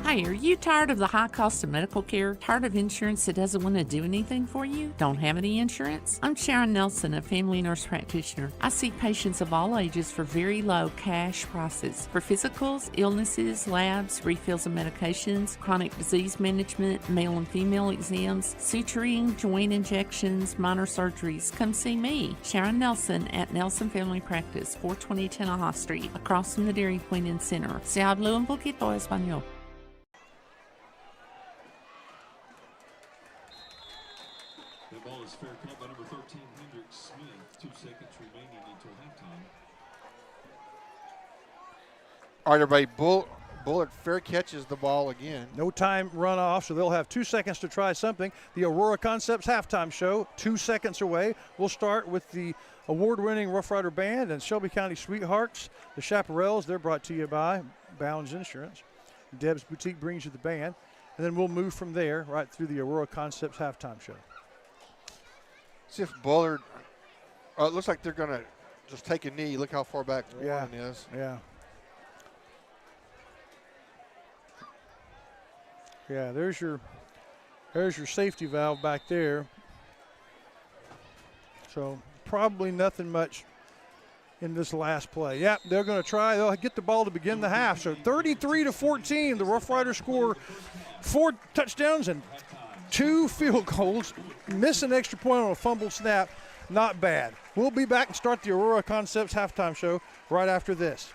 Hi, are you tired of the high cost of medical care? Tired of insurance that doesn't want to do anything for you? Don't have any insurance? I'm Sharon Nelson, a family nurse practitioner. I see patients of all ages for very low cash prices. For physicals, illnesses, labs, refills of medications, chronic disease management, male and female exams, suturing, joint injections, minor surgeries. Come see me, Sharon Nelson at Nelson Family Practice, 420 Tenaha Street, across from the Dairy Queen and Center. Se habla un poquito español. That ball is fair caught by number 13, Hendrick Smith. 2 seconds remaining until halftime. All right, everybody. Bullard fair catches the ball again. No time run off, so they'll have 2 seconds to try something. The Aurora Concepts halftime show, 2 seconds away. We'll start with the award-winning Rough Rider Band and Shelby County Sweethearts. The Chaparrals, they're brought to you by Bounds Insurance. Deb's Boutique brings you the band. And then we'll move from there right through the Aurora Concepts halftime show. See if Bullard, it looks like they're going to just take a knee. Look how far back Warren is. Yeah. Yeah, there's your safety valve back there. So probably nothing much in this last play. Yep, they're going to try. They'll get the ball to begin the half. So 33-14, the Rough Riders score 4 touchdowns and 2 field goals. Miss an extra point on a fumble snap. Not bad. We'll be back and start the Aurora Concepts halftime show right after this.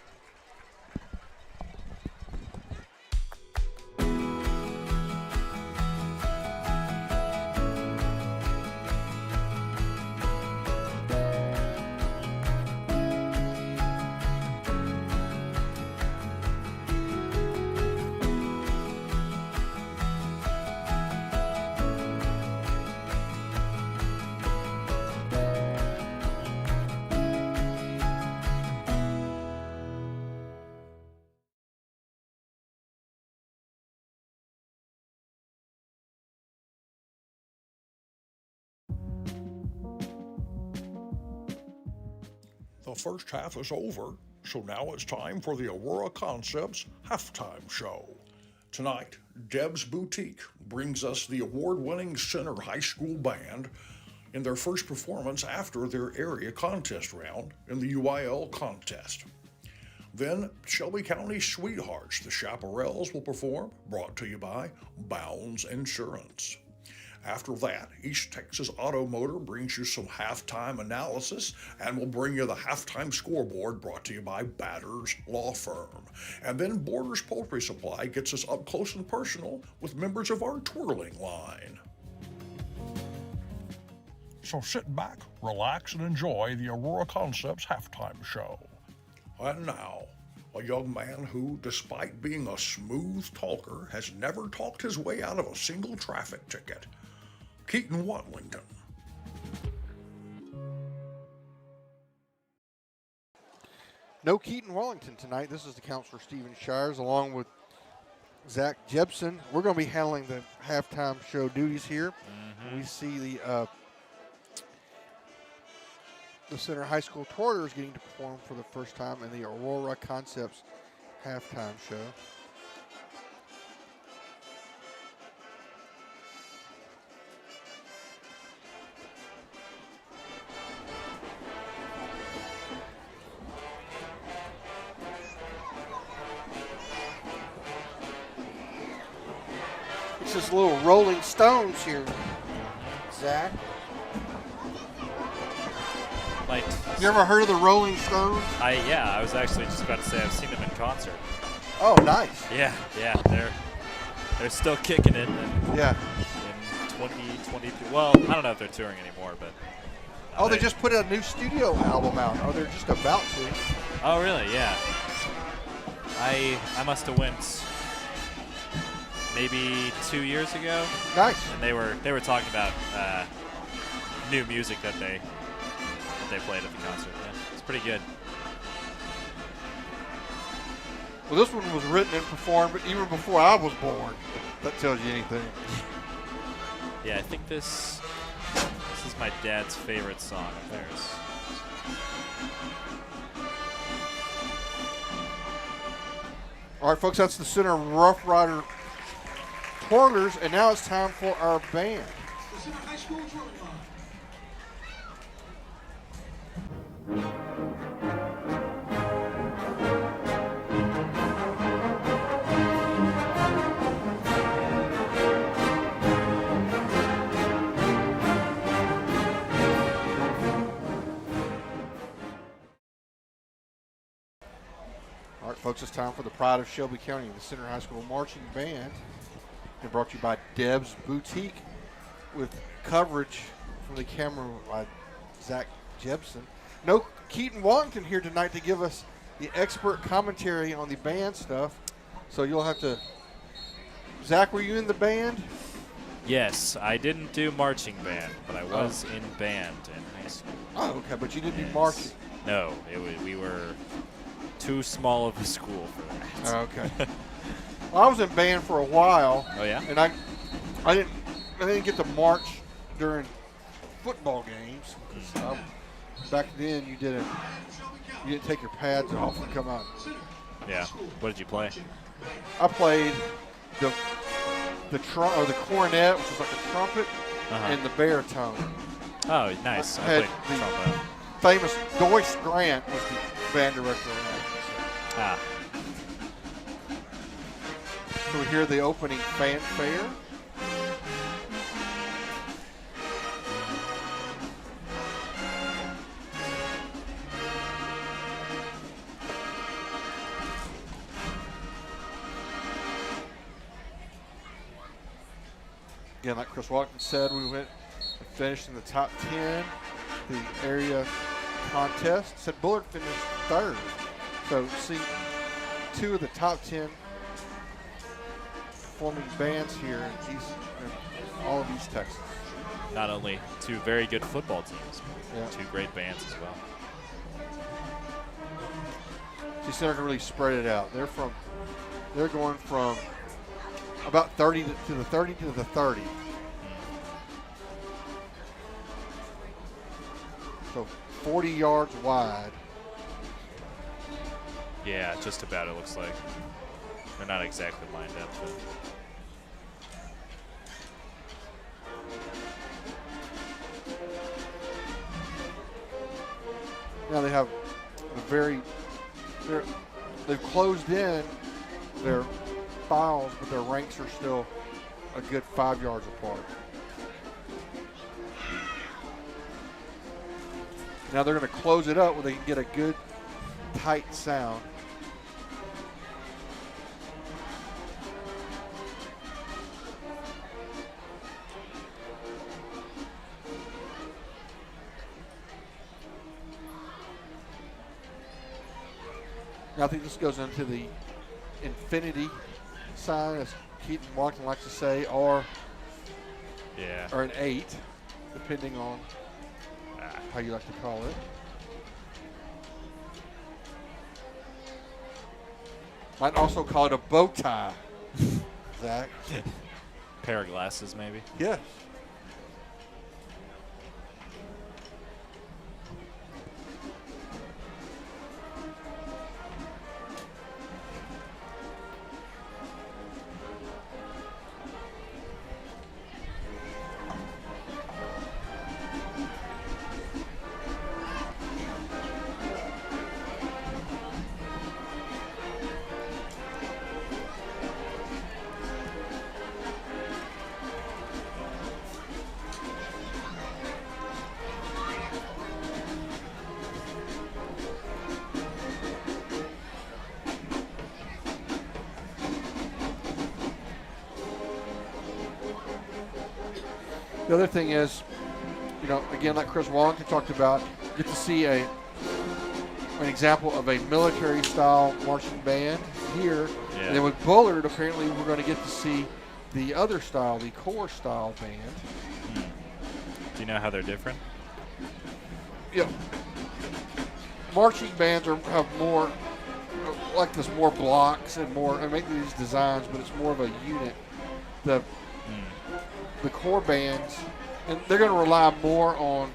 The first half is over, so now it's time for the Aurora Concepts halftime show. Tonight, Deb's Boutique brings us the award-winning Center High School Band in their first performance after their area contest round in the UIL contest. Then, Shelby County Sweethearts, the Chaparrals, will perform, brought to you by Bounds Insurance. After that, East Texas Automotor brings you some halftime analysis and will bring you the halftime scoreboard brought to you by Batters Law Firm. And then Borders Poultry Supply gets us up close and personal with members of our twirling line. So sit back, relax, and enjoy the Aurora Concepts halftime show. And now, a young man who, despite being a smooth talker, has never talked his way out of a single traffic ticket. Keaton Watlington. No Keaton Wellington tonight. This is the counselor, Stephen Shires, along with Zach Jepson. We're going to be handling the halftime show duties here. We see the Center High School Twirlers getting to perform for the first time in the Aurora Concepts halftime show. It's just little Rolling Stones here, Zach. Like, you ever heard of the Rolling Stones? Yeah, I was actually just about to say I've seen them in concert. Oh, nice. Yeah, they're still kicking it. Yeah. In 2022. Well, I don't know if they're touring anymore, but. Oh, they just put a new studio album out. Oh, they're just about to. Oh, really? Yeah. I must have went maybe 2 years ago. Nice. And they were talking about new music that they played at the concert. Yeah, it's pretty good. Well, this one was written and performed even before I was born. If that tells you anything. Yeah, I think this is my dad's favorite song of theirs. All right, folks, that's the Center Rough Rider Twirlers, and now it's time for our band. All right, folks, it's time for the Pride of Shelby County, the Center High School Marching Band. And brought to you by Deb's Boutique with coverage from the camera by Zach Jepson. No Keaton Wallington here tonight to give us the expert commentary on the band stuff. So you'll have to. Zach, were you in the band? Yes, I didn't do marching band, but I was in band in high school. Oh, okay, but you didn't do marching. No, we were too small of a school for that. Okay. Well, I was in band for a while. Oh yeah. And I didn't get to march during football games. 'Cause back then you didn't take your pads off and come out. Yeah. What did you play? I played the cornet, which is like a trumpet, and the baritone. Oh, nice. I played trombone. Famous Doyce Grant was the band director on that. Ah. So we hear the opening fanfare. Again, like Chris Watkins said, we went and finished in the top 10, the area contest. Said Bullard finished third. So see two of the top 10 performing bands here in all of East Texas. Not only two very good football teams, but two great bands as well. See, Center can really spread it out. They're going from about 30 to the 30 to the 30. So 40 yards wide Yeah, just about it looks like. They're not exactly lined up, but. Now they have they've closed in their files, but their ranks are still a good 5 yards apart. Now they're going to close it up where they can get a good tight sound. Now I think this goes into the infinity sign, as Keaton Martin likes to say, or an 8, depending on how you like to call it. Might also call it a bow tie, Zach. Pair of glasses, maybe. Yes. The other thing is, again, like Chris Wallington talked about, get to see an example of a military-style marching band here. Yeah. And then with Bullard, apparently we're going to get to see the other style, the corps-style band. Do you know how they're different? Yeah. Marching bands have more, like this, more blocks and make these designs, but it's more of a unit. The corps bands, and they're going to rely more on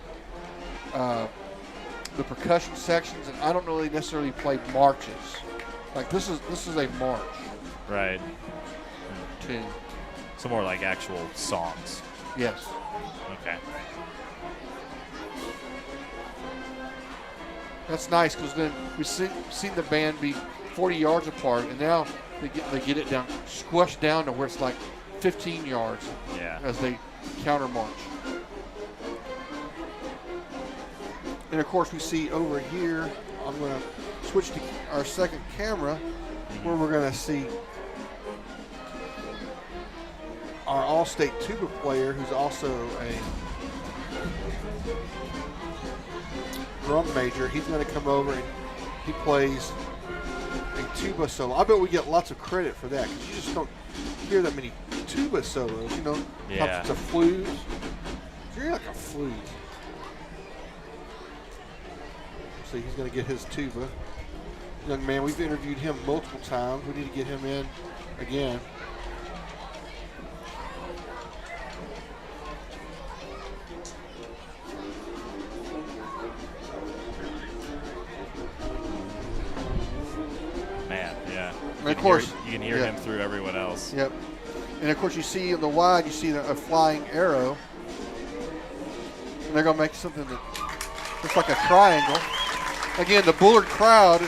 the percussion sections, and I don't really necessarily play marches. Like this is a march, right? Tune. So more like actual songs. Yes. Okay. That's nice because then we've seen the band be 40 yards apart, and now they get it down, squished down to where it's like 15 yards as they counter march. And of course we see over here, I'm going to switch to our second camera where we're going to see our all-state tuba player who's also a drum major. He's going to come over and he plays a tuba solo. I bet we get lots of credit for that because you just don't hear that many tuba solos, Yeah. It's a flute. You're like a flute. See, he's going to get his tuba. Young man, we've interviewed him multiple times. We need to get him in again. Man, yeah. And of course, you can hear him through everyone else. Yep. And of course, you see in the wide, you see a flying arrow. And they're going to make something that looks like a triangle. Again, the Bullard crowd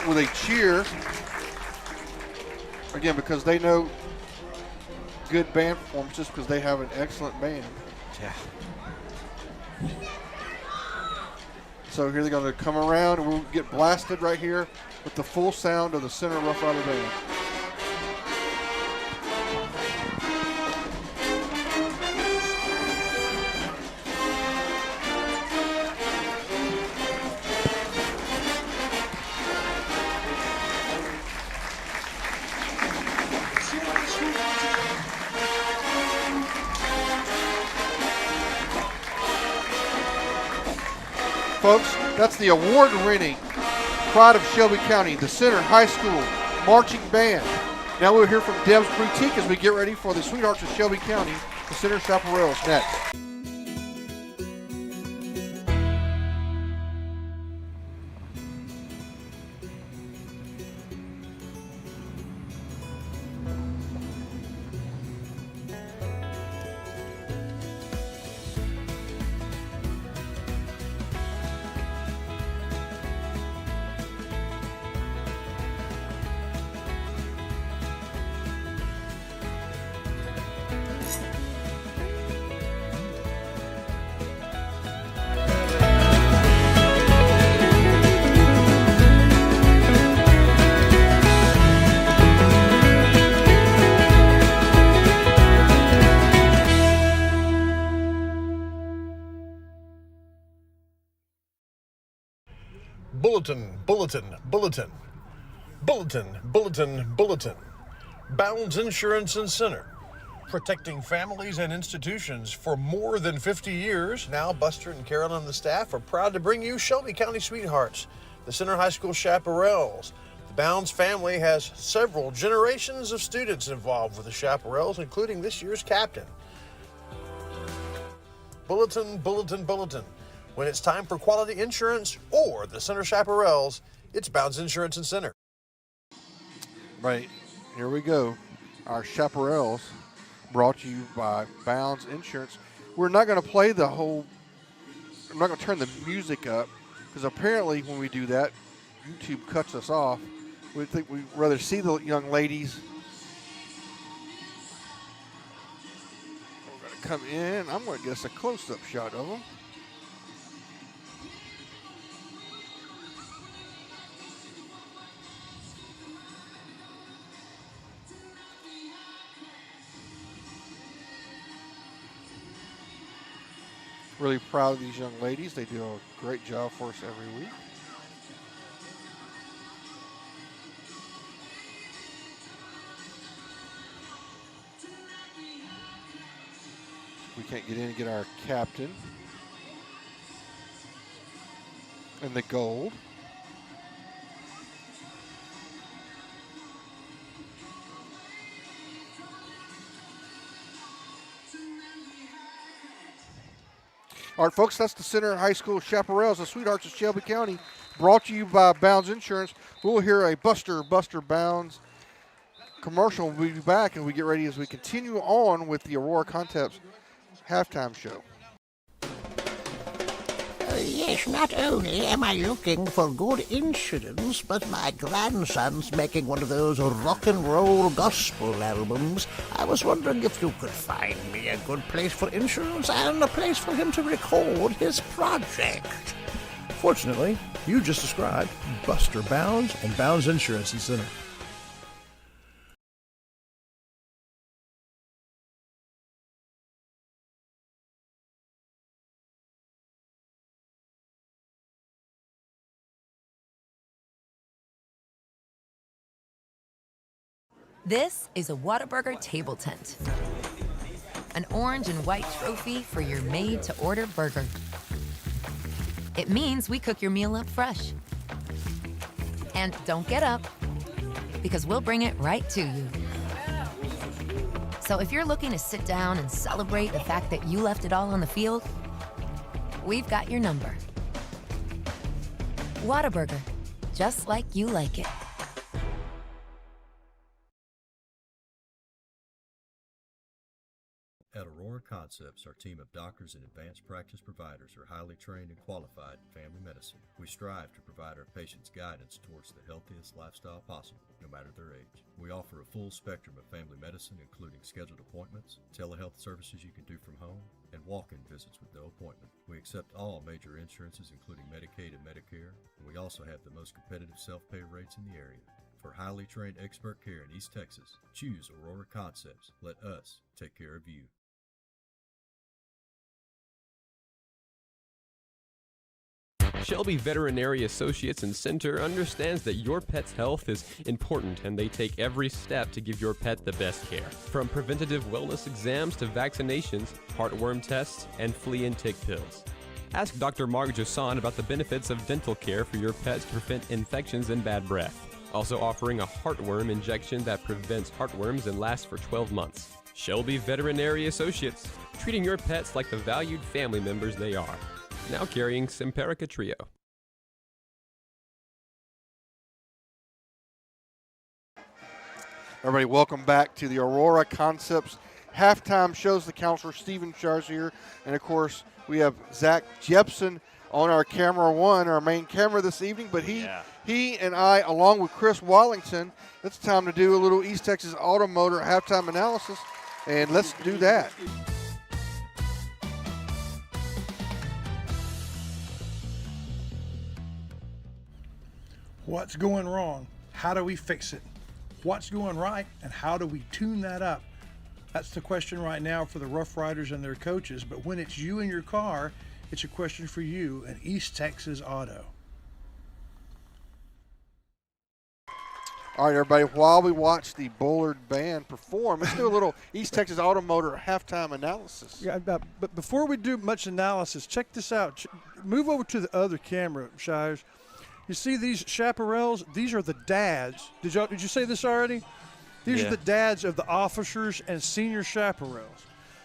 with a cheer. Again, because they know good band performances because they have an excellent band. Yeah. So here they're going to come around and we'll get blasted right here with the full sound of the Center Rough Rider Band. Folks, that's the award-winning Pride of Shelby County, the Center High School Marching Band. Now we'll hear from Deb's Boutique as we get ready for the Sweethearts of Shelby County, the Center Chaparrals next. Bulletin, bulletin, bulletin. Bulletin, bulletin, bulletin. Bounds Insurance and Center. Protecting families and institutions for more than 50 years. Now, Buster and Carolyn and the staff are proud to bring you Shelby County Sweethearts, the Center High School Chaparrals. The Bounds family has several generations of students involved with the Chaparrals, including this year's captain. Bulletin, bulletin, bulletin. When it's time for quality insurance or the Center Chaparrals, it's Bounds Insurance and Center. Right, here we go. Our Chaparrals, brought to you by Bounds Insurance. We're not going to play the whole, I'm not going to turn the music up, because apparently when we do that, YouTube cuts us off. We think we'd rather see the young ladies. We're going to come in. I'm going to get us a close-up shot of them. Really proud of these young ladies. They do a great job for us every week. We can't get in and get our captain and the gold. All right, folks, that's the Center High School Chaparrals, the Sweethearts of Shelby County, brought to you by Bounds Insurance. We'll hear a Buster Bounds commercial. We'll be back, and we get ready as we continue on with the Aurora Concepts halftime show. Yes, not only am I looking for good insurance, but my grandson's making one of those rock and roll gospel albums. I was wondering if you could find me a good place for insurance and a place for him to record his project. Fortunately, you just described Buster Bounds and Bounds Insurance and Center. This is a Whataburger table tent. An orange and white trophy for your made-to-order burger. It means we cook your meal up fresh. And don't get up, because we'll bring it right to you. So if you're looking to sit down and celebrate the fact that you left it all on the field, we've got your number. Whataburger, just like you like it. At Aurora Concepts, our team of doctors and advanced practice providers are highly trained and qualified in family medicine. We strive to provide our patients guidance towards the healthiest lifestyle possible, no matter their age. We offer a full spectrum of family medicine, including scheduled appointments, telehealth services you can do from home, and walk-in visits with no appointment. We accept all major insurances, including Medicaid and Medicare, and we also have the most competitive self-pay rates in the area. For highly trained expert care in East Texas, choose Aurora Concepts. Let us take care of you. Shelby Veterinary Associates and Center understands that your pet's health is important, and they take every step to give your pet the best care. From preventative wellness exams to vaccinations, heartworm tests, and flea and tick pills. Ask Dr. Mark Josan about the benefits of dental care for your pets to prevent infections and bad breath. Also offering a heartworm injection that prevents heartworms and lasts for 12 months. Shelby Veterinary Associates, treating your pets like the valued family members they are. Now carrying Simparica Trio. Everybody, welcome back to the Aurora Concepts halftime shows. The counselor, Stephen Shars here. And, of course, we have Zach Jepson on our camera one, our main camera this evening. But he and I, along with Chris Wallington, it's time to do a little East Texas Automotor halftime analysis. And let's do that. What's going wrong? How do we fix it? What's going right, and how do we tune that up? That's the question right now for the Rough Riders and their coaches, but when it's you and your car, it's a question for you, an East Texas Auto. All right, everybody, while we watch the Bullard band perform, let's do a little East Texas Automotor halftime analysis. Yeah, but before we do much analysis, check this out. Move over to the other camera, Shires. You see these chaparrals? These are the dads. Did you say this already? These are the dads of the officers and senior chaparrals.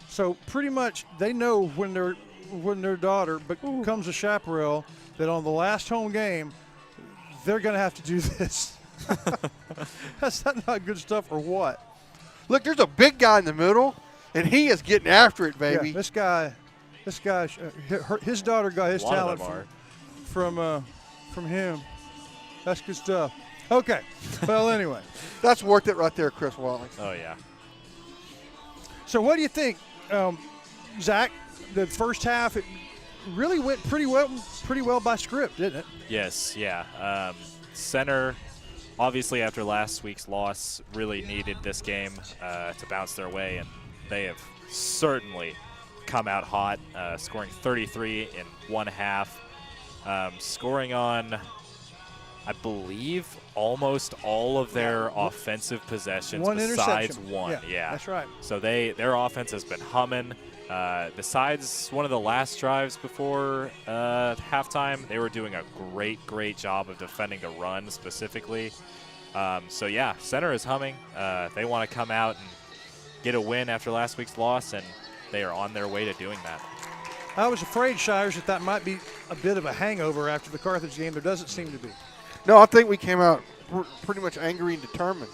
So pretty much they know when their daughter becomes a chaparral that on the last home game they're going to have to do this. That's not good stuff or what? Look, there's a big guy in the middle, and he is getting after it, baby. Yeah, this guy, his daughter got his talent from him. That's good stuff. Okay. Well, anyway. That's worth it right there, Chris Watley. Oh, yeah. So what do you think, Zach? The first half, it really went pretty well by script, didn't it? Yes, yeah. Center, obviously after last week's loss, really needed this game to bounce their way, and they have certainly come out hot, scoring 33 in one half, scoring on, I believe, almost all of their offensive possessions besides one. Yeah, that's right. So their offense has been humming. Besides one of the last drives before halftime, they were doing a great job of defending the run specifically. So, yeah, Center is humming. They want to come out and get a win after last week's loss, and they are on their way to doing that. I was afraid, Shires, that might be a bit of a hangover after the Carthage game. There doesn't seem to be. No, I think we came out pretty much angry and determined.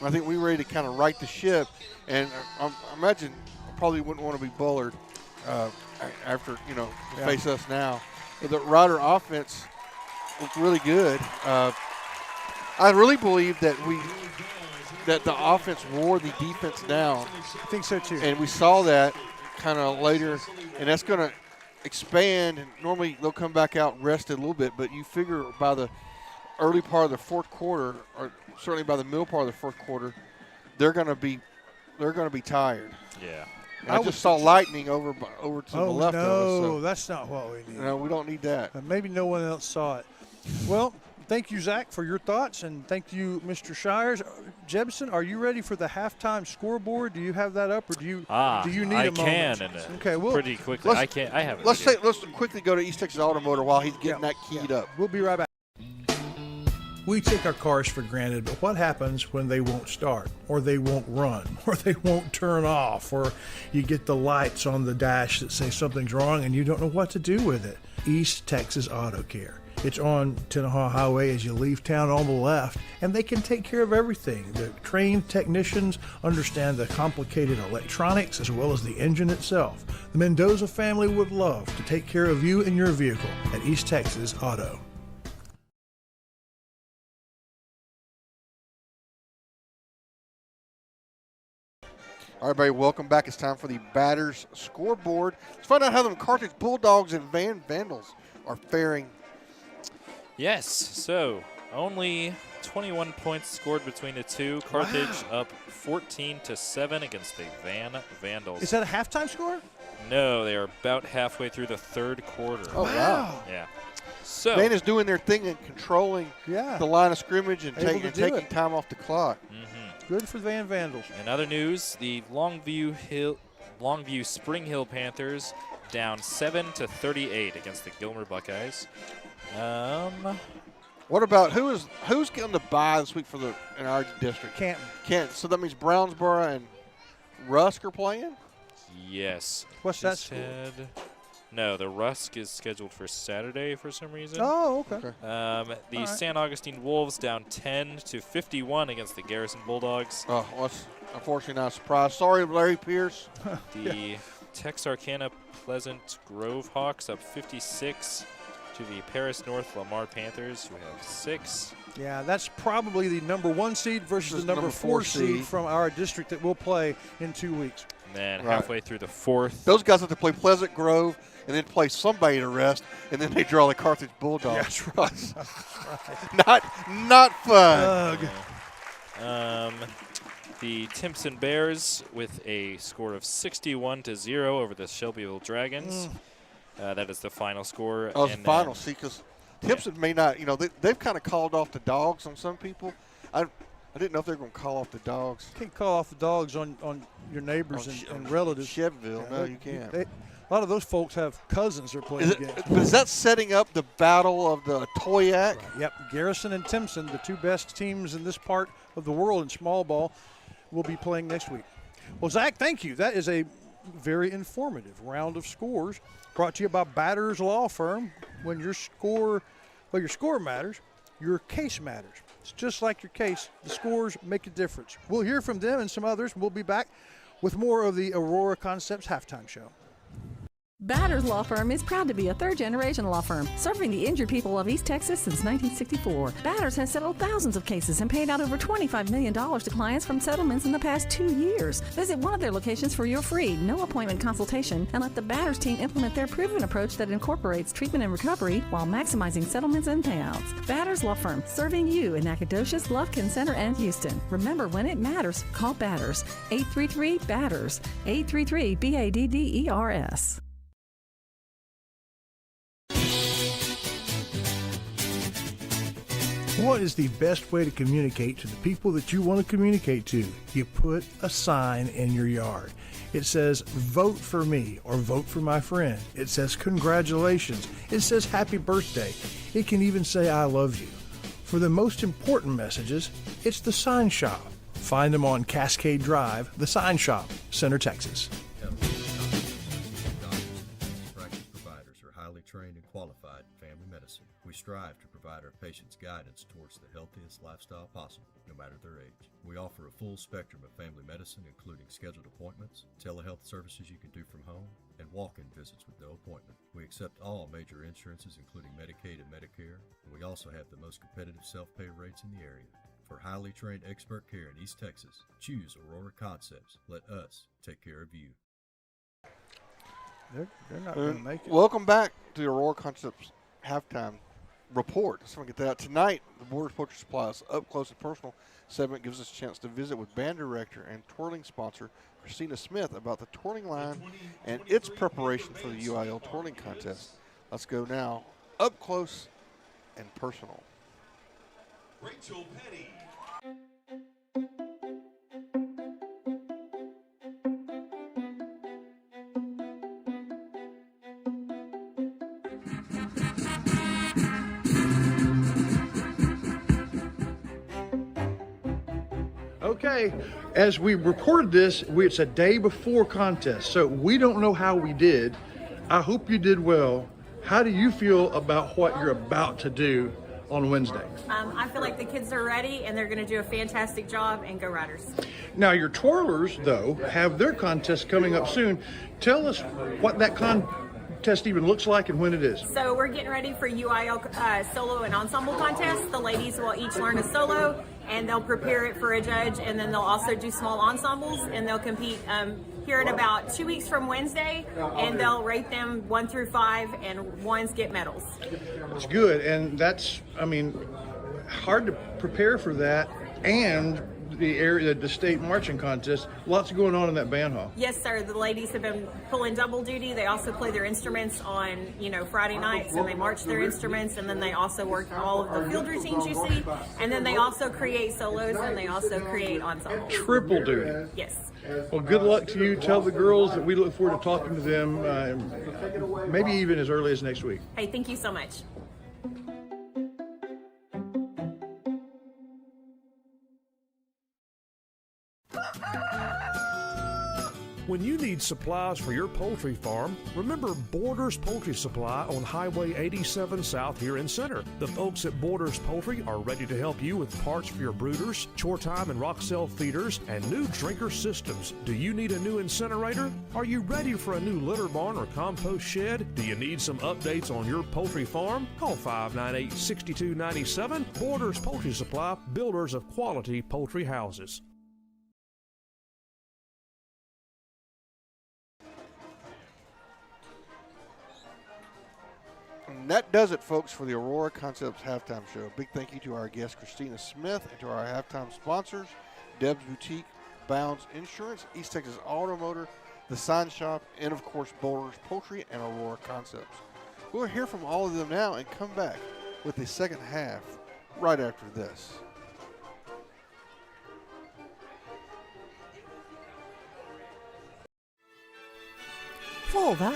I think we were ready to kind of right the ship, and I imagine probably wouldn't want to be Bullard after, face us now. But the Rider offense looked really good. I really believe that the offense wore the defense down. I think so too. And we saw that kind of later, and that's going to expand. And normally they'll come back out rested a little bit, but you figure by the early part of the fourth quarter, or certainly by the middle part of the fourth quarter, they're going to be tired. Yeah. And I just saw lightning over to the left of us. No, that's not what we need. No, we don't need that. Maybe no one else saw it. Well, thank you, Zach, for your thoughts, and thank you, Mr. Shires. Jebson, are you ready for the halftime scoreboard? Do you have that up, or do you need a moment? I can, okay, pretty quickly. I have it. Let's quickly go to East Texas Automotor while he's getting that keyed up. We'll be right back. We take our cars for granted, but what happens when they won't start, or they won't run, or they won't turn off, or you get the lights on the dash that say something's wrong and you don't know what to do with it? East Texas Auto Care. It's on Tenaha Highway as you leave town on the left, and they can take care of everything. The trained technicians understand the complicated electronics as well as the engine itself. The Mendoza family would love to take care of you and your vehicle at East Texas Auto. All right, everybody, welcome back. It's time for the Batters Scoreboard. Let's find out how the Carthage Bulldogs and Van Vandals are faring. Yes, so only 21 points scored between the two. Carthage up 14-7 against the Van Vandals. Is that a halftime score? No, they are about halfway through the third quarter. Oh, wow. Yeah. So Van is doing their thing and controlling the line of scrimmage and taking time off the clock. Good for the Van Vandals. In other news, the Longview Spring Hill Panthers down 7-38 against the Gilmer Buckeyes. What about who's getting the bye this week in our district? Canton. So that means Brownsboro and Rusk are playing? Yes. What's that school? No, the Rusk is scheduled for Saturday for some reason. Oh, okay. The San Augustine Wolves down 10-51 against the Garrison Bulldogs. Oh, well, that's unfortunately not a surprise. Sorry, Larry Pierce. The Texarkana Pleasant Grove Hawks up 56 to the Paris North Lamar Panthers, who have 6. Yeah, that's probably the number 1 seed versus the number 4 seed from our district that we'll play in 2 weeks. And then halfway through the fourth. Those guys have to play Pleasant Grove and then play somebody to rest, and then they draw the Carthage Bulldogs. That's right. Not fun. The Timpson Bears with a score of 61-0 over the Shelbyville Dragons. That is the final score. Oh, the final. See, because Timpson may not, they've kind of called off the dogs on some people. I didn't know if they were going to call off the dogs. You can't call off the dogs on your neighbors and relatives. Chevyville, no, you can't. A lot of those folks have cousins that are playing the game. But is that setting up the battle of the Toyak? Right. Yep, Garrison and Timpson, the two best teams in this part of the world in small ball, will be playing next week. Well, Zach, thank you. That is a very informative round of scores brought to you by Batters Law Firm. When your score matters, your case matters. It's just like your case. The scores make a difference. We'll hear from them and some others. We'll be back with more of the Aurora Concepts halftime show. Batters Law Firm is proud to be a third-generation law firm serving the injured people of East Texas since 1964. Batters has settled thousands of cases and paid out over $25 million to clients from settlements in the past 2 years. Visit one of their locations for your free, no-appointment consultation and let the Batters team implement their proven approach that incorporates treatment and recovery while maximizing settlements and payouts. Batters Law Firm, serving you in Nacogdoches, Lufkin Center, and Houston. Remember, when it matters, call Batters. 833-BATTERS. 833-BADDERS. What is the best way to communicate to the people that you want to communicate to? You put a sign in your yard. It says, vote for me, or vote for my friend. It says, congratulations. It says, happy birthday. It can even say, I love you. For the most important messages, it's the Sign Shop. Find them on Cascade Drive, the Sign Shop, Center, Texas. Practice providers are highly trained and qualified in family medicine. We strive to provide our patients guidance towards the healthiest lifestyle possible, no matter their age. We offer a full spectrum of family medicine, including scheduled appointments, telehealth services you can do from home, and walk-in visits with no appointment. We accept all major insurances, including Medicaid and Medicare, and we also have the most competitive self-pay rates in the area. For highly trained expert care in East Texas, choose Aurora Concepts. Let us take care of you. They're not going to make it. Welcome back to the Aurora Concepts halftime report. Let's get that out. Tonight, the Borders Poultry Supply's Up Close and Personal segment gives us a chance to visit with band director and twirling sponsor Christina Smith about the twirling line and its preparation for the UIL twirling contest. Let's go now. Up close and personal. Rachel Petty. Okay, as we reported this, it's a day before contest, so we don't know how we did. I hope you did well. How do you feel about what you're about to do on Wednesday? I feel like the kids are ready and they're going to do a fantastic job, and go Riders. Now your twirlers, though, have their contest coming up soon. Tell us what that contest even looks like and when it is. So we're getting ready for UIL solo and ensemble contest. The ladies will each learn a solo and they'll prepare it for a judge, and then they'll also do small ensembles, and they'll compete here in about 2 weeks from Wednesday, and they'll rate them 1 through 5, and ones get medals. That's good, and that's, hard to prepare for that, and the state marching contest. Lots going on in that band hall. Yes, sir. The ladies have been pulling double duty. They also play their instruments on, Friday nights, and they march their instruments, and then they also work all of the field routines you see, and then they also create solos, and they also create ensembles. Triple duty. Yes. Well, good luck to you. Tell the girls that we look forward to talking to them, maybe even as early as next week. Hey, thank you so much. When you need supplies for your poultry farm, remember Borders Poultry Supply on Highway 87 South here in Center. The folks at Borders Poultry are ready to help you with parts for your brooders, chore time and rock cell feeders, and new drinker systems. Do you need a new incinerator? Are you ready for a new litter barn or compost shed? Do you need some updates on your poultry farm? Call 598-6297. Borders Poultry Supply, builders of quality poultry houses. And that does it, folks, for the Aurora Concepts halftime show. Big thank you to our guest, Christina Smith, and to our halftime sponsors, Deb's Boutique, Bounds Insurance, East Texas Automotor, The Sign Shop, and, of course, Boulders Poultry and Aurora Concepts. We'll hear from all of them now and come back with the second half right after this. Father,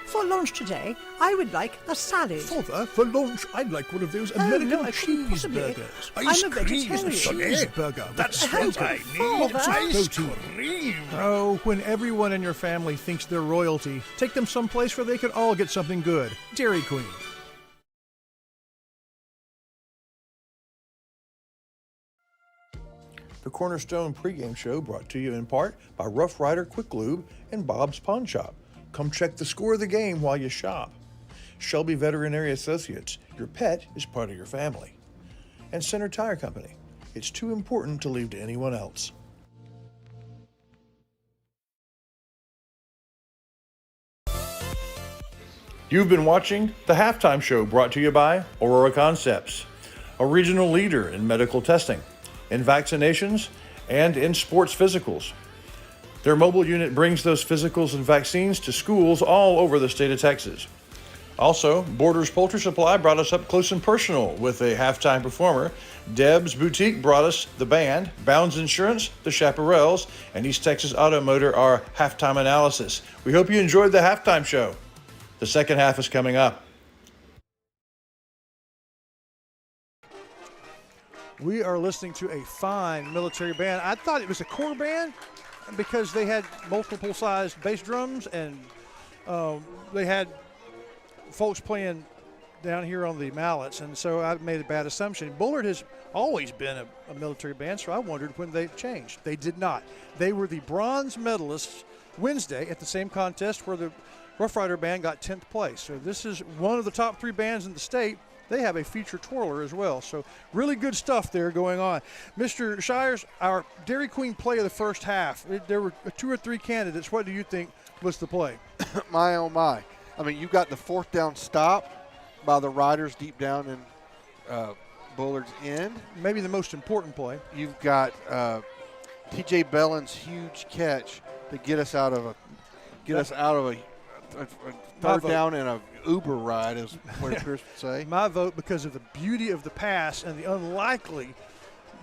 for lunch today, I would like a salad. Father, for lunch, I'd like one of those American cheeseburgers. I'm a vegetarian. Cheeseburger. That's what I need. Father. Ice cream. Oh, when everyone in your family thinks they're royalty, take them someplace where they can all get something good. Dairy Queen. The Cornerstone pregame show brought to you in part by Rough Rider Quick Lube and Bob's Pawn Shop. Come check the score of the game while you shop. Shelby Veterinary Associates, your pet is part of your family. And Center Tire Company, it's too important to leave to anyone else. You've been watching the Halftime Show brought to you by Aurora Concepts, a regional leader in medical testing, in vaccinations, and in sports physicals. Their mobile unit brings those physicals and vaccines to schools all over the state of Texas. Also, Borders Poultry Supply brought us up close and personal with a halftime performer. Deb's Boutique brought us the band, Bounds Insurance, the Chaparrals, and East Texas Auto Motor our halftime analysis. We hope you enjoyed the halftime show. The second half is coming up. We are listening to a fine military band. I thought it was a corps band because they had multiple-sized bass drums, and they had folks playing down here on the mallets, and so I made a bad assumption. Bullard has always been a military band, so I wondered when they changed. They did not. They were the bronze medalists Wednesday at the same contest where the Rough Rider band got 10th place. So this is one of the top 3 bands in the state. They have a feature twirler as well. So really good stuff there going on. Mr. Shires, our Dairy Queen play of the first half, there were 2 or 3 candidates. What do you think was the play? My, oh, my. I mean, you got the 4th down stop by the Riders deep down in Bullard's end. Maybe the most important play. You've got T.J. Bellin's huge catch to get us out of a third down and a Uber ride, as Claire Pierce would say. My vote because of the beauty of the pass and the unlikely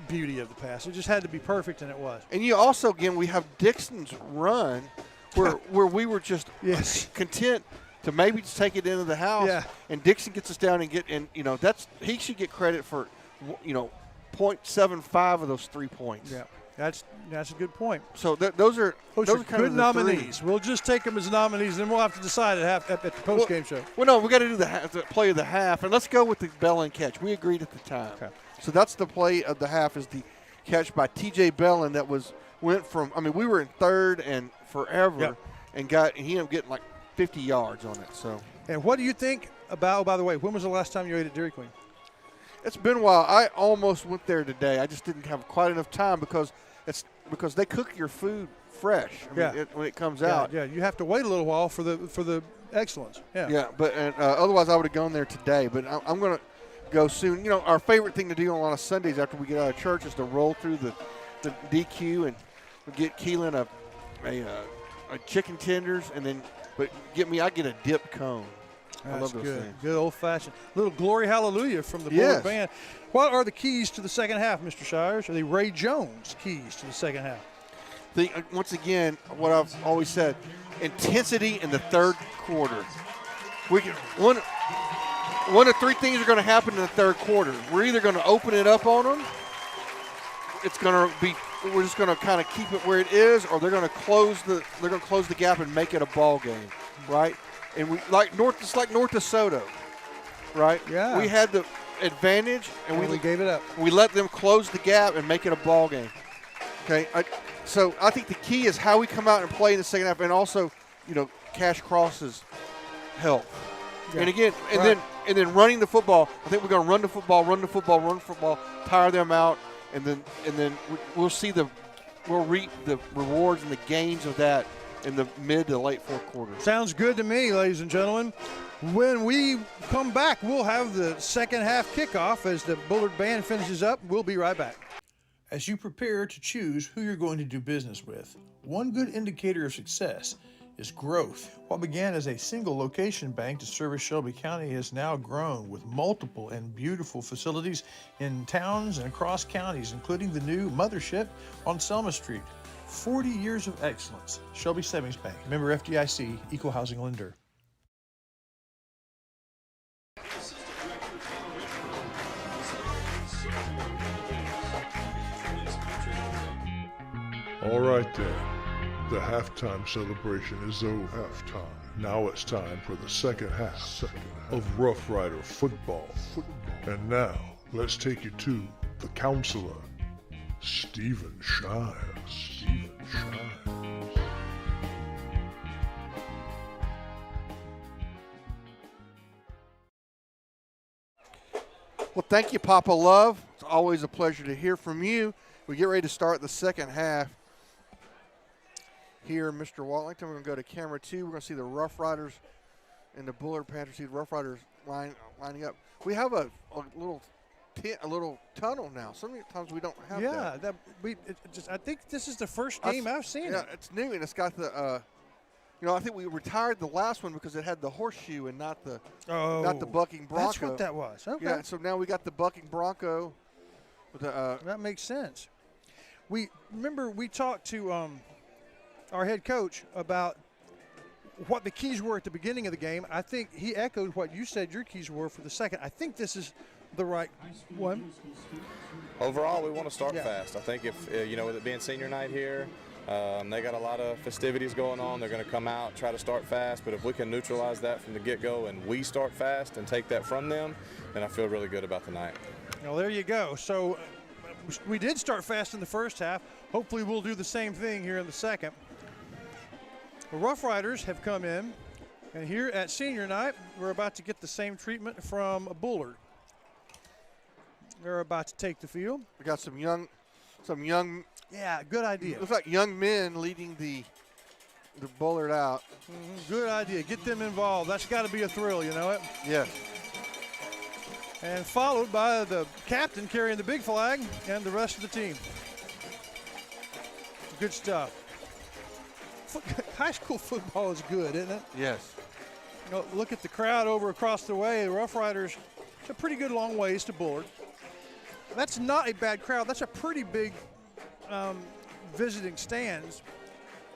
beauty of the pass. It just had to be perfect, and it was. And you also, again, we have Dixon's run where we were just content to maybe just take it into the house. Yeah. And Dixon gets us down he should get credit for, 0.75 of those 3 points. Yeah. That's a good point. So those are kind good of nominees. 3. We'll just take them as nominees, and then we'll have to decide at the post-game show. Well, no, we got to do the play of the half, and let's go with the Bellin catch. We agreed at the time. Okay. So that's the play of the half, is the catch by T.J. Bellin that went from. I mean, we were in third and forever, and he ended up getting like 50 yards on it. So. And what do you think about? Oh, by the way, when was the last time you ate at Dairy Queen? It's been a while. I almost went there today. I just didn't have quite enough time because they cook your food fresh when it comes out. Yeah, you have to wait a little while for the excellence. Yeah. Yeah, but otherwise I would have gone there today. But I'm going to go soon. Our favorite thing to do on a lot of Sundays after we get out of church is to roll through the DQ and get Keelan a chicken tenders, and then I get a dip cone. I love those things. Good old-fashioned little glory hallelujah from the Bullard band. What are the keys to the second half, Mr. Shires? Are the Ray Jones keys to the second half? Once again, what I've always said, intensity in the third quarter. One of 3 things are going to happen in the third quarter. We're either going to open it up on them. We're just going to kind of keep it where it is, or they're going to close the gap and make it a ball game, right? And we it's like North DeSoto, right? Yeah. We had the advantage, and we gave it up. We let them close the gap and make it a ball game. Okay, so I think the key is how we come out and play in the second half, and also, Cash Cross's help. Yeah. And again, and then running the football. I think we're going to run the football, tire them out, and then we'll reap the rewards and the gains of that in the mid to late fourth quarter. Sounds good to me, ladies and gentlemen. When we come back, we'll have the second half kickoff as the Bullard band finishes up. We'll be right back. As you prepare to choose who you're going to do business with, one good indicator of success is growth. What began as a single location bank to service Shelby County has now grown with multiple and beautiful facilities in towns and across counties, including the new mothership on Selma Street. 40 years of excellence. Shelby Savings Bank. Member FDIC, Equal Housing Lender. All right then. The halftime celebration is over. Now it's time for the second half of Rough Rider football. And now, let's take you to the counselor, Stephen Shires. Well, thank you, Papa Love. It's always a pleasure to hear from you. We get ready to start the second half here, Mr. Watlington. We're going to go to camera 2. We're going to see the Rough Riders and the Bullard Panthers. See the Rough Riders lining up. We have a little tunnel now. Sometimes we don't have that. I think this is the first game I've seen. Yeah, it's new, and it's got the I think we retired the last one because it had the horseshoe and not the bucking bronco. That's what that was. Okay. Yeah, so now we got the bucking bronco. With the, that makes sense. We talked to our head coach about what the keys were at the beginning of the game. I think he echoed what you said your keys were for the second. I think this is the right one. Overall, we want to start fast. I think if, with it being senior night here, they got a lot of festivities going on. They're going to come out, try to start fast. But if we can neutralize that from the get-go and we start fast and take that from them, then I feel really good about the night. Well, there you go. So we did start fast in the first half. Hopefully we'll do the same thing here in the second. The Rough Riders have come in, and here at senior night, we're about to get the same treatment from Bullard. They're about to take the field. We got some young. Yeah, good idea. Looks like young men leading the Bullard out. Good idea. Get them involved. That's got to be a thrill, you know it? Yes. And followed by the captain carrying the big flag and the rest of the team. Good stuff. High school football is good, isn't it? Yes. Look at the crowd over across the way. The Rough Riders, it's a pretty good long ways to Bullard. That's not a bad crowd. That's a pretty big visiting stands,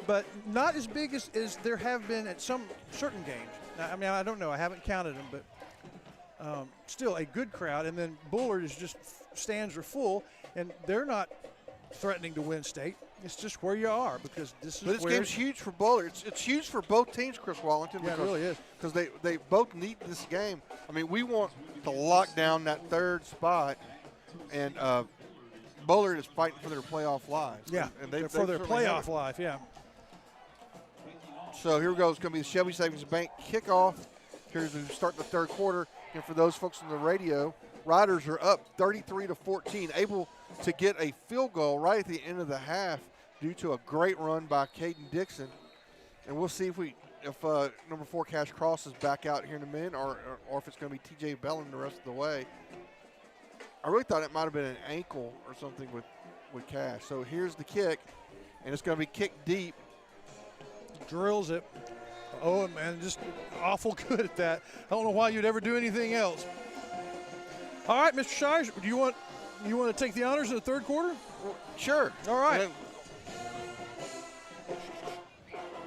but not as big as there have been at some certain games. Now, I mean, I don't know. I haven't counted them, but still a good crowd. And then Bullard is just stands are full, and they're not threatening to win state. It's just where you are because this is. But this game's huge for Bullard. It's huge for both teams, Chris Wallington. Yeah, it really is. Because they both need this game. I mean, we want to lock down that third spot, and Bullard is fighting for their playoff lives. Yeah, and they for their playoff life, yeah. So here we go. It's going to be the Shelby Savings Bank kickoff. Here's we start the third quarter. And for those folks on the radio, Riders are up 33-14, able to get a field goal right at the end of the half due to a great run by Caden Dixon. And we'll see if number 4 Cash Cross is back out here in a minute or if it's going to be T.J. Bellin the rest of the way. I really thought it might have been an ankle or something with Cash. So here's the kick, and it's going to be kicked deep. Drills it. Oh, man, just awful good at that. I don't know why you'd ever do anything else. All right, Mr. Shires, do you want to take the honors in the third quarter? Sure. All right.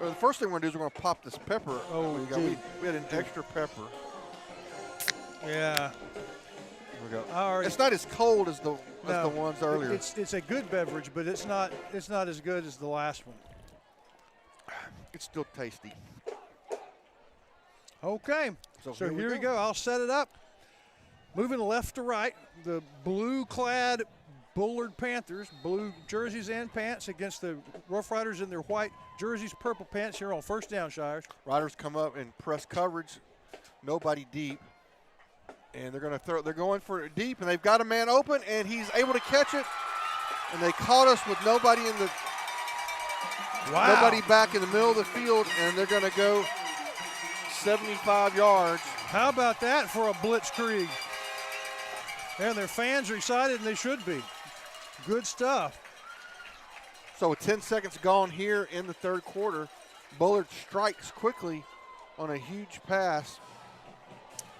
The first thing we're going to do is we're going to pop this pepper. Oh, we had an extra pepper. Yeah. There we go. All right. It's not as cold as the ones earlier. It's a good beverage, but it's not as good as the last one. It's still tasty. Okay. So here we go. I'll set it up. Moving left to right, the blue-clad Bullard Panthers, blue jerseys and pants against the Rough Riders in their white jerseys, purple pants here on first down, Shires. Riders come up and press coverage, nobody deep, and they're going to throw. They're going for it deep, and they've got a man open, and he's able to catch it. And they caught us with nobody nobody back in the middle of the field, and they're going to go 75 yards. How about that for a blitzkrieg? And their fans are excited, and they should be. Good stuff. So with 10 seconds gone here in the third quarter, Bullard strikes quickly on a huge pass,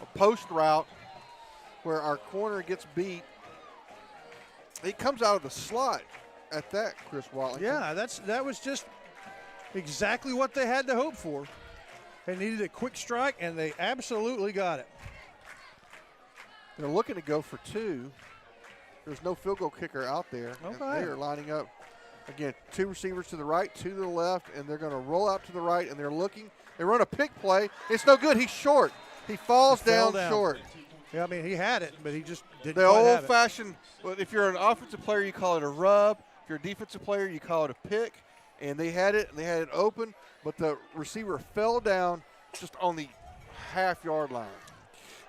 a post route where our corner gets beat. He comes out of the slot, at that, Chris Watlington. Yeah, that was just exactly what they had to hope for. They needed a quick strike, and they absolutely got it. They're looking to go for 2. There's no field goal kicker out there. Okay. And they are lining up. Again, 2 receivers to the right, 2 to the left, and they're going to roll out to the right, and they're looking. They run a pick play. It's no good. He's short. He falls down short. Yeah, I mean, he had it, but he just didn't The quite have it. old-fashioned, well, if you're an offensive player, you call it a rub. If you're a defensive player, you call it a pick. And they had it open, but the receiver fell down just on the half-yard line.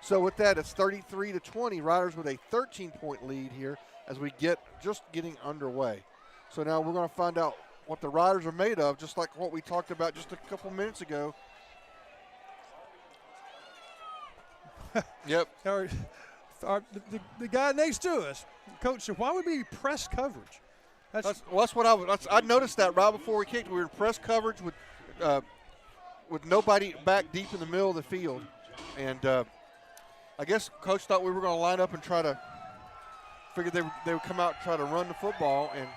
So with that, it's 33-20. Riders with a 13-point lead here as we just getting underway. So now we're going to find out what the Riders are made of, just like what we talked about just a couple minutes ago. Yep. The guy next to us, Coach said, why would we be press coverage? That's what I noticed that right before we kicked. We were in press coverage with nobody back deep in the middle of the field. And I guess Coach thought we were going to line up and try to figure they would come out and try to run the football. And,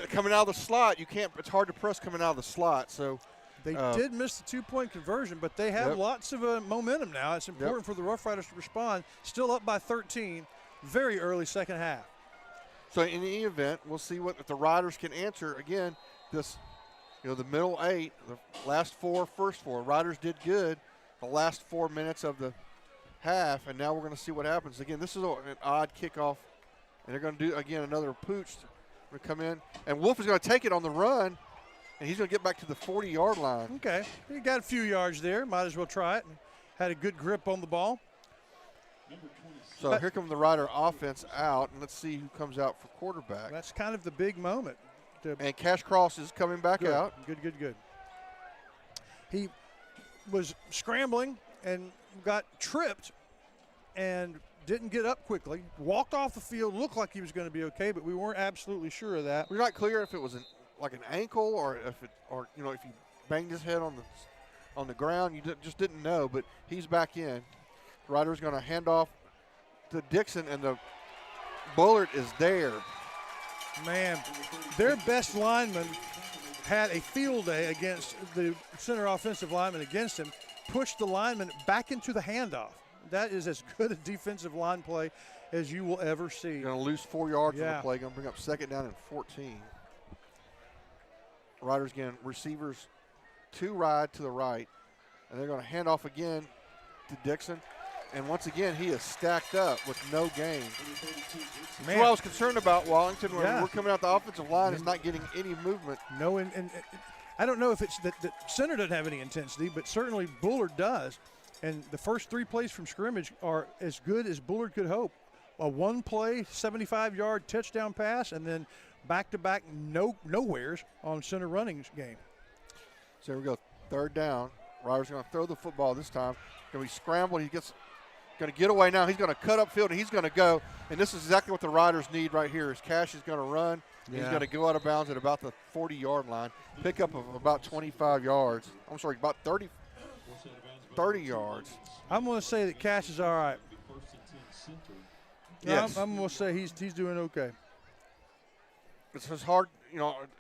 coming out of the slot, it's hard to press coming out of the slot. So they did miss the 2-point conversion, but they have lots of momentum now. It's important for the Rough Riders to respond. Still up by 13, very early second half. So in any event, we'll see if the Riders can answer. Again, the middle 8, the last 4, first 4. Riders did good the last 4 minutes of the half, and now we're going to see what happens. Again, this is an odd kickoff, and they're going to do, again, another pooch. Going to come in, and Wolf is going to take it on the run, and he's going to get back to the 40-yard line. Okay. He got a few yards there. Might as well try it. Had a good grip on the ball. So here comes the Rider offense out, and let's see who comes out for quarterback. That's kind of the big moment. And Cash Cross is coming back out. Good. He was scrambling and got tripped and didn't get up quickly. Walked off the field, looked like he was going to be okay, but we weren't absolutely sure of that. We're not clear if it was like an ankle or if he banged his head on the ground. You just didn't know, but he's back in. The Rider's going to hand off to Dixon, and the Bullard is there. Man, their best lineman had a field day against the center offensive lineman against him, pushed the lineman back into the handoff. That is as good a defensive line play as you will ever see. Going to lose 4 yards on the play. Going to bring up 2nd down and 14. Riders again, receivers 2 ride to the right, and they're going to hand off again to Dixon. And once again, he is stacked up with no gain. That's what I was concerned about, Wallington, when we're coming out the offensive line is not getting any movement. No, and I don't know if it's that the center doesn't have any intensity, but certainly Bullard does. And the first 3 plays from scrimmage are as good as Bullard could hope. A 1-play, 75-yard touchdown pass, and then back-to-back nowheres on center running game. So here we go, 3rd down. Riders going to throw the football this time. Going to be scrambled. He gets going to get away now. He's going to cut upfield, and he's going to go. And this is exactly what the Riders need right here is Cash is going to run. Yeah. He's going to go out of bounds at about the 40-yard line. Pickup of about 25 yards. I'm sorry, about 30 yards. I'm going to say that Cash is all right. Yes. I'm going to say he's doing okay. It's just hard,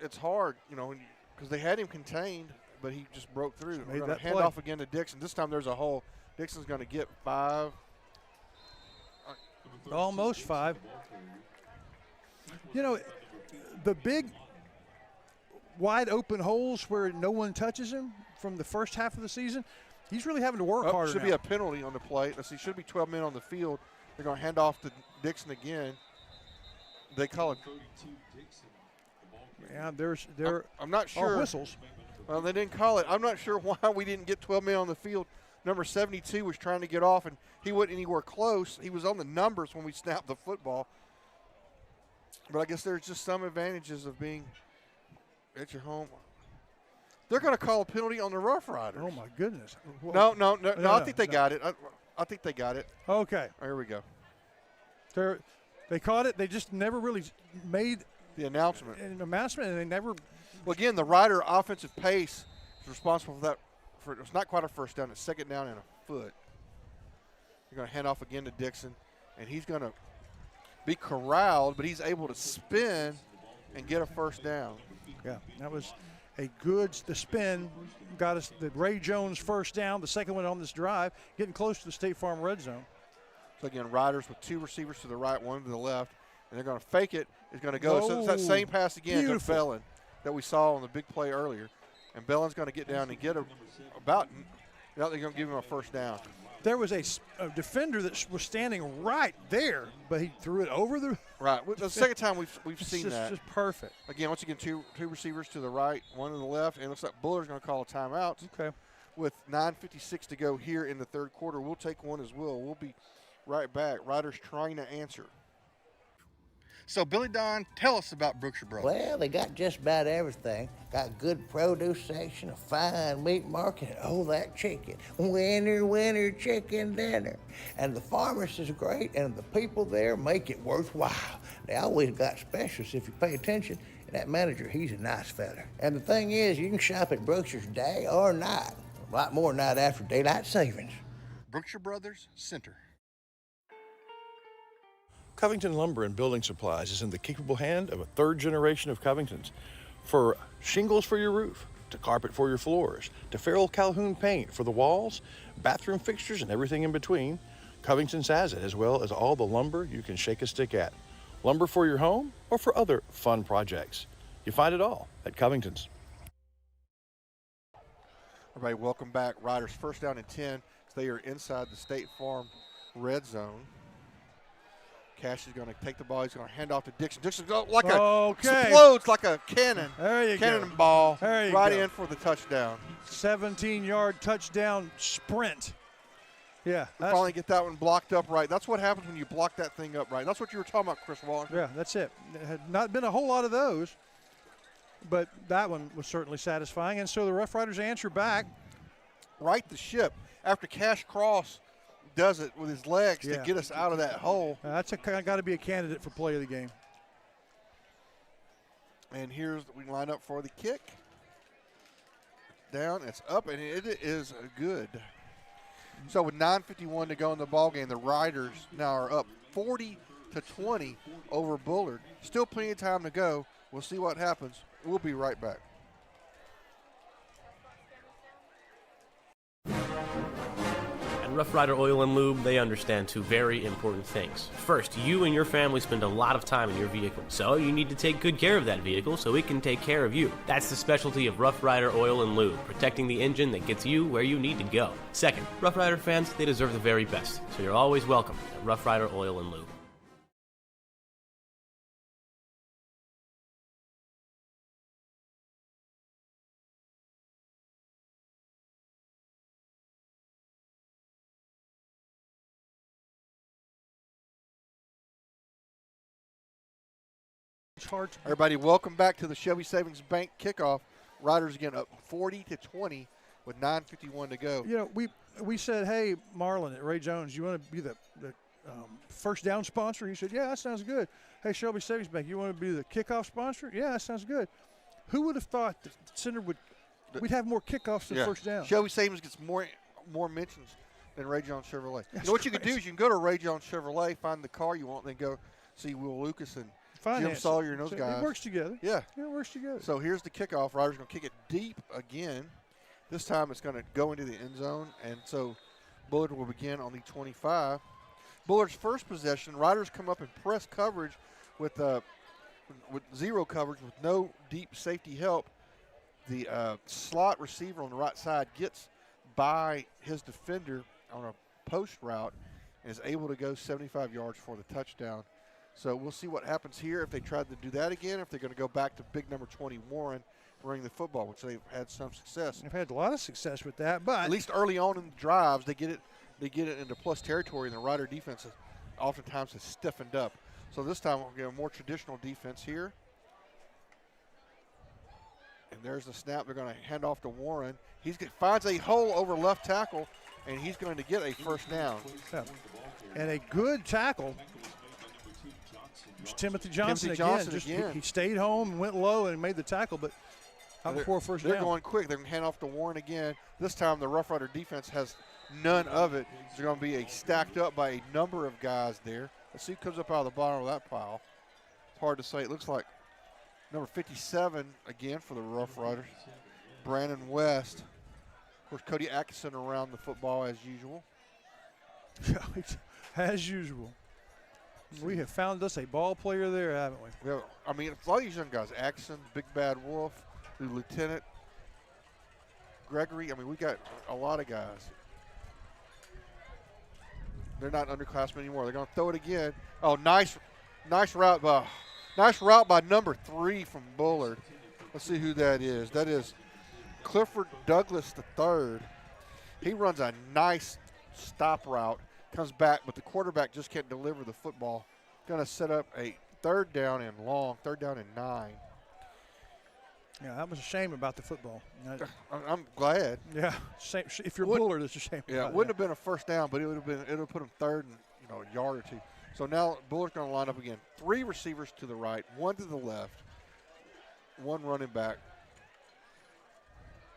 it's hard, because they had him contained, but he just broke through. We're going to hand off again to Dixon. This time there's a hole. Dixon's going to get 5. Almost 5. The big wide open holes where no one touches him from the first half of the season, he's really having to work harder Should now. be a penalty on the play. Let's see, should be 12 men on the field. They're going to hand off to Dixon again. They call it. Yeah, I'm not sure. Whistles. Well, they didn't call it. I'm not sure why we didn't get 12 men on the field. Number 72 was trying to get off, and he wasn't anywhere close. He was on the numbers when we snapped the football. But I guess there's just some advantages of being at your home. They're going to call a penalty on the Rough Riders. Oh, my goodness. No, I think they got it. I think they got it. Okay. Here we go. They caught it. They just never really made the announcement. And they never. Well, again, the Rider offensive pace is responsible for that. It's not quite a first down. It's 2nd down and a foot. You're going to hand off again to Dixon, and he's going to be corralled, but he's able to spin and get a first down. Yeah, that was a the spin got us the Ray Jones first down, the second one on this drive, getting close to the State Farm red zone. So again, Riders with 2 receivers to the right, 1 to the left, and they're going to fake it. It's going to go. So it's that same pass again to Bellin that we saw on the big play earlier. And Bellin's going to get down and get now they're going to give him a first down. There was a defender that was standing right there, but he threw it over the. Right. The second time we've seen that. It's just perfect. Again, once again, two receivers to the right, 1 to the left, and it looks like Bullard's going to call a timeout. Okay. With 9:56 to go here in the third quarter, we'll take one as well. We'll be right back. Riders trying to answer. So, Billy Don, tell us about Brookshire Brothers. Well, they got just about everything. Got good produce section, a fine meat market, and oh, that chicken. Winner, chicken dinner. And the pharmacist is great, and the people there make it worthwhile. They always got specials if you pay attention. And that manager, he's a nice fella. And the thing is, you can shop at Brookshire's day or night. A lot more night after daylight savings. Brookshire Brothers Center. Covington Lumber and Building Supplies is in the capable hand of a third generation of Covingtons. For shingles for your roof, to carpet for your floors, to Farrell Calhoun paint for the walls, bathroom fixtures, and everything in between, Covington's has it, as well as all the lumber you can shake a stick at. Lumber for your home or for other fun projects. You find it all at Covington's. Everybody, welcome back. Riders first down and 10. They are inside the State Farm red zone. Cash is going to take the ball. He's going to hand off to Dixon. Dixon explodes like a cannon. There you go. Cannonball right go. in for the touchdown. 17-yard touchdown sprint. Yeah. We finally get that one blocked up right. That's what happens when you block that thing up right. That's what you were talking about, Chris Wallington. Yeah, that's it. There had not been a whole lot of those, but that one was certainly satisfying. And so the Rough Riders answer back. Right the ship. After Cash Cross does it with his legs to get us out of that hole. That's got to be a candidate for play of the game. And we line up for the kick. Down, it's up, and it is good. So with 9:51 to go in the ball game, the Riders now are up 40-20 over Bullard. Still plenty of time to go. We'll see what happens. We'll be right back. At Rough Rider Oil and Lube, they understand two very important things. First, you and your family spend a lot of time in your vehicle, so you need to take good care of that vehicle so it can take care of you. That's the specialty of Rough Rider Oil and Lube, protecting the engine that gets you where you need to go. Second, Rough Rider fans, they deserve the very best, so you're always welcome at Rough Rider Oil and Lube. Everybody, welcome back to the Chevy Savings Bank kickoff. Riders again up 40-20 with 9:51 to go. You know, we said, hey, Marlon at Ray Jones, you want to be the first down sponsor? He said, yeah, that sounds good. Hey, Shelby Savings Bank, you want to be the kickoff sponsor? Yeah, that sounds good. Who would have thought the center we'd have more kickoffs than first down? Shelby Savings gets more mentions than Ray Jones Chevrolet. You know what you can do is you can go to Ray Jones Chevrolet, find the car you want, then go see Will Lucas and Jim Sawyer and those guys. It works together. Yeah. It works together. So here's the kickoff. Riders going to kick it deep again. This time it's going to go into the end zone, and so Bullard will begin on the 25. Bullard's first possession, Riders come up in press coverage with zero coverage with no deep safety help. The slot receiver on the right side gets by his defender on a post route and is able to go 75 yards for the touchdown. So we'll see what happens here if they try to do that again, if they're going to go back to big number 20 Warren running the football, which they've had some success. They've had a lot of success with that, but at least early on in the drives, they get it into plus territory, and the Rider defense oftentimes has stiffened up. So this time we'll get a more traditional defense here. And there's the snap. They're going to hand off to Warren. He finds a hole over left tackle, and he's going to get a first down. Yeah. And a good tackle. Timothy Johnson again. He stayed home and went low and made the tackle, but not before first down. They're going quick. They're going to hand off to Warren again. This time the Rough Rider defense has none of it. They're going to be stacked up by a number of guys there. Let's see who comes up out of the bottom of that pile. It's hard to say. It looks like number 57 again for the Rough Riders, Brandon West. Of course, Cody Atkinson around the football as usual. As usual. We have found us a ball player there, haven't we? Yeah, I mean, a lot of these young guys, Atkinson, Big Bad Wolf, the Lieutenant, Gregory. I mean, we got a lot of guys. They're not underclassmen anymore. They're going to throw it again. Oh, nice route by number 3 from Bullard. Let's see who that is. That is Clifford Douglas III. He runs a nice stop route, comes back, but the quarterback just can't deliver the football. Going to set up a 3rd down and long, 3rd down and 9. Yeah, that was a shame about the football. I'm glad. Yeah, if you're Bullard, it's a shame. Yeah, it wouldn't have been a 1st down, but it would have put him 3rd and a yard or 2. So now Bullard's going to line up again. 3 receivers to the right, 1 to the left, 1 running back.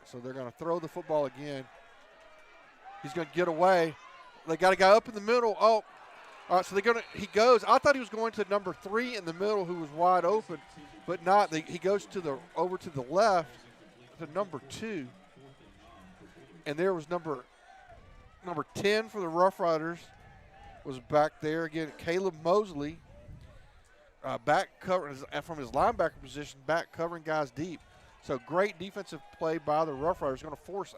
So they're going to throw the football again. He's going to get away. They got a guy up in the middle. Oh, all right. So he goes. I thought he was going to number 3 in the middle, who was wide open, but not. He goes over to the left to number 2, and there was number 10 for the Rough Riders was back there again. Caleb Mosley, back covering from his linebacker position, back covering guys deep. So great defensive play by the Rough Riders. Going to force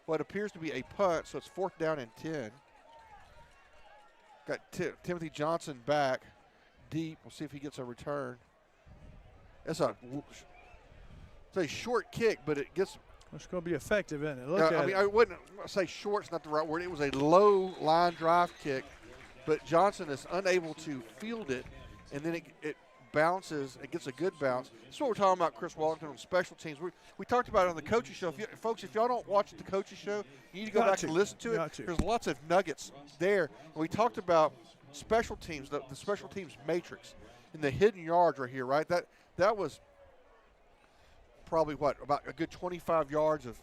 what appears to be a punt. So it's 4th down and 10. Got Timothy Johnson back deep. We'll see if he gets a return. It's a short kick, but it gets. It's going to be effective, isn't it? Look at it. I wouldn't say short's not the right word. It was a low line drive kick, but Johnson is unable to field it, and then it bounces. It gets a good bounce. That's what we're talking about, Chris Wallington, on special teams. We talked about it on the coaches show. If y'all don't watch the coaches show, you need to go back and listen to it. There's lots of nuggets there. And we talked about special teams, the special teams matrix, and the hidden yards right here, right? That was probably about a good 25 yards of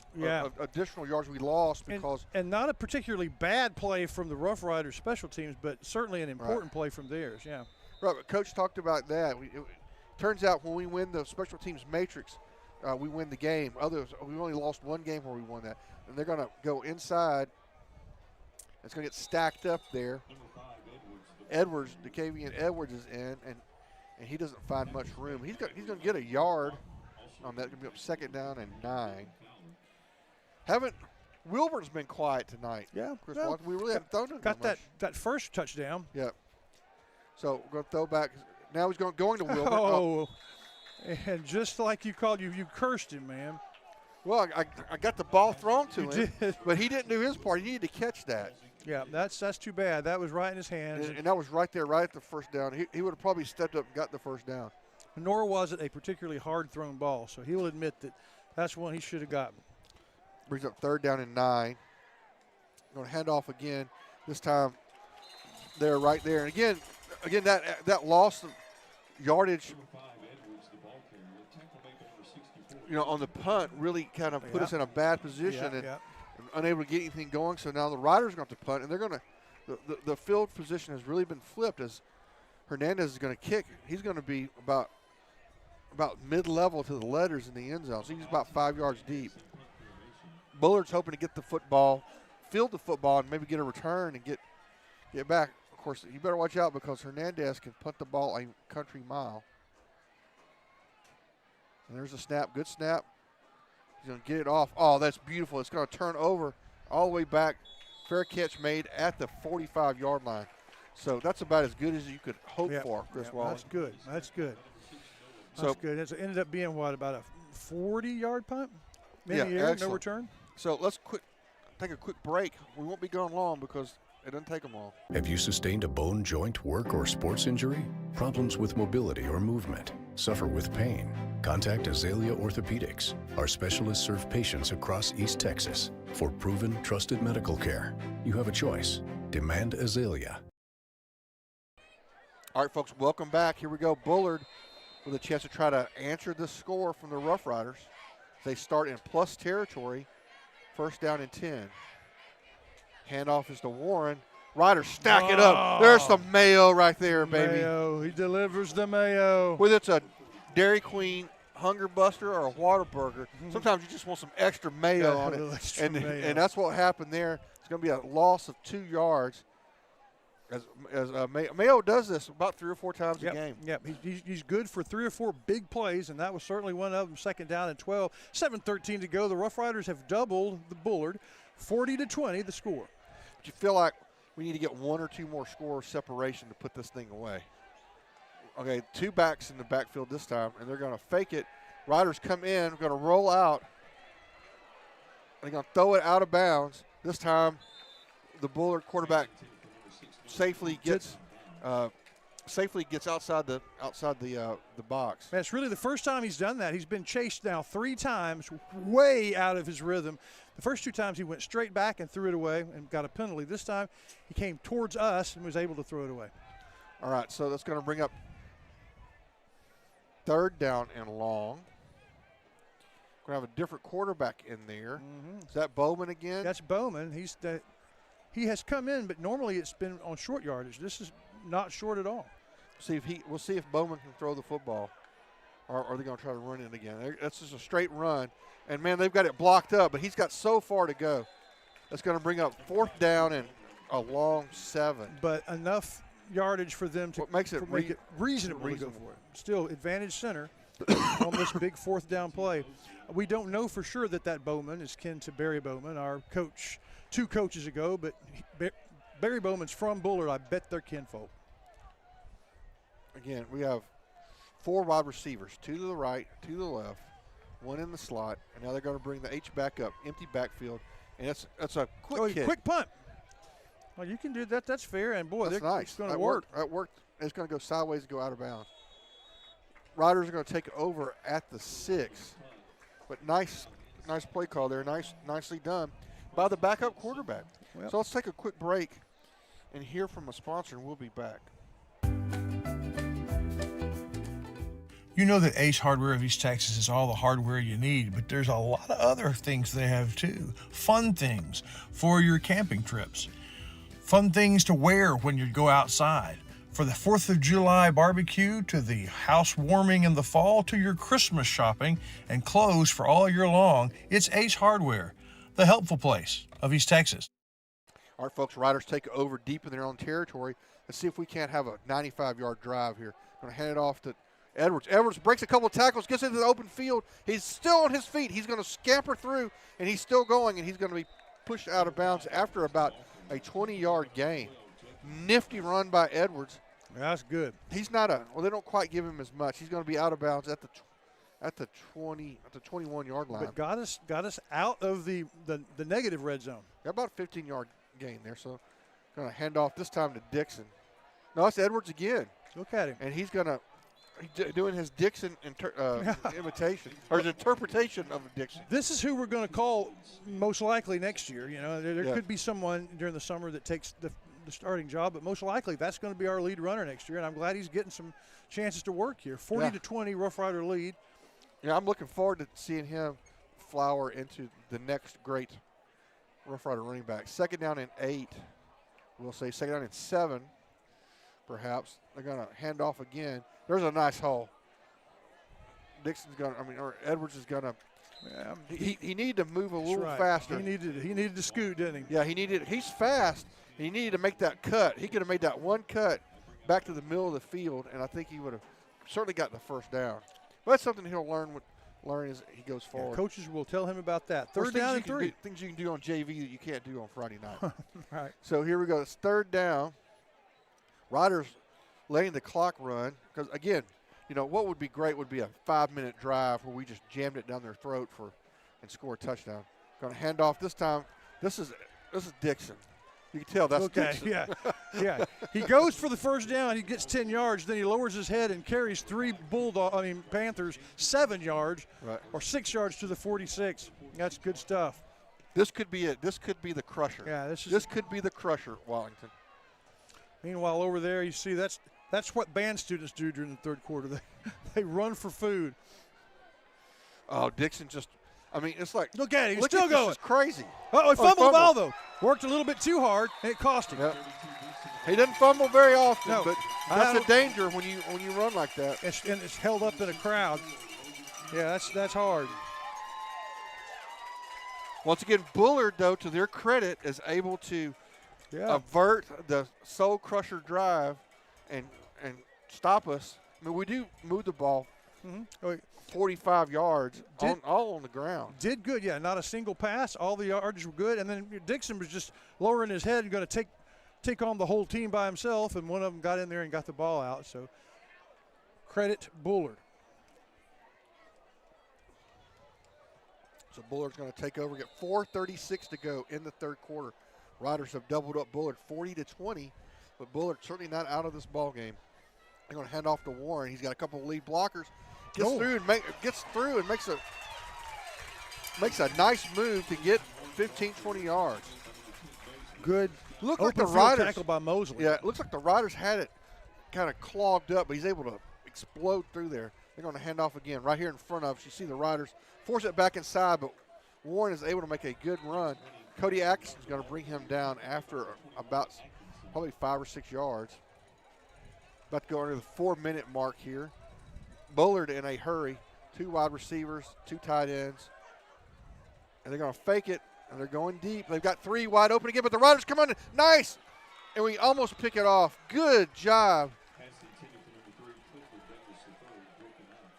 additional yards we lost because and not a particularly bad play from the Rough Riders special teams, but certainly an important play from theirs. Yeah. Right, but Coach talked about that. It turns out when we win the special teams matrix, we win the game. We only lost 1 game where we won that. And they're going to go inside. It's going to get stacked up there. DeCavian Edwards is in, and he doesn't find much room. He's going to get a yard on that. Going to be up 2nd down and 9. Wilburn's been quiet tonight. Yeah, Chris Walker. We really haven't thrown him got that first touchdown. Yeah. So we're going to throw back. Now he's going to Wilbur. Oh, and just like you called you cursed him, man. Well, I got the ball thrown to you him, did. But he didn't do his part. He needed to catch that. Yeah, that's too bad. That was right in his hands. And that was right there, right at the 1st down. He would have probably stepped up and got the 1st down. Nor was it a particularly hard thrown ball, so he will admit that's one he should have gotten. Brings up 3rd down and 9. Going to hand off again. This time they're right there. And again, that loss of yardage, on the punt really kind of put us in a bad position and unable to get anything going. So now the Riders are going to have to punt, and they're going to the field position has really been flipped as Hernandez is going to kick. He's going to be about mid-level to the letters in the end zone. So he's about 5 yards deep. Bullard's hoping to get the football, field the football, and maybe get a return and get back. Of course, you better watch out because Hernandez can punt the ball a country mile. And there's a snap, good snap. He's going to get it off. Oh, that's beautiful. It's going to turn over all the way back. Fair catch made at the 45-yard line. So that's about as good as you could hope for, Chris Wallace. That's good. That's good. That's good. It ended up being, about a 40-yard punt? No return? So let's take a quick break. We won't be gone long because it doesn't take them long. Have you sustained a bone, joint, work, or sports injury? Problems with mobility or movement? Suffer with pain? Contact Azalea Orthopedics. Our specialists serve patients across East Texas. For proven, trusted medical care, you have a choice. Demand Azalea. All right, folks, welcome back. Here we go. Bullard with a chance to try to answer the score from the Rough Riders. They start in plus territory, 1st down and 10. Handoff is to Warren. Riders stack it up. There's some mayo right there, baby. Mayo. He delivers the mayo. Whether it's a Dairy Queen Hunger Buster or a Whataburger, sometimes you just want some extra mayo on it. And that's what happened there. It's going to be a loss of 2 yards. Mayo does this about 3 or 4 times a game. Yep, he's good for 3 or 4 big plays, and that was certainly one of them. Second down and 12. 7:13 to go. The Rough Riders have doubled the Bullard. 40-20 the score. But you feel like we need to get 1 or 2 more score separation to put this thing away. Okay, 2 backs in the backfield this time, and they're going to fake it. Riders come in, going to roll out. They're going to throw it out of bounds. This time, the Bullard quarterback safely gets outside the box. Man, it's really the first time he's done that. He's been chased now 3 times, way out of his rhythm. The first 2 times he went straight back and threw it away and got a penalty. This time he came towards us and was able to throw it away. All right, so that's going to bring up 3rd down and long. We're going to have a different quarterback in there. Is that Bowman again? That's Bowman. He has come in, but normally it's been on short yardage. This is not short at all. We'll see if Bowman can throw the football, or are they going to try to run it again? That's just a straight run, and man, they've got it blocked up. But he's got so far to go. That's going to bring up 4th down and a long 7. But enough yardage for them to make it reasonable to go for it. Still, advantage center on this big 4th down play. We don't know for sure that Bowman is kin to Barry Bowman, our coach 2 coaches ago, but Barry Bowman's from Bullard. I bet they're kinfolk. Again, we have 4 wide receivers, 2 to the right, 2 to the left, 1 in the slot, and now they're going to bring the H back up, empty backfield, and that's a quick kick. Quick punt. Well, you can do that. That's fair, and boy, that's nice. It's going to work. That worked. It's going to go sideways and go out of bounds. Riders are going to take it over at the 6, but nice play call there. Nicely done by the backup quarterback. Well, so let's take a quick break and hear from a sponsor, and we'll be back. You know that Ace Hardware of East Texas is all the hardware you need, but there's a lot of other things they have too. Fun things for your camping trips. Fun things to wear when you go outside. For the 4th of July barbecue, to the house warming in the fall, to your Christmas shopping and clothes for all year long, it's Ace Hardware, the helpful place of East Texas. All right, folks, Riders take over deep in their own territory. Let's see if we can't have a 95-yard drive here. Going to hand it off to Edwards. Edwards breaks a couple of tackles, gets into the open field. He's still on his feet. He's going to scamper through, and he's still going, and he's going to be pushed out of bounds after about a 20-yard gain. Nifty run by Edwards. That's good. He's not they don't quite give him as much. He's going to be out of bounds at the 21-yard line. But got us out of the negative red zone. Got about a 15-yard gain there, so going to hand off this time to Dixon. No, it's Edwards again. Look at him. And he's doing his Dixon imitation or his interpretation of Dixon. This is who we're going to call most likely next year. You know, there could be someone during the summer that takes the starting job, but most likely that's going to be our lead runner next year, and I'm glad he's getting some chances to work here. 40-20 Rough Rider lead. Yeah, I'm looking forward to seeing him flower into the next great Rough Rider running back. 2nd down and 8. We'll say 2nd down and 7, perhaps. They're going to hand off again. There's a nice hole. Edwards is going to. He needed to move a little faster. He needed to scoot, didn't he? Yeah, he's fast. He needed to make that cut. He could have made that one cut back to the middle of the field, and I think he would have certainly got the 1st down. But that's something he'll learn as he goes forward. Yeah, coaches will tell him about that. 3rd down and 3. Things you can do on JV that you can't do on Friday night. Right. So here we go. It's 3rd down. Riders letting the clock run because, again, what would be great would be a 5-minute drive where we just jammed it down their throat and score a touchdown. Going to hand off this time. This is Dixon. You can tell that's Dixon. Yeah. He goes for the 1st down. He gets 10 yards. Then he lowers his head and carries 3 Panthers 7 yards or 6 yards to the 46. That's good stuff. This could be it. This could be the crusher. Yeah, this could be the crusher, Wallington. Meanwhile, over there, you see that's what band students do during the 3rd quarter. They run for food. Oh, Dixon just – it's like – look at it. He's look still at going. This is crazy. Oh, he fumbled the ball, though. Worked a little bit too hard, and it cost him. Yep. He doesn't fumble very often, No. but that's a danger when you run like that. And it's held up in a crowd. Yeah, that's hard. Once again, Bullard, though, to their credit, is able to avert the soul crusher drive and stop us. I mean, we do move the ball 45 yards, all on the ground. Did good, yeah. Not a single pass. All the yards were good. And then Dixon was just lowering his head and going to take on the whole team by himself, and one of them got in there and got the ball out. So credit Bullard. So Bullard's going to take over, get 4:36 to go in the third quarter. Riders have doubled up Bullard 40-20, but Bullard certainly not out of this ball game. They're going to hand off to Warren. He's got a couple of lead blockers. Gets through and makes a nice move to get 15-20 yards. Good. Look Open like the field Riders tackle by Mosley. Yeah, it looks like the Riders had it kind of clogged up, but he's able to explode through there. They're going to hand off again right here in front of us. You see the Riders force it back inside, but Warren is able to make a good run. Cody Atkinson's going to bring him down after about probably 5 or 6 yards. About to go under the 4-minute mark here. Bullard in a hurry. 2 wide receivers, 2 tight ends. And they're going to fake it, and they're going deep. They've got 3 wide open again, but the Riders come on. Nice! And we almost pick it off. Good job.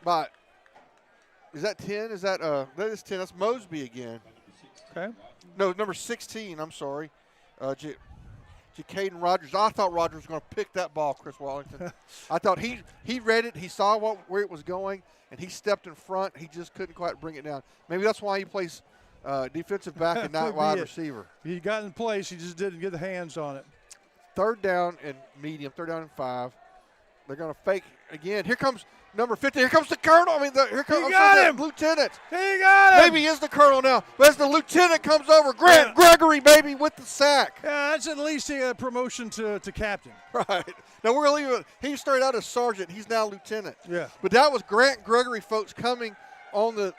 But is that 10? Is that that is 10. That's Mosby again. Okay. No, number 16. I'm sorry. Jacaden Rogers. I thought Rogers was going to pick that ball, Chris Wallington. I thought he read it. He saw where it was going, and he stepped in front. He just couldn't quite bring it down. Maybe that's why he plays defensive back and not wide receiver. He got in place. He just didn't get the hands on it. 3rd down and medium. 3rd down and 5. They're going to fake again. Here comes number 50. Here comes the Colonel. Here comes the Lieutenant. He got him. Maybe he is the Colonel now. But as the Lieutenant comes over, Grant Gregory, baby, with the sack. Yeah, that's at least a promotion to captain. Right. Now we're going to leave it. He started out as sergeant. He's now lieutenant. Yeah. But that was Grant Gregory, folks, coming on the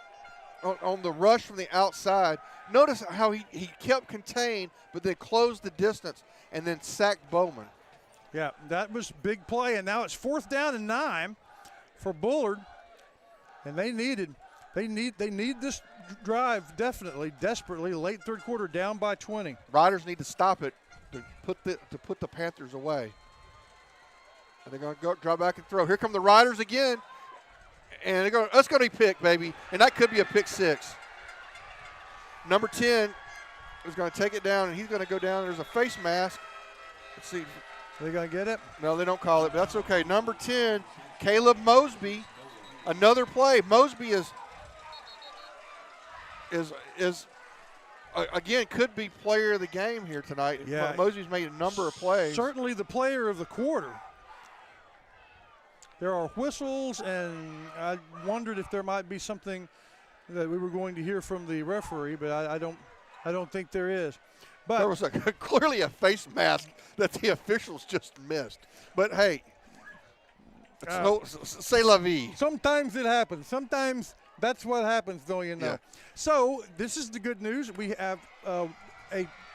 rush from the outside. Notice how he kept contained, but then closed the distance and then sacked Bowman. Yeah, that was big play, and now it's 4th down and 9 for Bullard, and they need this drive desperately. Late third quarter, down by 20. Riders need to stop it to put the Panthers away. And they're going to go drop back and throw. Here come the Riders again, and they're going. That's going to be pick, baby, and that could be a pick 6. Number 10 is going to take it down, and he's going to go down. There's a face mask. Let's see. Are they going to get it? No, they don't call it, but that's okay. Number 10, Caleb Mosby, another play. Mosby is again, could be player of the game here tonight. Yeah. Mosby's made a number of plays. Certainly the player of the quarter. There are whistles, and I wondered if there might be something that we were going to hear from the referee, but I don't think there is. But there was clearly a face mask that the officials just missed. But hey, c'est la vie. Sometimes it happens. Sometimes that's what happens, though, you know. Yeah. So this is the good news. We have a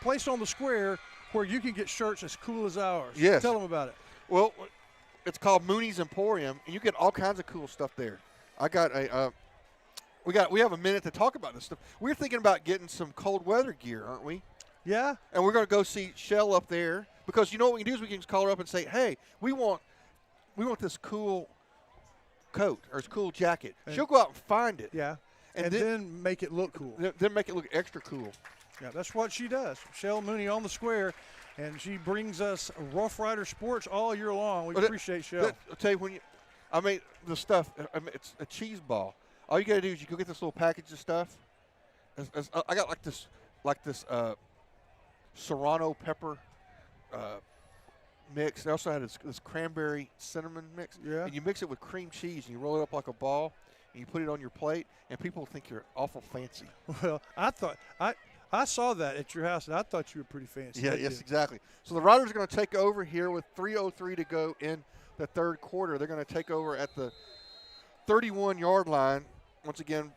place on the square where you can get shirts as cool as ours. Yes. Tell them about it. Well, it's called Mooney's Emporium, and you get all kinds of cool stuff there. I got a we have a minute to talk about this stuff. We're thinking about getting some cold weather gear, aren't we? Yeah. And we're going to go see Shell up there, because you know what we can do is we can just call her up and say, hey, we want this cool coat or this cool jacket. She'll go out and find it. Yeah. And then make it look cool. Then make it look extra cool. Yeah, that's what she does. Shell Mooney on the square, and she brings us Rough Rider sports all year long. We appreciate Shell. I'll tell you, I made the stuff, it's a cheese ball. All you got to do is you go get this little package of stuff. I got like this serrano pepper mix. They also had this cranberry cinnamon mix. Yeah. And you mix it with cream cheese, and you roll it up like a ball, and you put it on your plate, and people think you're awful fancy. Well, I saw that at your house, and I thought you were pretty fancy. Yeah, yes, exactly. So the Riders are going to take over here with 3:03 to go in the third quarter. They're going to take over at the 31-yard line. Once again,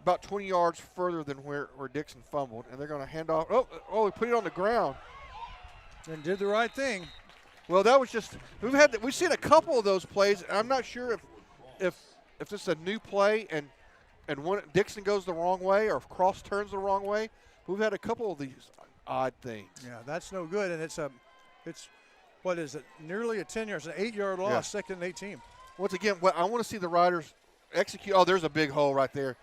about 20 yards further than where Dixon fumbled, and they're going to hand off. Oh, we put it on the ground. And did the right thing. Well, that was just we've seen a couple of those plays. And I'm not sure if this is a new play and one Dixon goes the wrong way or if Cross turns the wrong way. We've had a couple of these odd things. Yeah, that's no good, and it's what is it? Nearly a 10-yard, it's an 8-yard loss, Yeah. 2nd and 18. Once again, I want to see the Riders execute. Oh, there's a big hole right there.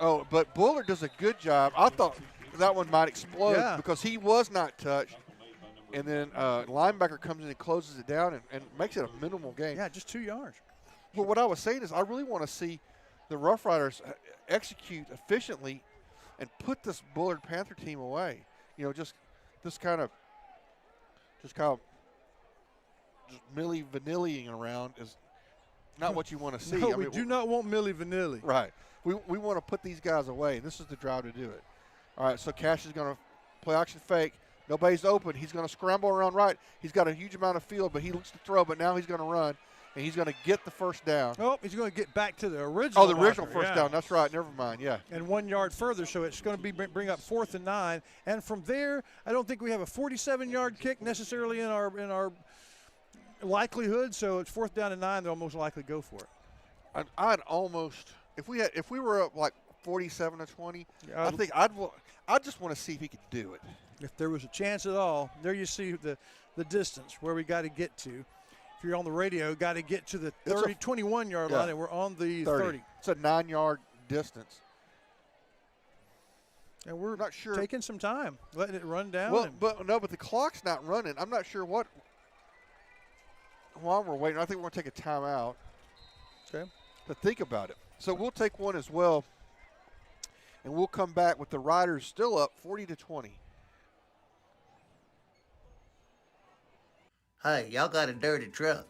Oh, but Bullard does a good job. I thought that one might explode because he was not touched. And then linebacker comes in and closes it down and makes it a minimal gain. Yeah, just 2 yards. Well, what I was saying is I really want to see the Rough Riders execute efficiently and put this Bullard Panther team away. You know, just kind of Milli Vanilli-ing around is not what you want to see. No, we do not want Milli Vanilli. Right. We want to put these guys away, and this is the drive to do it. All right, so Cash is going to play action fake. Nobody's open. He's going to scramble around right. He's got a huge amount of field, but he looks to throw, but now he's going to run, and he's going to get the first down. Oh, he's going to get back to the original. Oh, the original marker. first down. That's right. Never mind. Yeah. And 1 yard further, so it's going to bring up 4th and 9. And from there, I don't think we have a 47-yard kick necessarily in our likelihood. So it's 4th down and 9. They'll most likely go for it. I'd almost if we were up like 47-20. I think I'd just want to see if he could do it. If there was a chance at all, there you see the distance where we got to get to. If you're on the radio, got to get to the 21-yard line, and we're on the 30. It's a 9-yard distance. And we're not sure. Taking some time, letting it run down. Well, but the clock's not running. I'm not sure what. While we're waiting, I think we're going to take a timeout. Okay. To think about it. So we'll take one as well, and we'll come back with the Riders still up 40-20. Hey, y'all got a dirty truck.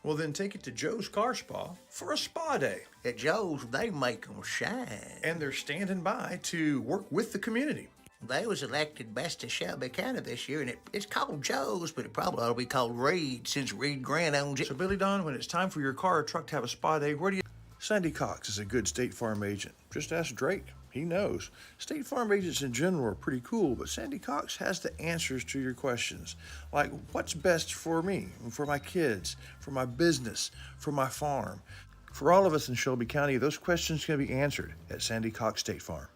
Well, then take it to Joe's Car Spa for a spa day. At Joe's, they make them shine. And they're standing by to work with the community. They was elected best of Shelby County this year, and it's called Joe's, but it probably ought to be called Reed since Reed Grant owns it. So, Billy Don, when it's time for your car or truck to have a spa day, where do you... Sandy Cox is a good State Farm agent. Just ask Drake. He knows. State Farm agents in general are pretty cool, but Sandy Cox has the answers to your questions. Like, what's best for me, for my kids, for my business, for my farm? For all of us in Shelby County, those questions can be answered at Sandy Cox State Farm.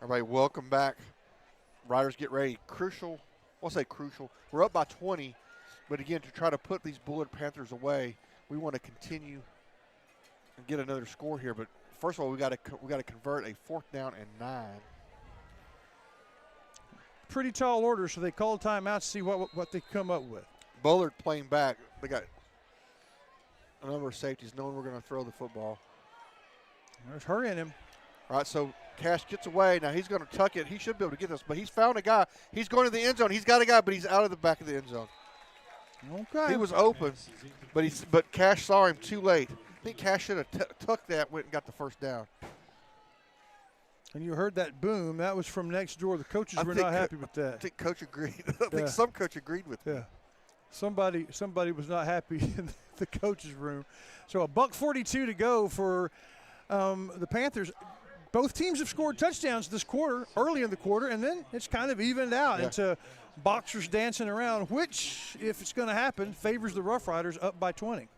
Everybody, welcome back. Riders get ready. Crucial. I'll say crucial. We're up by 20, but again, to try to put these Bullard Panthers away, we want to continue and get another score here. But first of all, we got to convert a 4th down and 9. Pretty tall order, so they call timeout to see what they come up with. Bullard playing back. They got a number of safeties, knowing we're going to throw the football. There's hurrying him. All right, so Cash gets away. Now he's going to tuck it. He should be able to get this, but he's found a guy. He's going to the end zone. He's got a guy, but he's out of the back of the end zone. Okay. He was open, but Cash saw him too late. I think Cash should have tucked that, went and got the first down. And you heard that boom. That was from next door. The coaches were not happy with that. I think Coach agreed. I think some coach agreed with me. Yeah. Somebody was not happy in the coaches' room. So $1:42 to go for the Panthers. Both teams have scored touchdowns this quarter, early in the quarter, and then it's kind of evened out into boxers dancing around, which, if it's going to happen, favors the Rough Riders up by 20.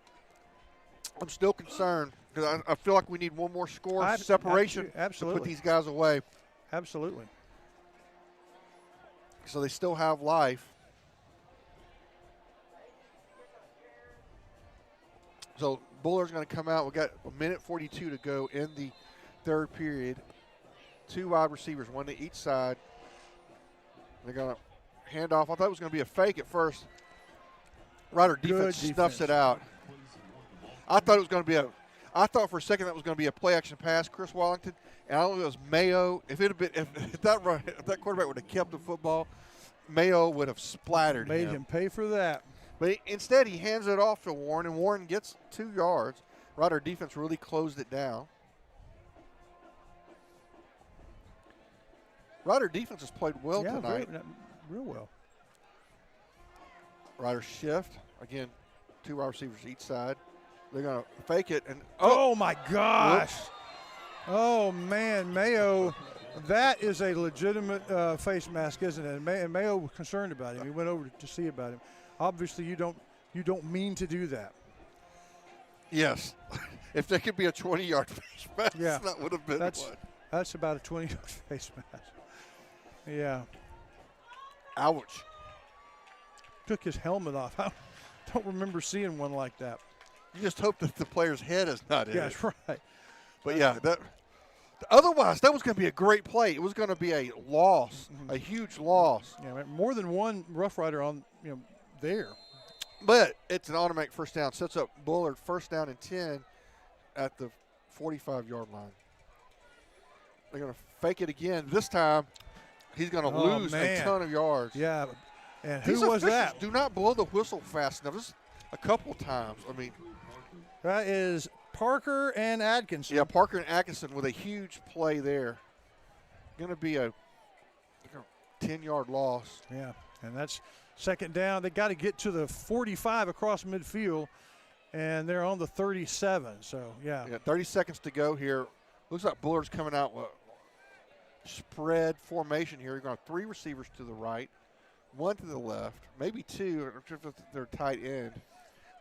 I'm still concerned because I feel like we need one more score separation to put these guys away. Absolutely. So they still have life. So Bullard's going to come out. We've got 1:42 to go in the third period. 2 wide receivers, one to each side. They're going to hand off. I thought it was going to be a fake at first. Rider defense snuffs it out. I thought it was going to be I thought for a second that was going to be a play action pass, Chris Wallington, and I don't know if it was Mayo. If that quarterback would have kept the football, Mayo would have splattered him. Made him pay for that. But instead, he hands it off to Warren, and Warren gets 2 yards. Rider defense really closed it down. Rider defense has played well tonight. Real well. Rider shift. Again, 2 wide receivers each side. They're going to fake it. And oh my gosh. Whoops. Oh, man, Mayo, that is a legitimate face mask, isn't it? And Mayo was concerned about him. He went over to see about him. Obviously, you don't mean to do that. Yes. If there could be a 20-yard face mask, Yeah, that would have been one. That's about a 20-yard face mask. Yeah. Ouch. Took his helmet off. I don't remember seeing one like that. You just hope that the player's head is not in Yeah, it. that's right. But, yeah, otherwise, that was going to be a great play. It was going to be a loss, a huge loss. Yeah, more than one Rough Rider on there. But it's an automatic first down. Sets up Bullard first down and 10 at the 45-yard line. They're going to fake it again. This time, he's going to lose a ton of yards. Yeah, and These who was officials that? do not blow the whistle fast enough. This a couple times. I mean, that is Parker and Atkinson. Yeah, Parker and Atkinson with a huge play there. Going to be a 10-yard loss. Yeah, and that's second down. They got to get to the 45 across midfield, and they're on the 37. So, yeah. 30 seconds to go here. Looks like Bullard's coming out with spread formation here. You're going to have 3 receivers to the right, 1 to the left, maybe 2 if they're tight end.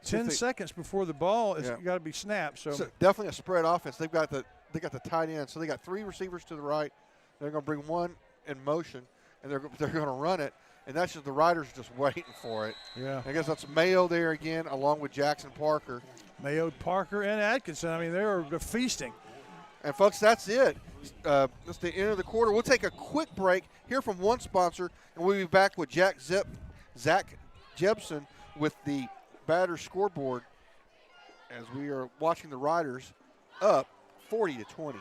10 seconds before the ball is got to be snapped. So definitely a spread offense. They got the tight end. So they got 3 receivers to the right. They're going to bring 1 in motion, and they're going to run it. And that's just the Riders just waiting for it. Yeah. I guess that's Mayo there again, along with Jackson Parker. Mayo, Parker, and Atkinson. I mean, they're feasting. And, folks, that's it. That's the end of the quarter. We'll take a quick break, hear from one sponsor, and we'll be back with Zach Jebson with the batter scoreboard as we are watching the Riders up 40-20.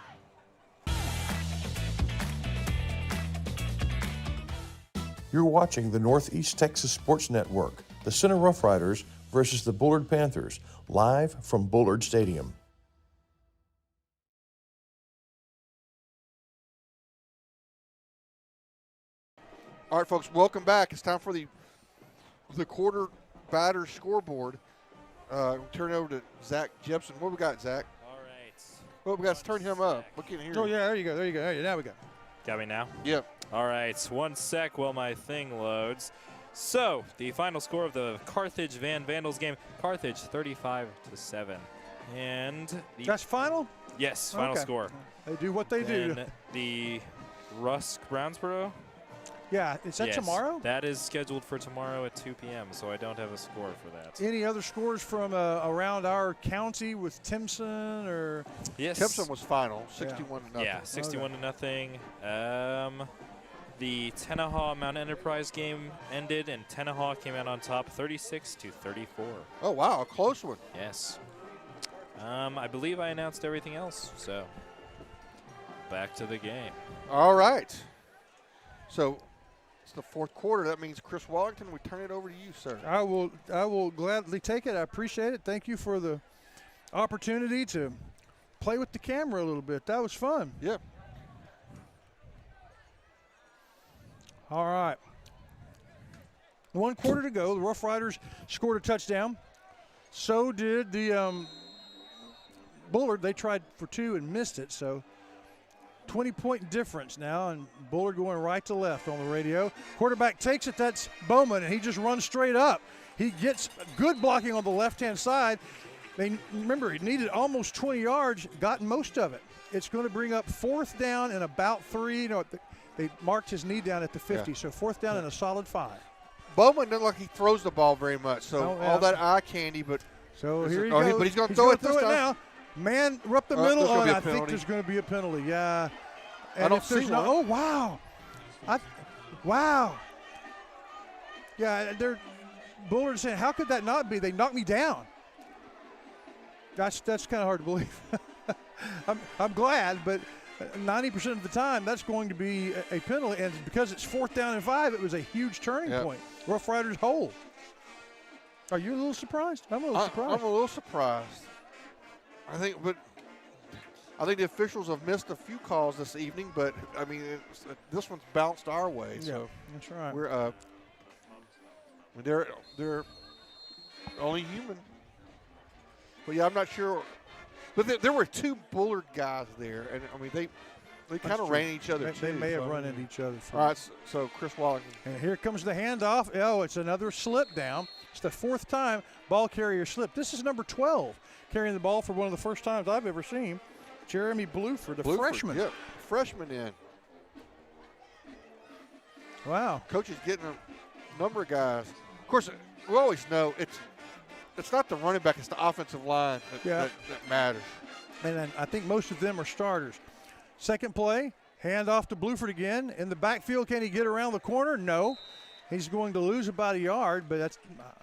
You're watching the Northeast Texas Sports Network, the Center Rough Riders versus the Bullard Panthers, live from Bullard Stadium. All right, folks, welcome back. It's time for the quarter batter scoreboard. We'll turn it over to Zach Jebson. What we got, Zach? All right. Well, we got to turn him up. We can hear Oh, you. yeah, there you go. There you go. Now we go. Got me now? Yep. All right, 1 sec while my thing loads. So, the final score of the Carthage Van Vandals game, Carthage 35-7. And that's final? Yes, final score. They do what they do. And the Rusk Brownsboro. Yeah, is that tomorrow? That is scheduled for tomorrow at 2 p.m., so I don't have a score for that. Any other scores from around our county with Timpson or? Yes. Timpson was final, 61-0. Yeah, 61-0. The Tenaha Mount Enterprise game ended, and Tenaha came out on top 36-34. Oh, wow, a close one. Yes. I believe I announced everything else, so back to the game. All right. So it's the fourth quarter. That means Chris Wallington, we turn it over to you, sir. I will gladly take it. I appreciate it. Thank you for the opportunity to play with the camera a little bit. That was fun. Yep. All right. 1 quarter to go. The Rough Riders scored a touchdown. So did the Bullard. They tried for 2 and missed it. So 20-point difference now, and Bullard going right to left on the radio. Quarterback takes it. That's Bowman, and he just runs straight up. He gets good blocking on the left-hand side. Remember, he needed almost 20 yards, got most of it. It's going to bring up 4th down and about 3. They marked his knee down at the 50, so 4th down and a solid 5. Bowman doesn't look like he throws the ball very much, so all that eye candy, but so here he goes. But he's going to throw it this time. Now. Man, we're up the middle. I think there's going to be a penalty. Yeah. And I don't see one. Oh, wow. Wow. Yeah, Bullard saying, how could that not be? They knocked me down. That's kind of hard to believe. I'm glad, but 90% of the time that's going to be a penalty, and because it's 4th down and 5, it was a huge turning point. Rough Riders hold. Are you a little surprised? I'm a little surprised. I'm a little surprised. I think the officials have missed a few calls this evening, but I mean this one's bounced our way. Yeah, so that's right. They're only human. Well, yeah, I'm not sure. But there were 2 Bullard guys there, and I mean they kind of ran each other. They may have run into each other. All right, so Chris Wallington. And here comes the handoff. Oh, it's another slip down. It's the 4th time ball carrier slipped. This is number 12 carrying the ball for one of the first times I've ever seen. Jeremy Bluford, a freshman. Yeah, freshman in. Wow. Coach is getting a number of guys. Of course, we always know it's not the running back, it's the offensive line that matters. And then I think most of them are starters. Second play, hand off to Bluford again. In the backfield, can he get around the corner? No. He's going to lose about a yard, but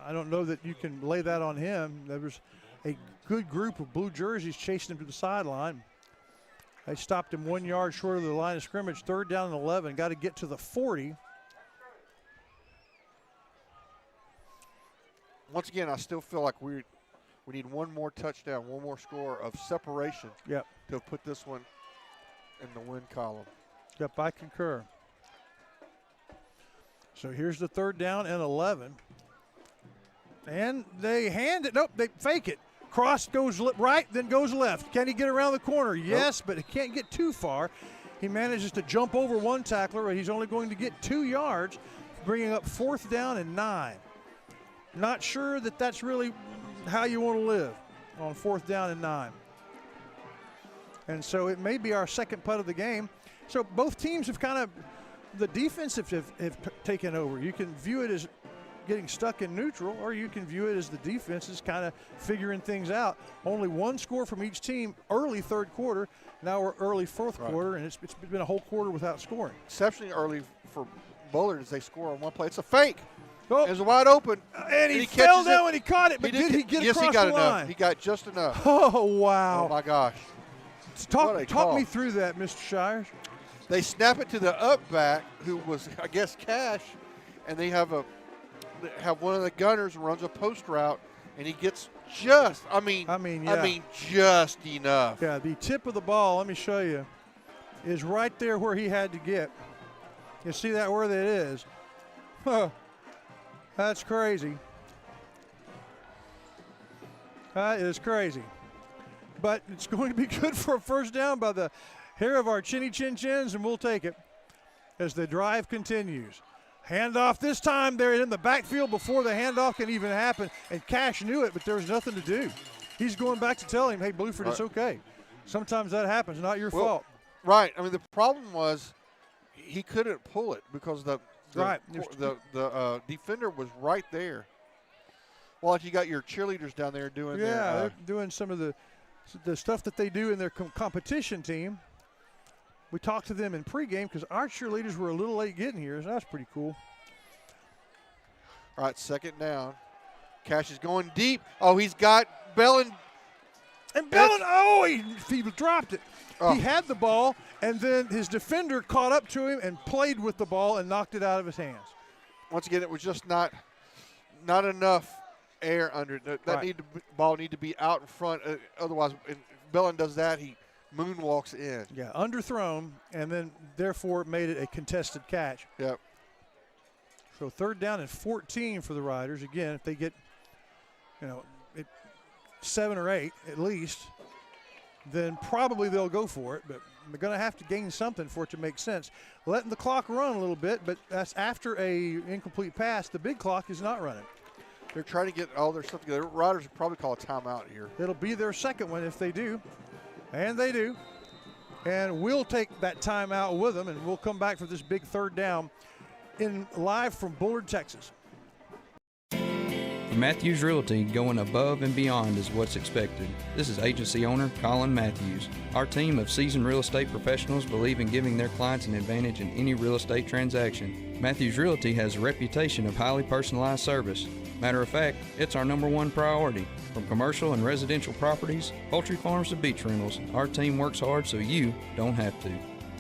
I don't know that you can lay that on him. There was a good group of blue jerseys chasing him to the sideline. They stopped him 1 yard short of the line of scrimmage. 3rd down and 11. Got to get to the 40. Once again, I still feel like we need one more touchdown, one more score of separation to put this one in the win column. Yep, I concur. So here's the 3rd down and 11. And they hand it. Nope, they fake it. Cross goes right, then goes left. Can he get around the corner? Yes, but he can't get too far. He manages to jump over one tackler, but he's only going to get 2 yards, bringing up 4th down and 9. Not sure that that's really how you want to live on 4th down and 9. And so it may be our second putt of the game. So both teams have kind of, the defense have taken over. You can view it as getting stuck in neutral, or you can view it as the defense is kind of figuring things out. Only 1 score from each team early 3rd quarter. Now we're early 4th quarter, and it's been a whole quarter without scoring. Exceptionally early for Bullard as they score on one play. It's a fake. Oh. It was wide open. And he fell down when he caught it, but did he get across he got the enough. line? He got just enough. Oh, wow. Oh, my gosh. Talk me through that, Mr. Shires. They snap it to the up back, who was, I guess, Cash, and they have one of the gunners runs a post route, and he gets just enough. Yeah, the tip of the ball, let me show you, is right there where he had to get. You see that where that is? Huh. That's crazy. That is crazy. But it's going to be good for a 1st down by the hair of our chinny chin chins, and we'll take it as the drive continues. Handoff this time. They're in the backfield before the handoff can even happen, and Cash knew it, but there was nothing to do. He's going back to tell him, hey, Bluford, it's okay. Sometimes that happens, not your fault. Right. I mean, the problem was he couldn't pull it because the defender was right there. Well, if you got your cheerleaders down there doing they're doing some of the stuff that they do in their competition team. We talked to them in pregame because our cheerleaders were a little late getting here, so that's pretty cool. All right, 2nd down. Cash is going deep. Oh, he's got Bellin. And Bellin, he dropped it. Oh. He had the ball, and then his defender caught up to him and played with the ball and knocked it out of his hands. Once again, it was just not enough air under it. Ball need to be out in front. Otherwise, if Bellin does that, he moonwalks in. Yeah, underthrown, and then therefore made it a contested catch. Yep. So 3rd down and 14 for the Riders. Again, if they get, 7 or 8 at least, then probably they'll go for it. But they're going to have to gain something for it to make sense. Letting the clock run a little bit, but that's after a incomplete pass. The big clock is not running. They're trying to get all their stuff together. Riders will probably call a timeout here. It'll be their second one if they do. And they do. And we'll take that timeout with them, and we'll come back for this big 3rd down live from Bullard, Texas. Matthews Realty, going above and beyond is what's expected. This is agency owner Colin Matthews. Our team of seasoned real estate professionals believe in giving their clients an advantage in any real estate transaction. Matthews Realty has a reputation of highly personalized service. Matter of fact, it's our #1 priority. From commercial and residential properties, poultry farms to beach rentals, our team works hard so you don't have to.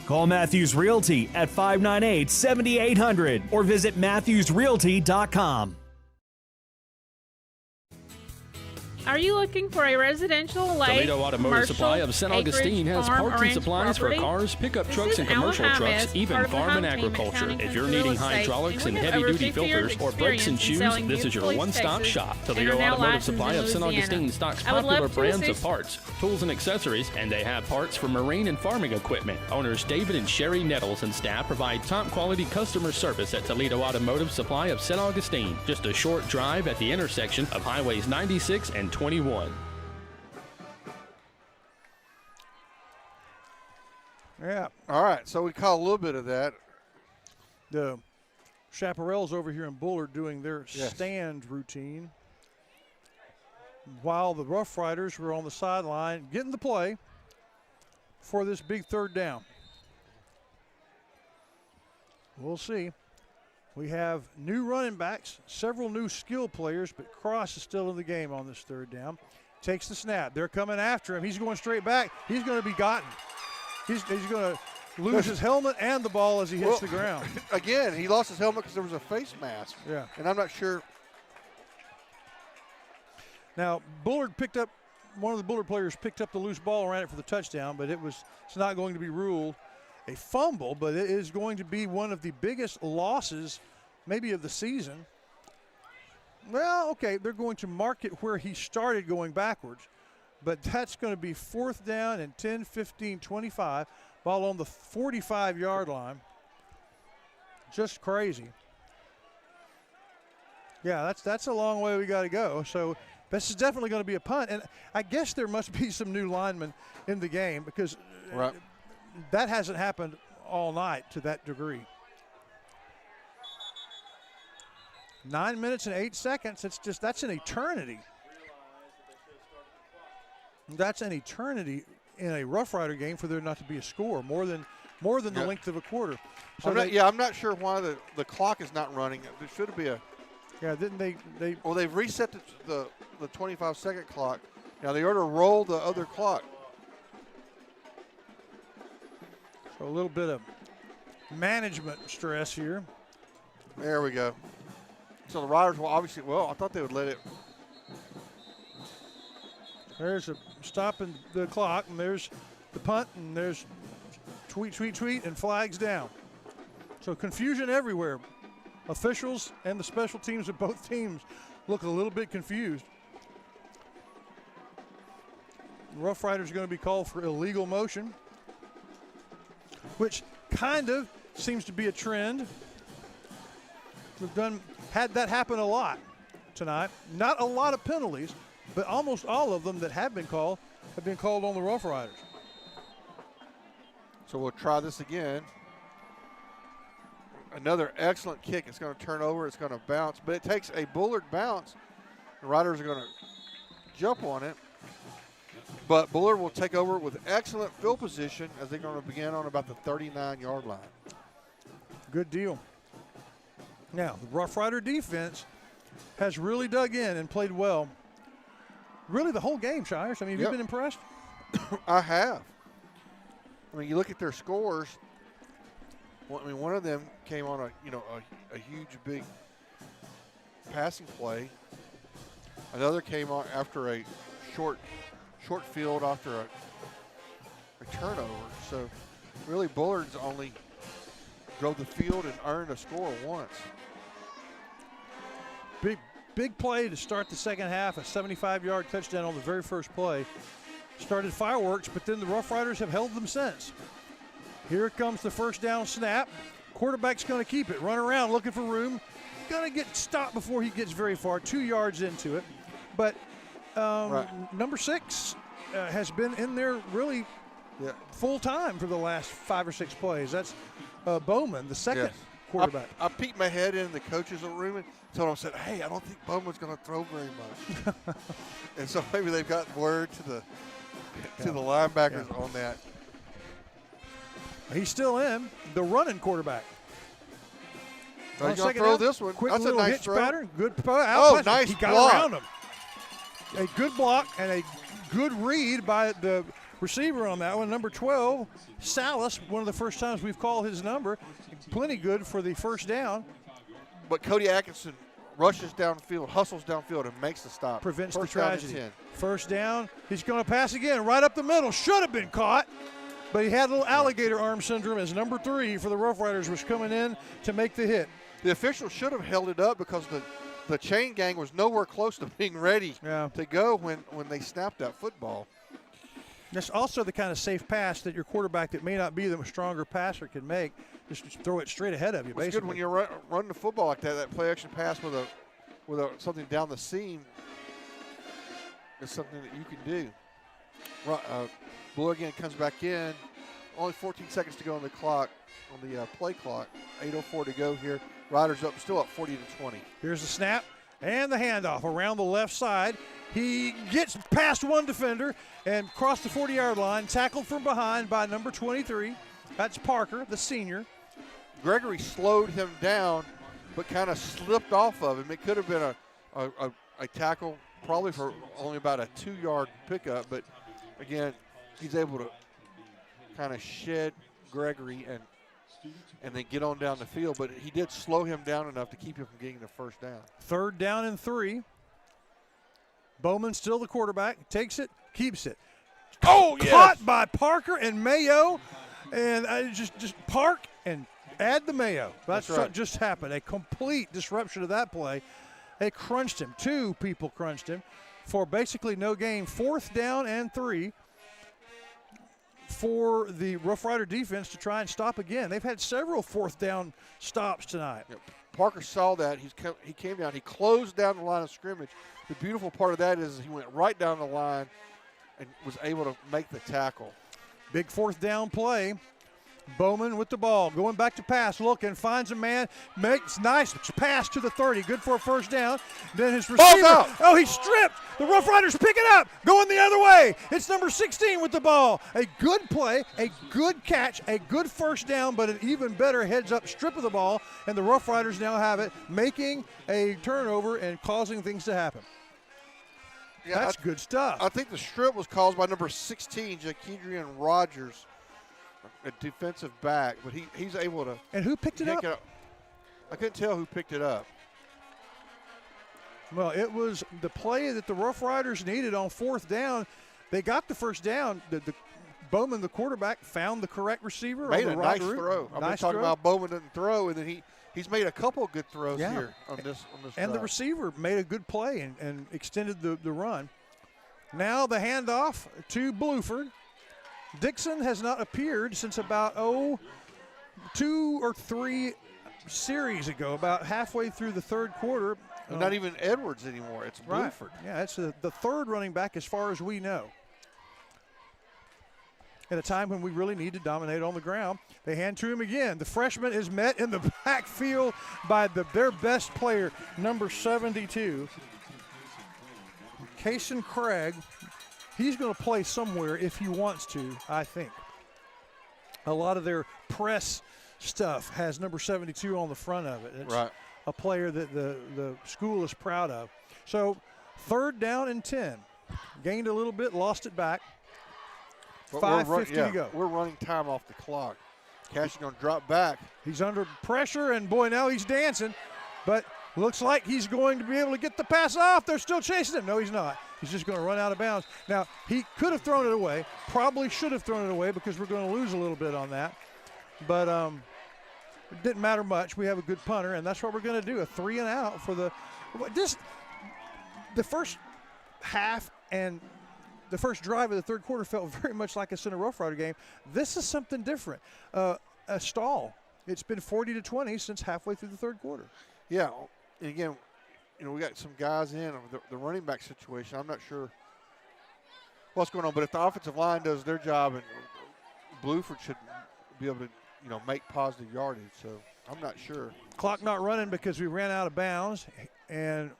Call Matthews Realty at 598-7800 or visit MatthewsRealty.com. Are you looking for a residential, light, Toledo Automotive Supply of St. Augustine has parts and supplies for cars, pickup trucks, and commercial trucks, even farm and agriculture. If you're needing hydraulics and heavy-duty filters or brakes and shoes, this is your one-stop shop. Toledo Automotive Supply of St. Augustine stocks popular brands of parts, tools, and accessories, and they have parts for marine and farming equipment. Owners David and Sherry Nettles and staff provide top-quality customer service at Toledo Automotive Supply of St. Augustine. Just a short drive at the intersection of Highways 96 and 21. Yeah. All right, so we caught a little bit of that. The Chaparrals over here in Bullard doing their stand routine, while the Rough Riders were on the sideline getting the play for this big third down. We'll see. We have new running backs, several new skill players, but Cross is still in the game on this third down. Takes the snap. They're coming after him. He's going straight back. He's going to be gotten. He's going to lose his helmet and the ball as he hits the ground. Again, he lost his helmet because there was a face mask. Yeah. And I'm not sure. Now, Bullard picked up, one of the Bullard players picked up the loose ball and ran it for the touchdown, but it's not going to be ruled a fumble, but it is going to be one of the biggest losses maybe of the season. Well, okay, they're going to mark it where he started going backwards, but that's going to be 4th down and 10, 15, 25, ball on the 45-yard line. Just crazy. Yeah, that's a long way we got to go. So this is definitely going to be a punt, and I guess there must be some new linemen in the game because that hasn't happened all night to that degree. 9 minutes and 8 seconds. That's an eternity. That's an eternity in a Rough Rider game for there not to be a score, more than the length of a quarter. So I'm not sure why the clock is not running. There should be a. Yeah, didn't they? Well, they've reset the 25-second clock. Now they ought to roll the other clock. So a little bit of management stress here. There we go. So the Riders will obviously, I thought they would let it. There's a stopping the clock, and there's the punt, and there's tweet, and flags down. So confusion everywhere. Officials and the special teams of both teams look a little bit confused. Rough Riders are going to be called for illegal motion, which kind of seems to be a trend. We've had that happen a lot tonight. Not a lot of penalties, but almost all of them that have been called on the Rough Riders. So we'll try this again. Another excellent kick. It's going to turn over. It's going to bounce, but it takes a Bullard bounce. The Riders are going to jump on it, but Bullard will take over with excellent field position as they're going to begin on about the 39-yard line. Good deal. Now, the Rough Rider defense has really dug in and played well. Really the whole game, Shires. I mean, have you been impressed? I have. I mean, you look at their scores. Well, I mean, one of them came on a huge, big passing play. Another came on after a short field after a turnover. So, really, Bullard's only drove the field and earned a score once. Big play to start the second half, a 75-yard touchdown on the very first play. Started fireworks, but then the Rough Riders have held them since. Here comes the first down snap. Quarterback's going to keep it. Run around looking for room. Going to get stopped before he gets very far, 2 yards into it. But number 6 has been in there really full time for the last 5 or 6 plays. That's Bowman, the second quarterback. I peeked my head in the coach's room and told him, I said, hey, I don't think Bowman's going to throw very much. And so maybe they've gotten word to the linebackers on that. He's still in, the running quarterback. He's going to throw this one. Quick That's little a nice hitch throw. pattern. Good nice He got block. around him. A good block and a good read by the receiver on that one. Number 12, Salas, one of the first times we've called his number. Plenty good for the first down. But Cody Atkinson rushes downfield, hustles downfield, and makes the stop. Prevents First the down and tragedy. 10. First down. He's going to pass again right up the middle. Should have been caught. But he had a little alligator arm syndrome as number 3 for the Rough Riders was coming in to make the hit. The official should have held it up because the chain gang was nowhere close to being ready to go when they snapped that football. That's also the kind of safe pass that your quarterback that may not be the stronger passer can make. Just throw it straight ahead of you, It's basically. good when you're running the football like that. That play action pass with something down the seam is something that you can do. Bullard again comes back in. Only 14 seconds to go on the clock, on the play clock. 8:04 to go here. Riders up, still up 40-20. Here's the snap and the handoff around the left side. He gets past one defender and across the 40-yard line, tackled from behind by number 23. That's Parker, the senior. Gregory slowed him down, but kind of slipped off of him. It could have been a tackle, probably for only about a 2-yard pickup. But again, he's able to kind of shed Gregory and then get on down the field. But he did slow him down enough to keep him from getting the first down. 3rd down and 3. Bowman still the quarterback, takes it, keeps it. Oh, yes. Caught by Parker and Mayo, and just park and add the Mayo. That's right. what just happened. A complete disruption of that play. They crunched him. 2 people crunched him for basically no gain. 4th down and 3 for the Rough Rider defense to try and stop again. They've had several 4th down stops tonight. Yep. Parker saw that. He came down. He closed down the line of scrimmage. The beautiful part of that is he went right down the line and was able to make the tackle. Big 4th down play. Bowman with the ball, going back to pass, looking, finds a man, makes nice pass to the 30, good for a first down. Then his receiver, he's stripped. The Rough Riders pick it up, going the other way. It's number 16 with the ball. A good play, a good catch, a good first down, but an even better heads-up strip of the ball, and the Rough Riders now have it, making a turnover and causing things to happen. Yeah, That's good stuff. I think the strip was caused by number 16, Jaquidrian Rogers, a defensive back, but he's able to. And who picked it up? I couldn't tell who picked it up. Well, it was the play that the Rough Riders needed on 4th down. They got the first down. The Bowman, the quarterback, found the correct receiver. Made on the a right nice route. throw. I'm Nice talking throw. about Bowman didn't throw, and then he's made a couple of good throws here on this And the drive. receiver made a good play and extended the run. Now the handoff to Bluford. Dixon has not appeared since about 2 or 3 series ago, about halfway through the 3rd quarter. Not even Edwards anymore. It's Right. Bluford. Yeah, it's the 3rd running back as far as we know. At a time when we really need to dominate on the ground. They hand to him again. The freshman is met in the backfield by their best player, number 72. Kason Craig. He's going to play somewhere if he wants to, I think. A lot of their press stuff has number 72 on the front of it. It's right. A player that the school is proud of. So 3rd down and 10. Gained a little bit, lost it back. But 5:50 to go. We're running time off the clock. Cash is going to drop back. He's under pressure, and boy, now he's dancing. But looks like he's going to be able to get the pass off. They're still chasing him. No, he's not. He's just going to run out of bounds. Now, he could have thrown it away. Probably should have thrown it away because we're going to lose a little bit on that. But it didn't matter much. We have a good punter, and that's what we're going to do, a 3 and out for the first half and the first drive of the 3rd quarter felt very much like a Center Rough Rider game. This is something different, a stall. It's been 40-20 since halfway through the 3rd quarter. Yeah, and again, we got some guys in the running back situation. I'm not sure what's going on, but if the offensive line does their job, and Bluford should be able to, make positive yardage. So I'm not sure. Clock not running because we ran out of bounds, and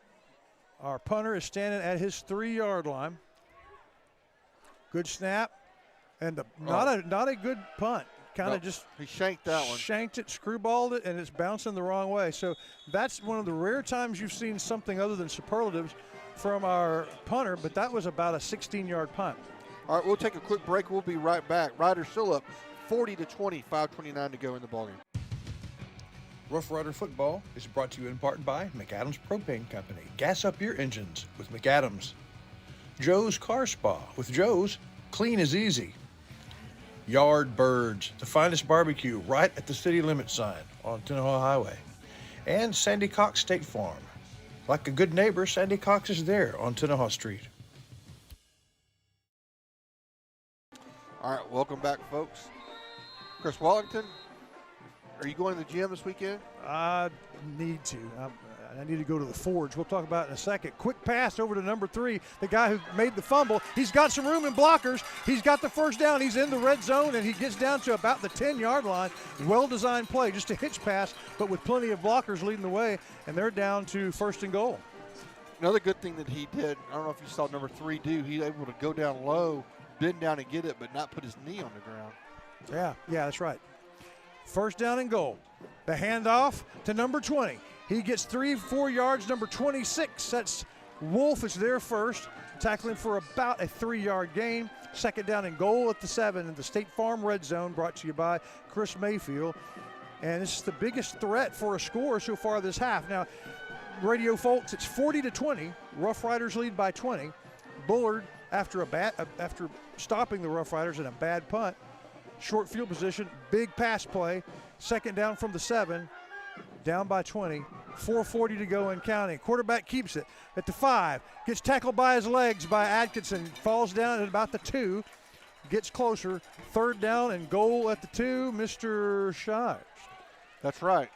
our punter is standing at his 3-yard line. Good snap, and not a good punt. Kind of just he shanked that one. Shanked it, screwballed it, and it's bouncing the wrong way. So that's one of the rare times you've seen something other than superlatives from our punter, but that was about a 16-yard punt. All right, we'll take a quick break. We'll be right back. Riders still up 40-20, 5:29 to go in the ballgame. Rough Rider Football is brought to you in part by McAdams Propane Company. Gas up your engines with McAdams. Joe's Car Spa. With Joe's, clean is easy. Yard Birds, the finest barbecue right at the city limit sign on Tenaha Highway. And Sandy Cox State Farm. Like a good neighbor, Sandy Cox is there on Tenaha Street. All right, welcome back, folks. Chris Wallington, are you going to the gym this weekend? I need to. I need to go to the Forge. We'll talk about it in a second. Quick pass over to number 3, the guy who made the fumble. He's got some room in blockers. He's got the first down. He's in the red zone, and he gets down to about the 10-yard line. Well-designed play, just a hitch pass, but with plenty of blockers leading the way, and they're down to 1st and goal. Another good thing that he did, I don't know if you saw number 3 do, he's able to go down low, bend down and get it, but not put his knee on the ground. Yeah, that's right. 1st down and goal. The handoff to number 20. He gets 3-4 yards. Number 26, that's Wolf, is there first, tackling for about a 3-yard gain. 2nd down and goal at the 7 in the State Farm red zone, brought to you by Chris Mayfield. And this is the biggest threat for a score so far this half. Now, radio folks, it's 40-20. Rough Riders lead by 20. Bullard, after stopping the Rough Riders in a bad punt, short field position, big pass play, 2nd down from the 7, down by 20, 4:40 to go and counting. Quarterback keeps it at the 5, gets tackled by his legs by Atkinson, falls down at about the 2, gets closer, 3rd down and goal at the 2, Mr. Shires. That's right,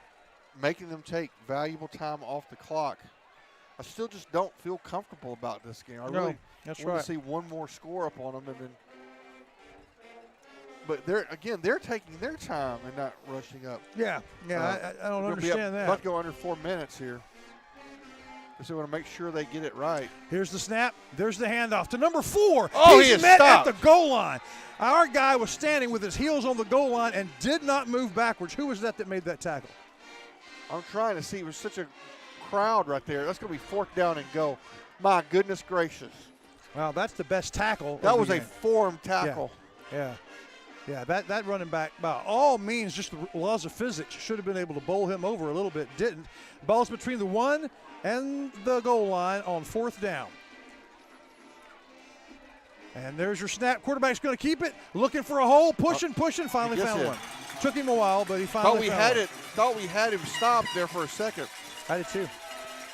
making them take valuable time off the clock. I still just don't feel comfortable about this game. I really want to see one more score up on them, and then. But they're taking their time and not rushing up. Yeah, I don't understand that. About to go under 4 minutes here. So we want to make sure they get it right. Here's the snap. There's the handoff to number 4. Oh, He's met at the goal line. Our guy was standing with his heels on the goal line and did not move backwards. Who was that made that tackle? I'm trying to see. It was such a crowd right there. That's going to be 4th down and goal. My goodness gracious. Wow, that's the best tackle. That was a formed tackle. Yeah, that running back, by all means, just the laws of physics, should have been able to bowl him over a little bit, didn't. Ball's between the 1 and the goal line on 4th down. And there's your snap. Quarterback's going to keep it, looking for a hole, pushing, finally found one. Took him a while, but he finally found it. Thought we had him stopped there for a second. I did too.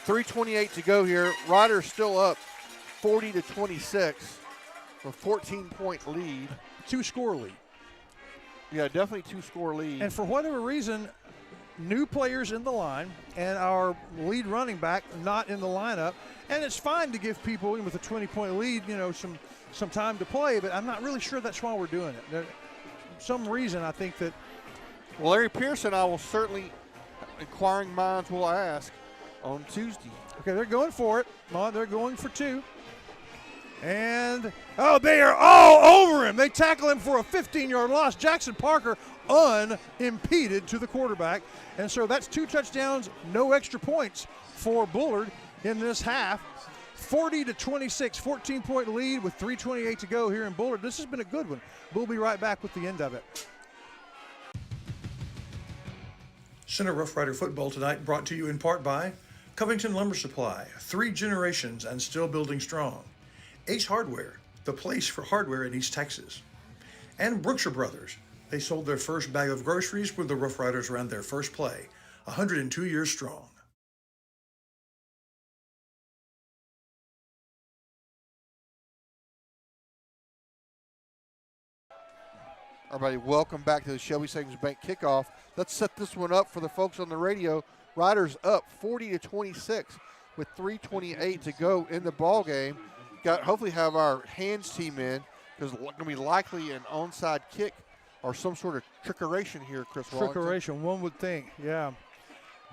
3:28 to go here. Riders still up 40-26, a 14-point lead. 2-score lead. Yeah, definitely 2-score lead. And for whatever reason, new players in the line and our lead running back not in the lineup. And it's fine to give people with a 20-point lead, some time to play, but I'm not really sure that's why we're doing it. There's some reason I think that. Well, Larry Pearson, I will certainly, inquiring minds will ask on Tuesday. Okay, they're going for it. They're going for 2. And, they are all over him. They tackle him for a 15-yard loss. Jackson Parker unimpeded to the quarterback. And so that's 2 touchdowns, no extra points for Bullard in this half. 40-26, 14-point lead with 3:28 to go here in Bullard. This has been a good one. We'll be right back with the end of it. Center Rough Rider Football tonight brought to you in part by Covington Lumber Supply, 3 generations and still building strong. Ace Hardware, the place for hardware in East Texas. And Brookshire Brothers. They sold their first bag of groceries when the Rough Riders ran their first play, 102 years strong. Everybody, welcome back to the Shelby Savings Bank kickoff. Let's set this one up for the folks on the radio. Riders up 40-26 with 3:28 to go in the ball game. Hopefully have our hands team in, because it's going to be likely an onside kick or some sort of trickeration here, Chris Wallington. Trickeration, one would think, yeah.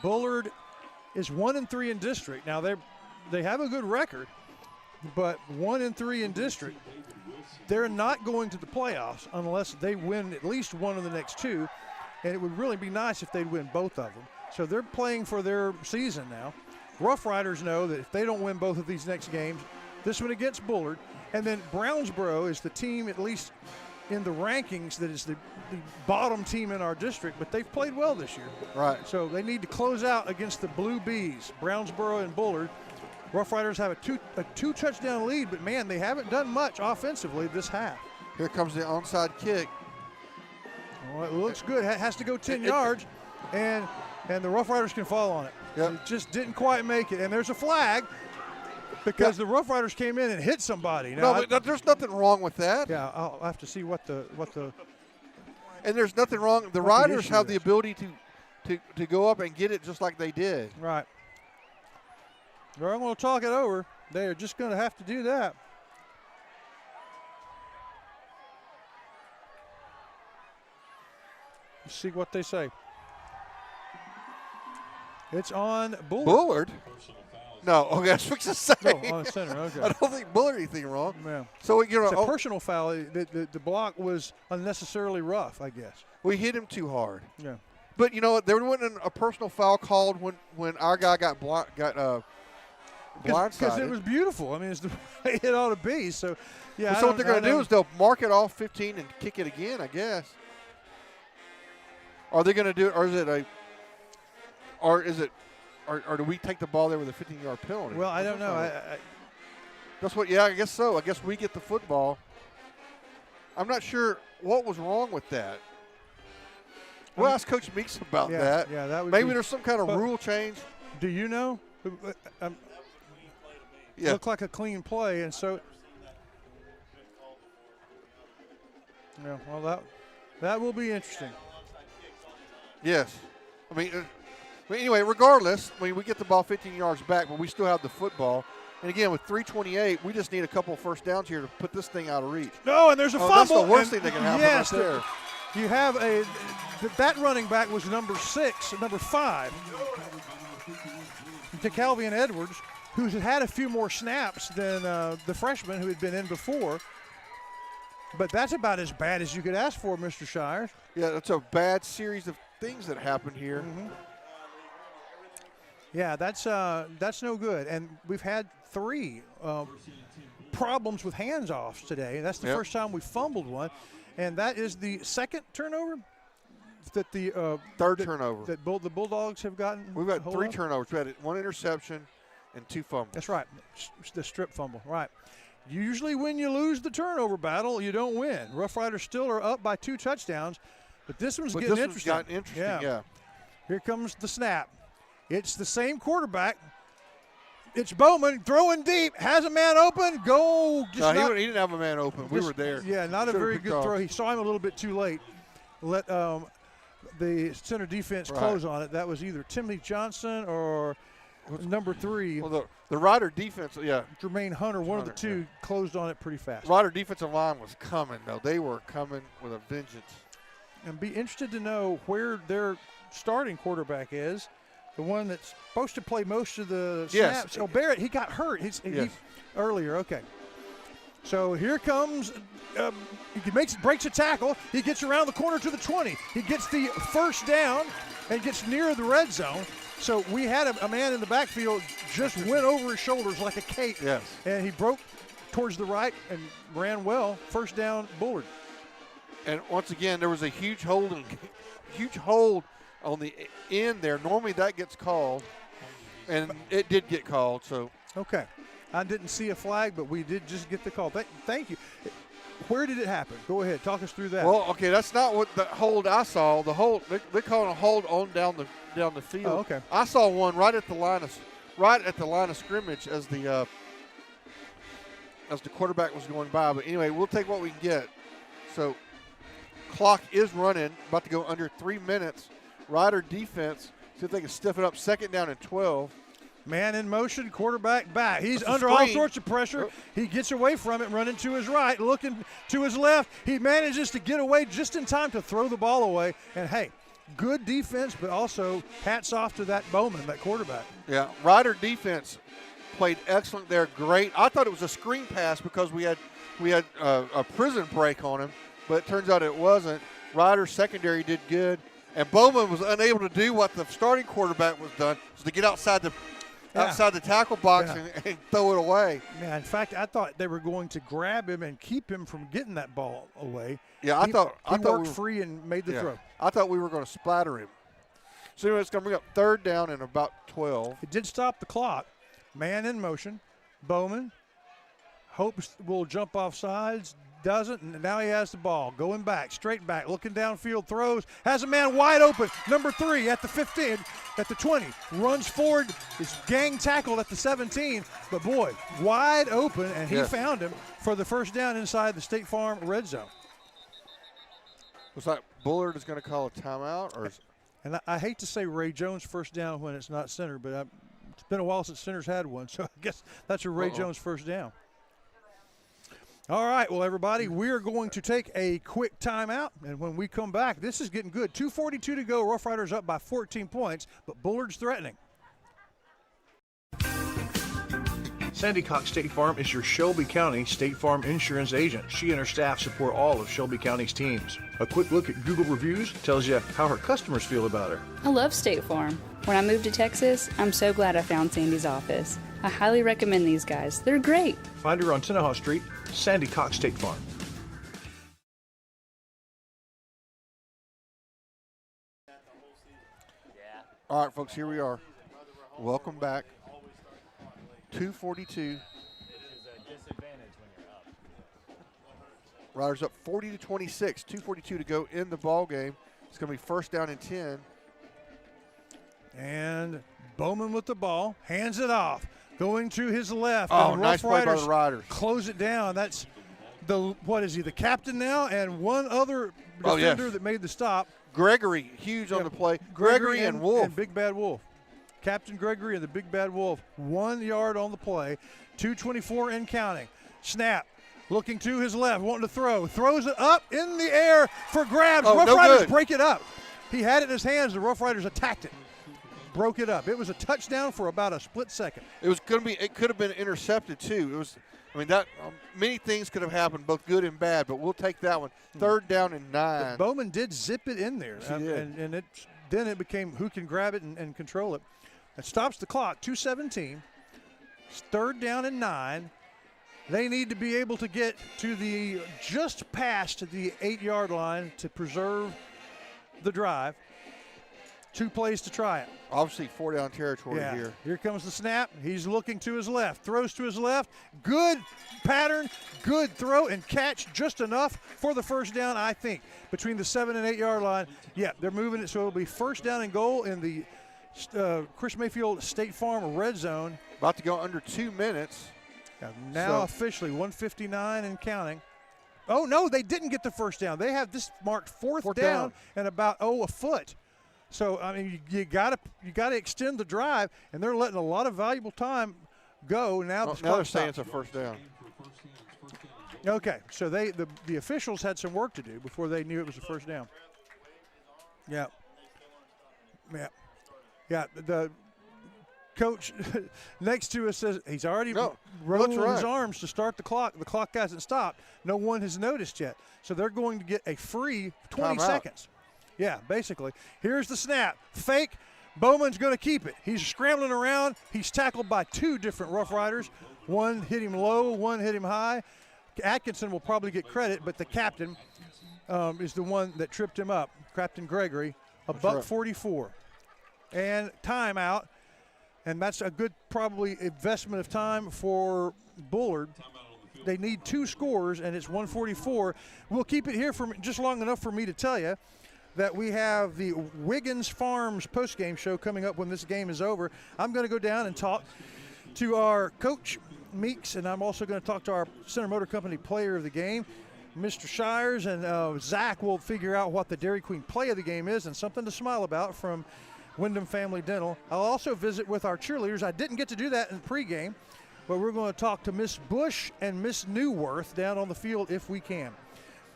Bullard is 1-3 in district. Now they have a good record, but 1-3 in district. They're not going to the playoffs unless they win at least one of the next 2, and it would really be nice if they'd win both of them. So they're playing for their season now. Rough Riders know that if they don't win both of these next games, this one against Bullard, and then Brownsboro is the team at least in the rankings that is the bottom team in our district, but they've played well this year. Right. So they need to close out against the Blue Bees, Brownsboro and Bullard. Rough Riders have a two touchdown lead, but man, they haven't done much offensively this half. Here comes the onside kick. Well, it looks good. It has to go 10 yards, and the Rough Riders can fall on it. Yep. It just didn't quite make it, and there's a flag because the Rough Riders came in and hit somebody. Now, but there's nothing wrong with that. Yeah, I'll have to see what the. And there's nothing wrong. The Riders have the ability to go up and get it just like they did. Right. They're going to talk it over. They are just going to have to do that. Let's see what they say. It's on Bullard. Bullard? No, okay, I was fixing to say. No, on the center, okay. I don't think Bullard anything wrong. Yeah. So, it's a personal foul. The block was unnecessarily rough, I guess. We hit him too hard. Yeah. But, you know what, there wasn't a personal foul called when our guy got blindsided. Because it was beautiful. I mean, it's the way it ought to be. So, yeah. So what they're going to do is they'll mark it off 15 and kick it again, I guess. Are they going to do it, or do we take the ball there with a 15-yard penalty? Well, I don't know. That's what. Yeah, I guess so. I guess we get the football. I'm not sure what was wrong with that. We'll ask Coach Meeks about that. Yeah, that would maybe there's some kind of rule change. Do you know? Yeah. Looked like a clean play, and so. Yeah. Well, that will be interesting. Yes. I mean, anyway, regardless, we get the ball 15 yards back, but we still have the football. And again, with 3:28, we just need a couple of first downs here to put this thing out of reach. No, and there's a fumble. That's the worst thing that can happen right there. You have that running back was number 5, to Calvian Edwards, who's had a few more snaps than the freshman who had been in before. But that's about as bad as you could ask for, Mr. Shires. Yeah, that's a bad series of things that happened here. Mm-hmm. Yeah, that's no good. And we've had 3 problems with hands-offs today. That's the first time we fumbled one. And that is the second turnover that the third turnover that the Bulldogs have gotten. We've got 3 turnovers. We had 1 interception and 2 fumbles. That's right, the strip fumble. Right. Usually when you lose the turnover battle, you don't win. Rough Riders still are up by 2 touchdowns, but this one's getting interesting. Gotten interesting. Yeah. Here comes the snap. It's the same quarterback. It's Bowman throwing deep, has a man open, go. He didn't have a man open. We were there. Yeah, not a very good throw. He saw him a little bit too late. Let the center defense close on it. That was either Timothy Johnson or number 3. Well, the Rider defense, Jermaine Hunter, one of the two, closed on it pretty fast. Rider defensive line was coming, though. They were coming with a vengeance. And be interested to know where their starting quarterback is. The one that's supposed to play most of the snaps. Oh, Barrett, he got hurt. He earlier. Okay. So here comes. He breaks a tackle. He gets around the corner to the 20. He gets the first down and gets near the red zone. So we had a man in the backfield just went over his shoulders like a cape. Yes. And he broke towards the right and ran well. First down, Bullard. And once again, there was a huge hold on the end there. Normally that gets called, and it did get called. So okay, I didn't see a flag, but we did just get the call. Thank you. Where did it happen? Go ahead, talk us through that. Well, okay, that's not what the hold I saw. The hold they called a hold on down the field. Oh, okay. I saw one right at the line of scrimmage as the quarterback was going by. But anyway, we'll take what we can get. So clock is running, about to go under 3 minutes. Rider defense, see if they can stiff it up. 2nd down and 12. Man in motion, quarterback back. He's under all sorts of pressure. He gets away from it, running to his right, looking to his left. He manages to get away just in time to throw the ball away. And, hey, good defense, but also hats off to that Bowman, that quarterback. Yeah, Rider defense played excellent there. Great. I thought it was a screen pass because we had a prison break on him, but it turns out it wasn't. Rider secondary did good. And Bowman was unable to do what the starting quarterback was done, was to get outside the outside the tackle box and throw it away. Yeah, in fact, I thought they were going to grab him and keep him from getting that ball away. Yeah, I thought he worked free and made the throw. I thought we were going to splatter him. So anyway, it's going to bring up 3rd down and about 12. It did stop the clock. Man in motion. Bowman hopes will jump off sides. Doesn't, and now he has the ball. Going back, straight back, looking downfield, throws, has a man wide open. Number 3 at the 15, at the 20, runs forward, is gang tackled at the 17, but boy, wide open, and he found him for the first down inside the State Farm red zone. Looks like Bullard is going to call a timeout. And I hate to say Ray Jones first down when it's not center, but it's been a while since center's had one, so I guess that's a Ray Jones first down. All right, well, everybody, we're going to take a quick timeout, and when we come back, this is getting good. 2:42 to go. Rough Riders up by 14 points, but Bullard's threatening. Sandy Cox State Farm is your Shelby County State Farm insurance agent. She and her staff support all of Shelby County's teams. A quick look at Google reviews tells you how her customers feel about her. I love State Farm. When I moved to Texas, I'm so glad I found Sandy's office. I highly recommend these guys. They're great. Find her on Tenaha Street, Sandy Cox State Farm. All right, folks, here we are. Welcome back. 2:42. Riders up 40-26. 2:42 to go in the ball game. It's going to be 1st down and 10. And Bowman with the ball, hands it off, going to his left. Oh, and nice play by the Riders. Close it down. That's what is he, the captain now, and one other defender that made the stop. Gregory, huge on the play. Gregory and Wolf. And Big Bad Wolf. Captain Gregory and the Big Bad Wolf. 1 yard on the play. 2:24 and counting. Snap. Looking to his left, wanting to throw. Throws it up in the air for grabs. Rough Riders break it up. He had it in his hands. The Rough Riders attacked it. Broke it up. It was a touchdown for about a split second. It was going to be. It could have been intercepted too. It was. I mean, that many things could have happened, both good and bad. But we'll take that one. 3rd down and 9. But Bowman did zip it in there, and then it became who can grab it and control it. It stops the clock. 2:17. 3rd down and 9. They need to be able to get to just past the 8-yard line to preserve the drive. 2 plays to try it. Obviously 4-down territory here. Here comes the snap. He's looking to his left. Throws to his left. Good pattern. Good throw and catch just enough for the first down, I think. Between the 7 and 8-yard line. Yeah, they're moving it so it'll be 1st down and goal in the Chris Mayfield State Farm red zone. About to go under 2 minutes. Now officially 1:59 and counting. Oh, no, they didn't get the first down. They have this marked fourth down and about, a foot. So, I mean, you got to extend the drive, and they're letting a lot of valuable time go. Now they're saying it's a 1st down. Okay, so the officials had some work to do before they knew it was a 1st down. Yeah. The coach next to us says he's already rolling his arms to start the clock. The clock hasn't stopped. No one has noticed yet. So they're going to get a free 20 seconds. Yeah, basically. Here's the snap. Fake. Bowman's going to keep it. He's scrambling around. He's tackled by 2 different Rough Riders. One hit him low, one hit him high. Atkinson will probably get credit, but the captain is the one that tripped him up, Captain Gregory. $1:44. And timeout. And that's a good probably investment of time for Bullard. They need 2 scores, and it's 1:44. We'll keep it here for just long enough for me to tell you that we have the Wiggins Farms postgame show coming up when this game is over. I'm going to go down and talk to our coach, Meeks, and I'm also going to talk to our Center Motor Company player of the game, Mr. Shires, and Zach will figure out what the Dairy Queen play of the game is and something to smile about from Wyndham Family Dental. I'll also visit with our cheerleaders. I didn't get to do that in pregame, but we're going to talk to Miss Bush and Miss Newworth down on the field if we can.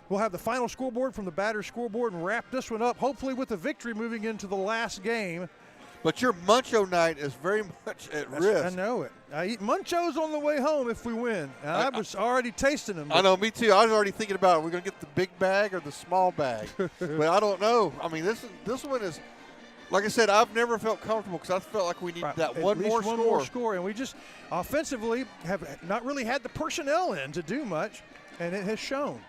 We'll have the final scoreboard from the Batters scoreboard and wrap this one up, hopefully with a victory moving into the last game. But your Muncho night is very much at risk. I know it. I eat Munchos on the way home if we win. And I was already tasting them. I know, me too. I was already thinking about it. We're going to get the big bag or the small bag. But I don't know. I mean, this one is Like I said, I've never felt comfortable because I felt like we needed that one more score. And we just offensively have not really had the personnel in to do much, and it has shown.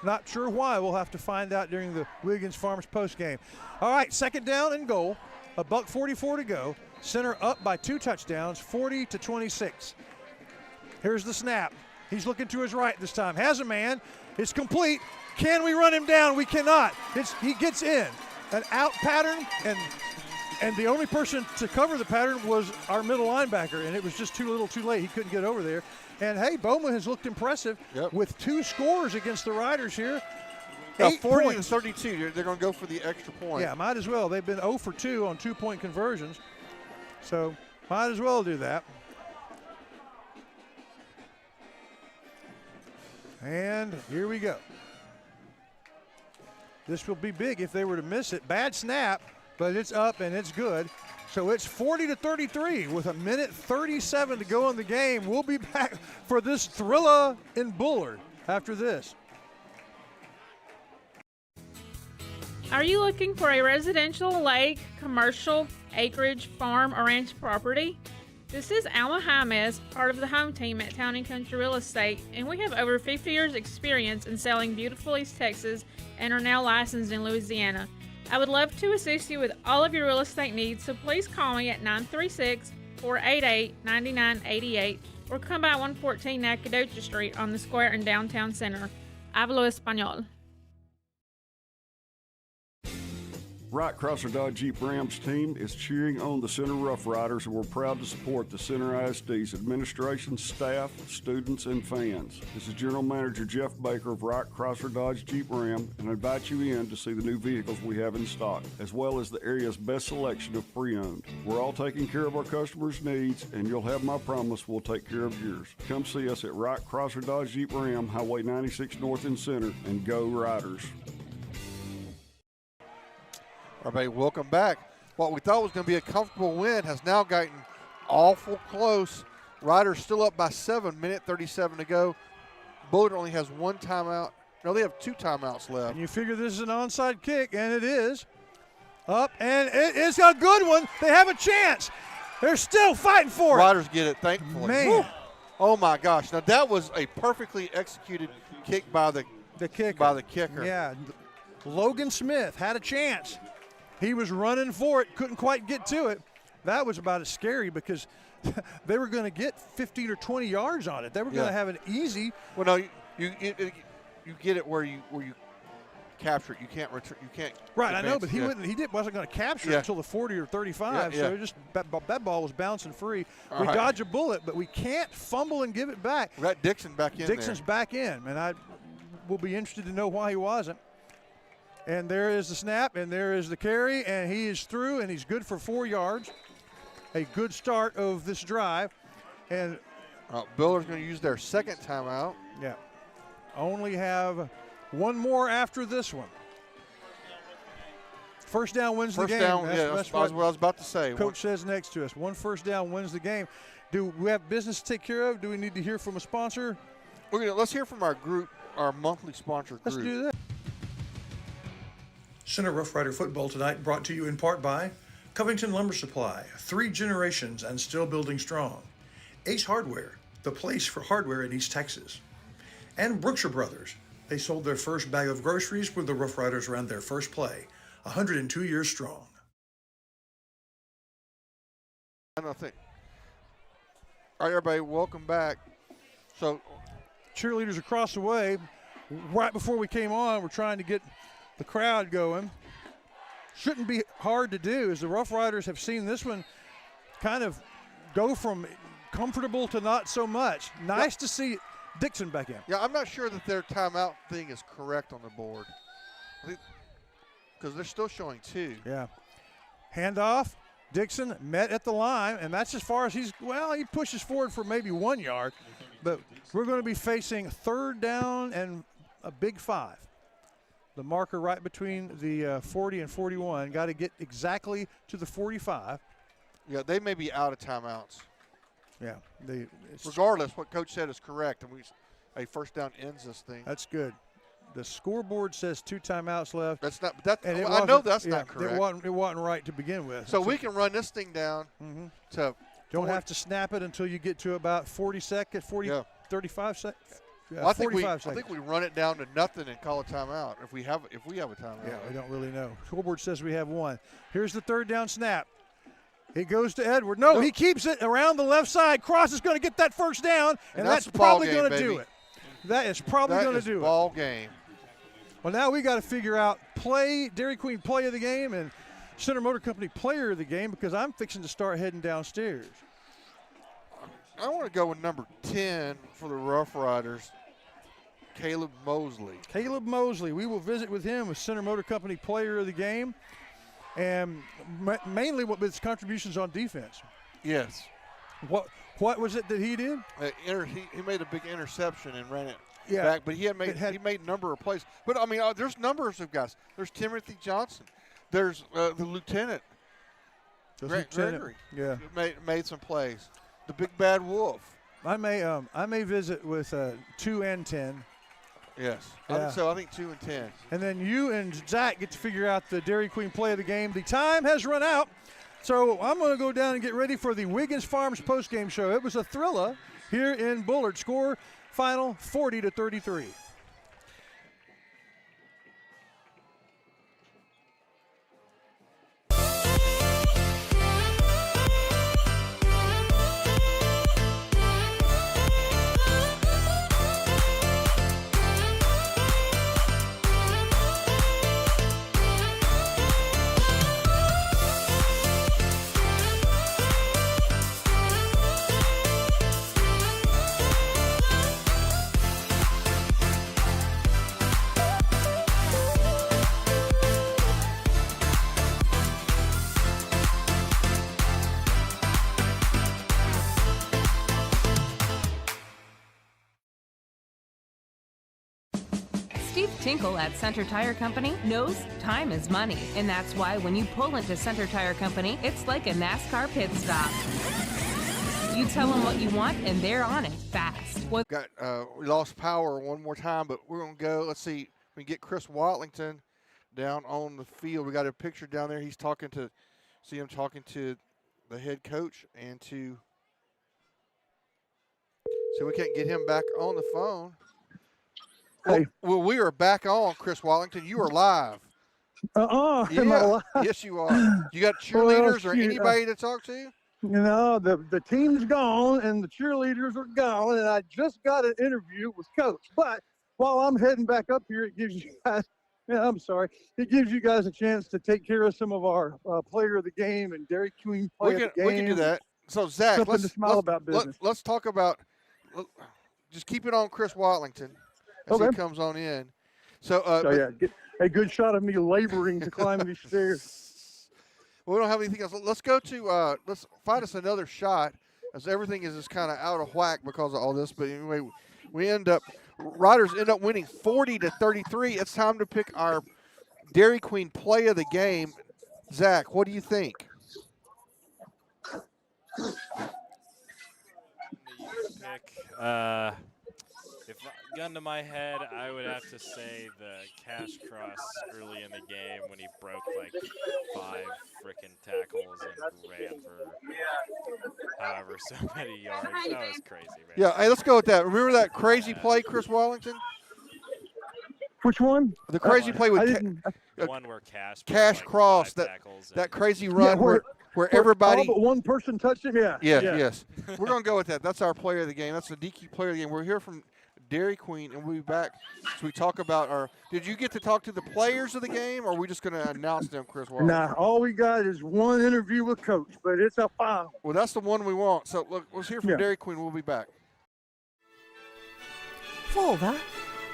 Not sure why. We'll have to find out during the Wiggins Farms postgame. All right, 2nd down and goal. $1:44 to go. Center up by 2 touchdowns, 40-26. Here's the snap. He's looking to his right this time. Has a man. It's complete. Can we run him down? We cannot. He gets in. An out pattern, and the only person to cover the pattern was our middle linebacker, and it was just too little too late. He couldn't get over there. And, hey, Bowman has looked impressive with 2 scores against the Riders here. 40-32. They're going to go for the extra point. Yeah, might as well. They've been 0 for 2 on 2-point conversions, so might as well do that. And here we go. This will be big if they were to miss it. Bad snap, but it's up and it's good. So it's 40-33 with 1:37 to go in the game. We'll be back for this thriller in Bullard after this. Are you looking for a residential, lake, commercial, acreage, farm, or ranch property? This is Alma James, part of the home team at Town & Country Real Estate, and we have over 50 years experience in selling beautiful East Texas and are now licensed in Louisiana. I would love to assist you with all of your real estate needs, so please call me at 936-488-9988 or come by 114 Nacogdoches Street on the square in downtown center. Hablo Español. Wright Chrysler Dodge Jeep Rams team is cheering on the Center Rough Riders, and we're proud to support the Center ISD's administration, staff, students, and fans. This is General Manager Jeff Baker of Wright Chrysler Dodge Jeep Ram, and I invite you in to see the new vehicles we have in stock, as well as the area's best selection of pre-owned. We're all taking care of our customers' needs, and you'll have my promise we'll take care of yours. Come see us at Wright Chrysler Dodge Jeep Ram, Highway 96 North and Center, and go Riders. Everybody, welcome back. What we thought was going to be a comfortable win has now gotten awful close. Riders still up by 7, 1:37 to go. Bullard only has 1 timeout. No, they have 2 timeouts left. And you figure this is an onside kick, and it is. Up, and it's a good one. They have a chance. They're still fighting for it. Riders get it, thankfully. Man. Woo. Oh, my gosh. Now, that was a perfectly executed kick by the kicker. Yeah. Logan Smith had a chance. He was running for it, couldn't quite get to it. That was about as scary because they were going to get 15 or 20 yards on it. They were going to have an easy. Well, no, you get it where you capture it. You can't return. You can't. Right, I know, but wasn't going to capture it until the 40 or 35. So that ball was bouncing free. We dodge a bullet, but we can't fumble and give it back. We got Dixon back in. Dixon's back in, and I will be interested to know why he wasn't. And there is the snap, and there is the carry, and he is through, and he's good for 4 yards. A good start of this drive. And Bullard's going to use their 2nd timeout. Yeah. Only have 1 more after this one. First down wins the game. That's what I was about to say. Coach says next to us. 1 first down wins the game. Do we have business to take care of? Do we need to hear from a sponsor? Let's hear from our group, our monthly sponsor group. Let's do that. Center Rough Rider football tonight brought to you in part by Covington Lumber Supply, 3 generations and still building strong. Ace Hardware, the place for hardware in East Texas. And Brookshire Brothers. They sold their first bag of groceries when the Rough Riders ran their first play, 102 years strong. I don't think. All right, everybody, welcome back. So, cheerleaders across the way. Right before we came on, we're trying to get the crowd going. Shouldn't be hard to do, as the Rough Riders have seen this one kind of go from comfortable to not so much. Nice to see Dixon back in. Yeah, I'm not sure that their timeout thing is correct on the board because they're still showing 2. Yeah. Handoff. Dixon met at the line, and that's as far as he pushes forward for maybe 1 yard, but we're going to be facing 3rd down and a big 5. The marker right between the 40 and 41. Got to get exactly to the 45. Yeah, they may be out of timeouts. Yeah. Regardless, what Coach said is correct, and a first down ends this thing. That's good. The scoreboard says 2 timeouts left. That's not. That and I know that's not correct. It wasn't right to begin with. So we can run this thing down to. Don't have to snap it until you get to about 40 seconds, 35 seconds. Well, I think 45 seconds. I think we run it down to nothing and call a timeout if we have a timeout. Yeah, we don't really know. Scoreboard says we have 1. Here's the 3rd down snap. It goes to Edward. No, he keeps it around the left side. Cross is going to get that first down, and that's probably going to do it. That is probably going to do it. Ball game. Well, now we got to figure out Dairy Queen play of the game and Center Motor Company player of the game, because I'm fixing to start heading downstairs. I want to go with number 10 for the Rough Riders, Caleb Mosley. Caleb Mosley. We will visit with him with Center Motor Company player of the game, and mainly with his contributions on defense. Yes. What was it that he did? He made a big interception and ran it back, but he made a number of plays. But, I mean, there's numbers of guys. There's Timothy Johnson. There's the lieutenant, Gregory. Yeah. Made some plays. The Big Bad Wolf. I may visit with 2 and 10. Yes. Yeah. I think 2 and 10. And then you and Zach get to figure out the Dairy Queen play of the game. The time has run out, so I'm going to go down and get ready for the Wiggins Farms postgame show. It was a thriller here in Bullard. Score final 40-33. Steve Tinkle at Center Tire Company knows time is money, and that's why when you pull into Center Tire Company, it's like a NASCAR pit stop. You tell them what you want, and they're on it fast. We lost power one more time, but we're going to go. Let's see. We can get Chris Watlington down on the field. We got a picture down there. He's talking to the head coach and to. So we can't get him back on the phone. Hey. Well, we are back on, Chris Wallington. You are live. Am I live? Yes, you are. You got cheerleaders or anybody to talk to? The team's gone and the cheerleaders are gone, and I just got an interview with Coach. But while I'm heading back up here, it gives you guys it gives you guys a chance to take care of some of our player of the game and Dairy Queen play of the game. We can do that. So, Zach, let's talk about just keep it on Chris Watlington as he comes on in. So, get a good shot of me laboring to climb these stairs. Well, we don't have anything else. Let's go to let's find us another shot, as everything is just kind of out of whack because of all this. But anyway, Riders end up winning 40-33. It's time to pick our Dairy Queen play of the game. Zach, what do you think? If gun to my head, I would have to say the cash cross early in the game when he broke like 5 freaking tackles and ran for however so many yards. That was crazy, man. Yeah, hey, let's go with that. Remember that crazy play, Chris Wallington? Which one? The crazy play with one where cash cross, that crazy run where everybody. All but one person touched it. Yeah. Yes. We're gonna go with that. That's our player of the game. That's the DQ player of the game. We're here from Dairy Queen, and we'll be back so we talk about our. Did you get to talk to the players of the game, or are we just going to announce them, Chris Wallington? Nah, all we got is one interview with Coach, but it's a final. Well, that's the one we want. So look, let's hear from Dairy Queen. We'll be back. Father,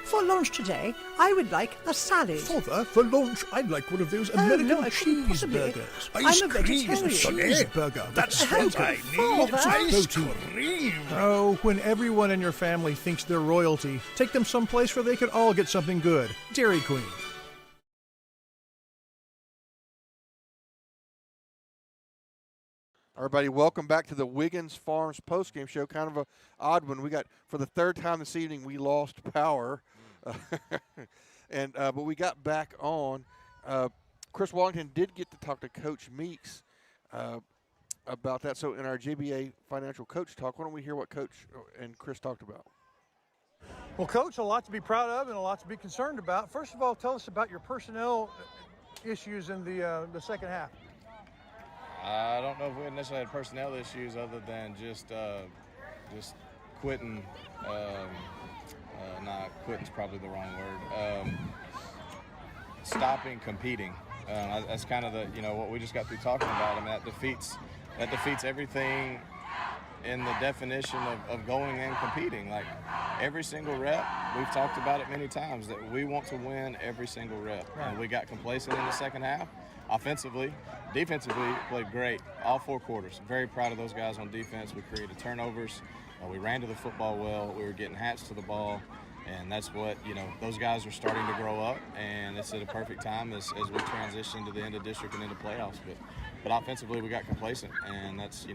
for lunch today, I would like a salad. Father, for lunch, I'd like one of those American cheeseburgers. I'm a vegetarian. Cheeseburger. That's what I need. Ice cream. Oh, when everyone in your family thinks they're royalty, take them someplace where they can all get something good. Dairy Queen. Everybody, welcome back to the Wiggins Farms postgame show. Kind of an odd one. We got, for the third time this evening, we lost power. And but we got back on. Chris Wallington did get to talk to Coach Meeks about that. So in our JBA Financial Coach Talk, why don't we hear what Coach and Chris talked about? Well, Coach, a lot to be proud of and a lot to be concerned about. First of all, tell us about your personnel issues in the second half. I don't know if we necessarily had personnel issues other than just quitting. Not quitting's probably the wrong word. Stopping competing. That's kind of what we just got through talking about. I mean, that defeats everything in the definition of going and competing. Like every single rep, we've talked about it many times that we want to win every single rep. Right. And we got complacent in the second half. Offensively, defensively, played great all 4 quarters. Very proud of those guys on defense. We created turnovers. We ran to the football well. We were getting hats to the ball. And that's what, those guys are starting to grow up, and it's at a perfect time as we transition to the end of district and into playoffs. But offensively, we got complacent, and that's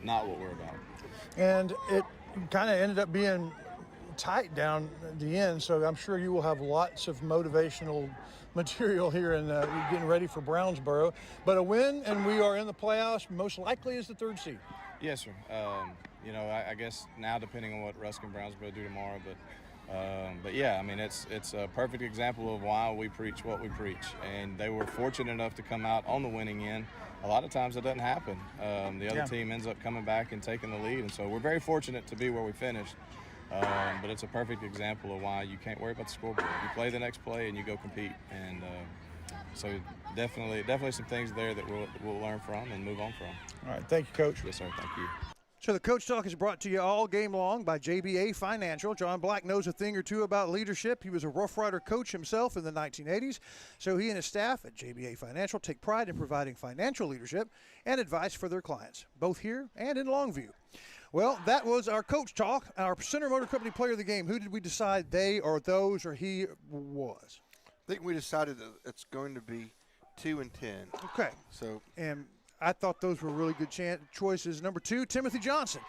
not what we're about. And it kind of ended up being tight down at the end, so I'm sure you will have lots of motivational material here in getting ready for Brownsboro. But a win, and we are in the playoffs, most likely as the 3rd seed. Yes, sir. I guess now depending on what Rusk and Brownsboro do tomorrow, but yeah, I mean it's a perfect example of why we preach what we preach, and they were fortunate enough to come out on the winning end. A lot of times that doesn't happen. The other team ends up coming back and taking the lead, and so we're very fortunate to be where we finished. But it's a perfect example of why you can't worry about the scoreboard. You play the next play and you go compete, and so definitely some things there that we'll learn from and move on from. All right, thank you, Coach. Yes, sir. Thank you. So the Coach Talk is brought to you all game long by JBA Financial. John Black knows a thing or two about leadership. He was a Rough Rider coach himself in the 1980s. So he and his staff at JBA Financial take pride in providing financial leadership and advice for their clients, both here and in Longview. Well, that was our Coach Talk. Our Center Motor Company player of the game. Who did we decide they or those or he was? I think we decided that it's going to be 2 and 10. Okay. So and I thought those were really good choices. Number 2, Timothy Johnson.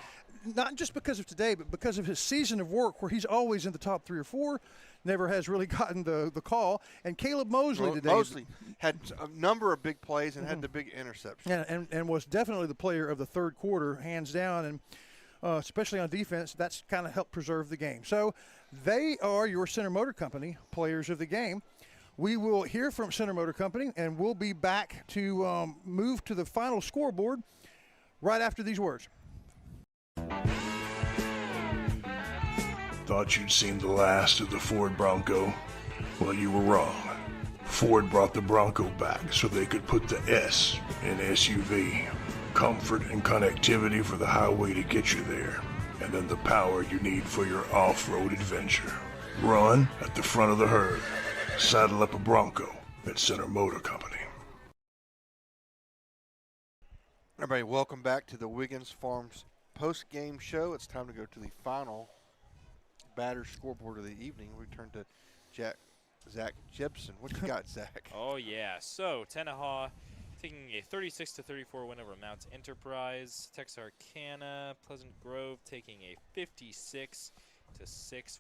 Not just because of today, but because of his season of work where he's always in the top 3 or 4, never has really gotten the call. And Caleb Mosley today. Mosley had a number of big plays and had the big interception. And was definitely the player of the 3rd quarter, hands down. And especially on defense, that's kind of helped preserve the game. So they are your Center Motor Company players of the game. We will hear from Center Motor Company, and we'll be back to move to the final scoreboard right after these words. Thought you'd seen the last of the Ford Bronco? Well, you were wrong. Ford brought the Bronco back so they could put the S in SUV. Comfort and connectivity for the highway to get you there, and then the power you need for your off-road adventure. Run at the front of the herd. Saddle up a Bronco at Center Motor Company. Everybody, welcome back to the Wiggins Farms post-game show. It's time to go to the final batter scoreboard of the evening. We turn to Zach Gibson. What you got, Zach? Oh, yeah. So, Tenaha taking a 36-34 win over Mount Enterprise. Texarkana, Pleasant Grove taking a 56-6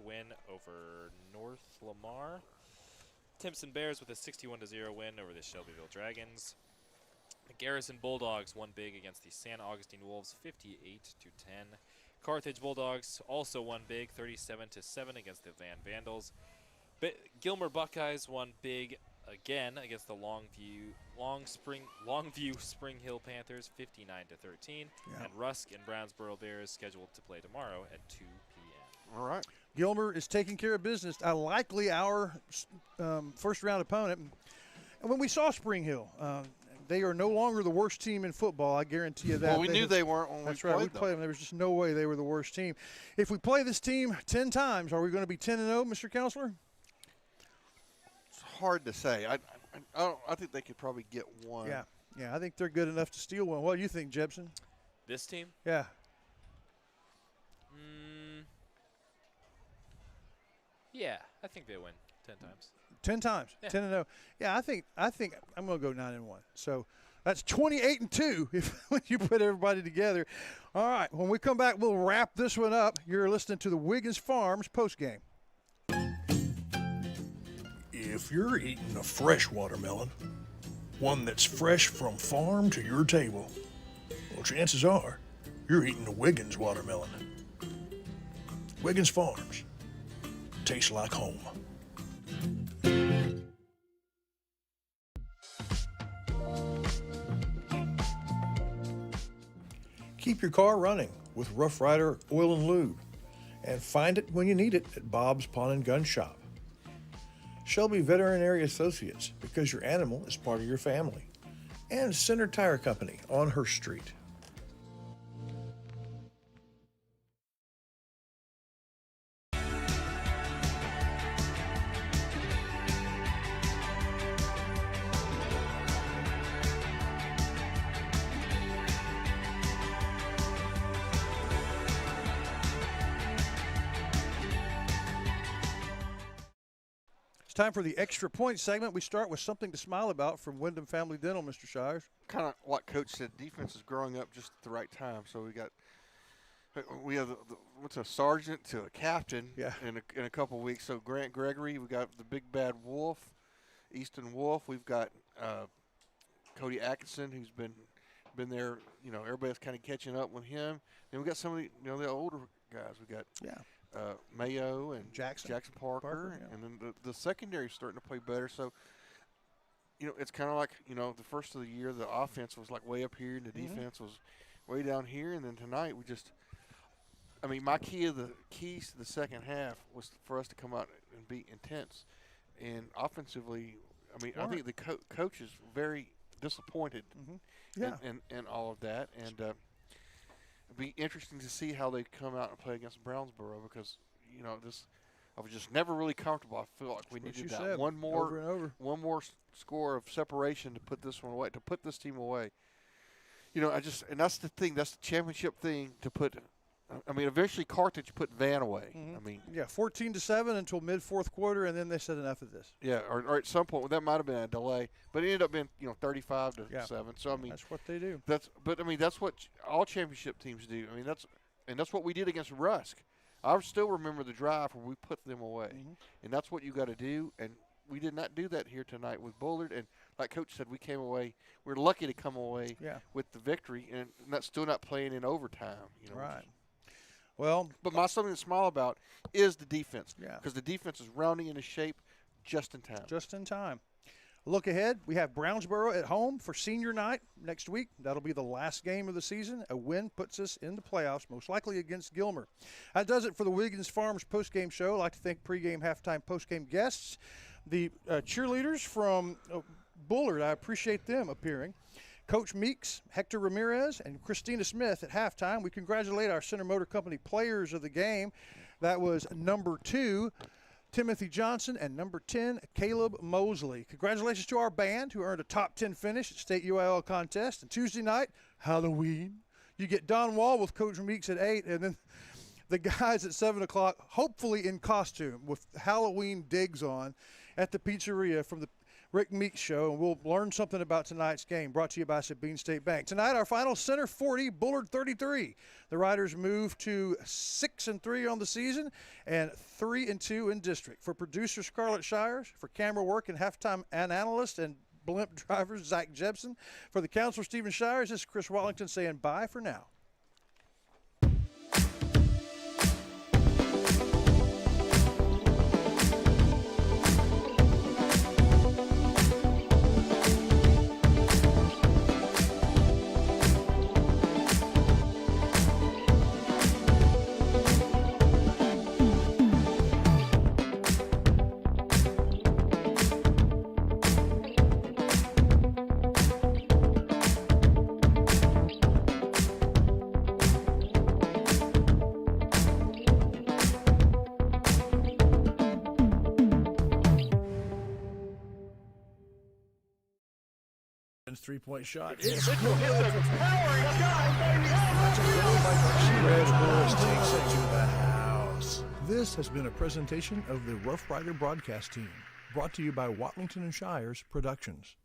win over North Lamar. Timpson Bears with a 61-0 win over the Shelbyville Dragons. The Garrison Bulldogs won big against the San Augustine Wolves, 58-10. Carthage Bulldogs also won big, 37-7 against the Van Vandals. Gilmer Buckeyes won big again against the Longview Spring Hill Panthers, 59-13. And Rusk and Brownsboro Bears scheduled to play tomorrow at 2 p.m. All right. Gilmer is taking care of business, likely our first-round opponent. And when we saw Spring Hill, they are no longer the worst team in football. I guarantee you that. Well, we knew they weren't when that's we right. played We played them. There was just no way they were the worst team. If we play this team 10 times, are we going to be 10-0, Mr. Counselor? It's hard to say. I think they could probably get one. Yeah, I think they're good enough to steal one. What do you think, Jepson? This team? Yeah. Yeah, I think they win 10 times. 10 times, Yeah. 10-0. Yeah, I think I'm going to go 9-1. So that's 28-2 when you put everybody together. All right, when we come back, we'll wrap this one up. You're listening to the Wiggins Farms postgame. if you're eating a fresh watermelon, one that's fresh from farm to your table, well, chances are you're eating a Wiggins watermelon. Wiggins Farms. Tastes like home. Keep your car running with Rough Rider Oil and Lube, and find it when you need it at Bob's Pawn and Gun Shop. Shelby Veterinary Associates, because your animal is part of your family. And Center Tire Company on Hurst Street. Time for the extra point segment. We start with something to smile about from Wyndham Family Dental, Mr. Shires. Kind of what Coach said, defense is growing up just at the right time. So we have what's a sergeant to a captain in a couple weeks. So Grant Gregory, we got the big bad Wolf, Easton Wolf. We've got Cody Atkinson, who's been there. You know, everybody's kind of catching up with him. Then we got some of the older guys. We got Mayo and Jackson Parker and then the secondary is starting to play better. So, it's kind of like, the first of the year, the offense was like way up here and the defense was way down here. And then tonight my keys to the second half was for us to come out and be intense. And offensively, I think the coach is very disappointed in all of that. And it'd be interesting to see how they come out and play against Brownsboro because, I was just never really comfortable. I feel like we needed that one more score of separation to put this one away, to put this team away. And that's the thing. That's the championship thing to put. Eventually Carthage put Van away. 14-7 until mid fourth quarter, and then they said enough of this. Yeah, or at some point that might have been a delay, but it ended up being 35-7. So that's what they do. That's what all championship teams do. That's what we did against Rusk. I still remember the drive where we put them away, and that's what you got to do. And we did not do that here tonight with Bullard. And like Coach said, we came away. We're lucky to come away with the victory, and that's still not playing in overtime. Right. But something to smile about is the defense. Yeah. Because the defense is rounding into shape just in time. Just in time. Look ahead, we have Brownsboro at home for senior night next week. That'll be the last game of the season. A win puts us in the playoffs, most likely against Gilmer. That does it for the Wiggins Farms postgame show. I'd like to thank pregame, halftime, postgame guests, the cheerleaders from Bullard. I appreciate them appearing. Coach Meeks, Hector Ramirez, and Christina Smith at halftime. We congratulate our Center Motor Company players of the game. That was number 2, Timothy Johnson, and number 10, Caleb Mosley. Congratulations to our band who earned a top 10 finish at State UIL contest. And Tuesday night, Halloween, you get Don Wall with Coach Meeks at 8, and then the guys at 7 o'clock, hopefully in costume with Halloween digs on at the pizzeria from the Rick Meeks Show, and we'll learn something about tonight's game, brought to you by Sabine State Bank. Tonight, our final, Center 40, Bullard 33. The Riders move to 6-3 on the season and 3-2 in district. For producer Scarlett Shires, for camera work and halftime analyst and blimp driver Zach Jepson, for the counselor Stephen Shires, this is Chris Wallington saying bye for now. Three-point shot. It's takes it to the house. This has been a presentation of the Rough Rider broadcast team, brought to you by Watlington and Shires Productions.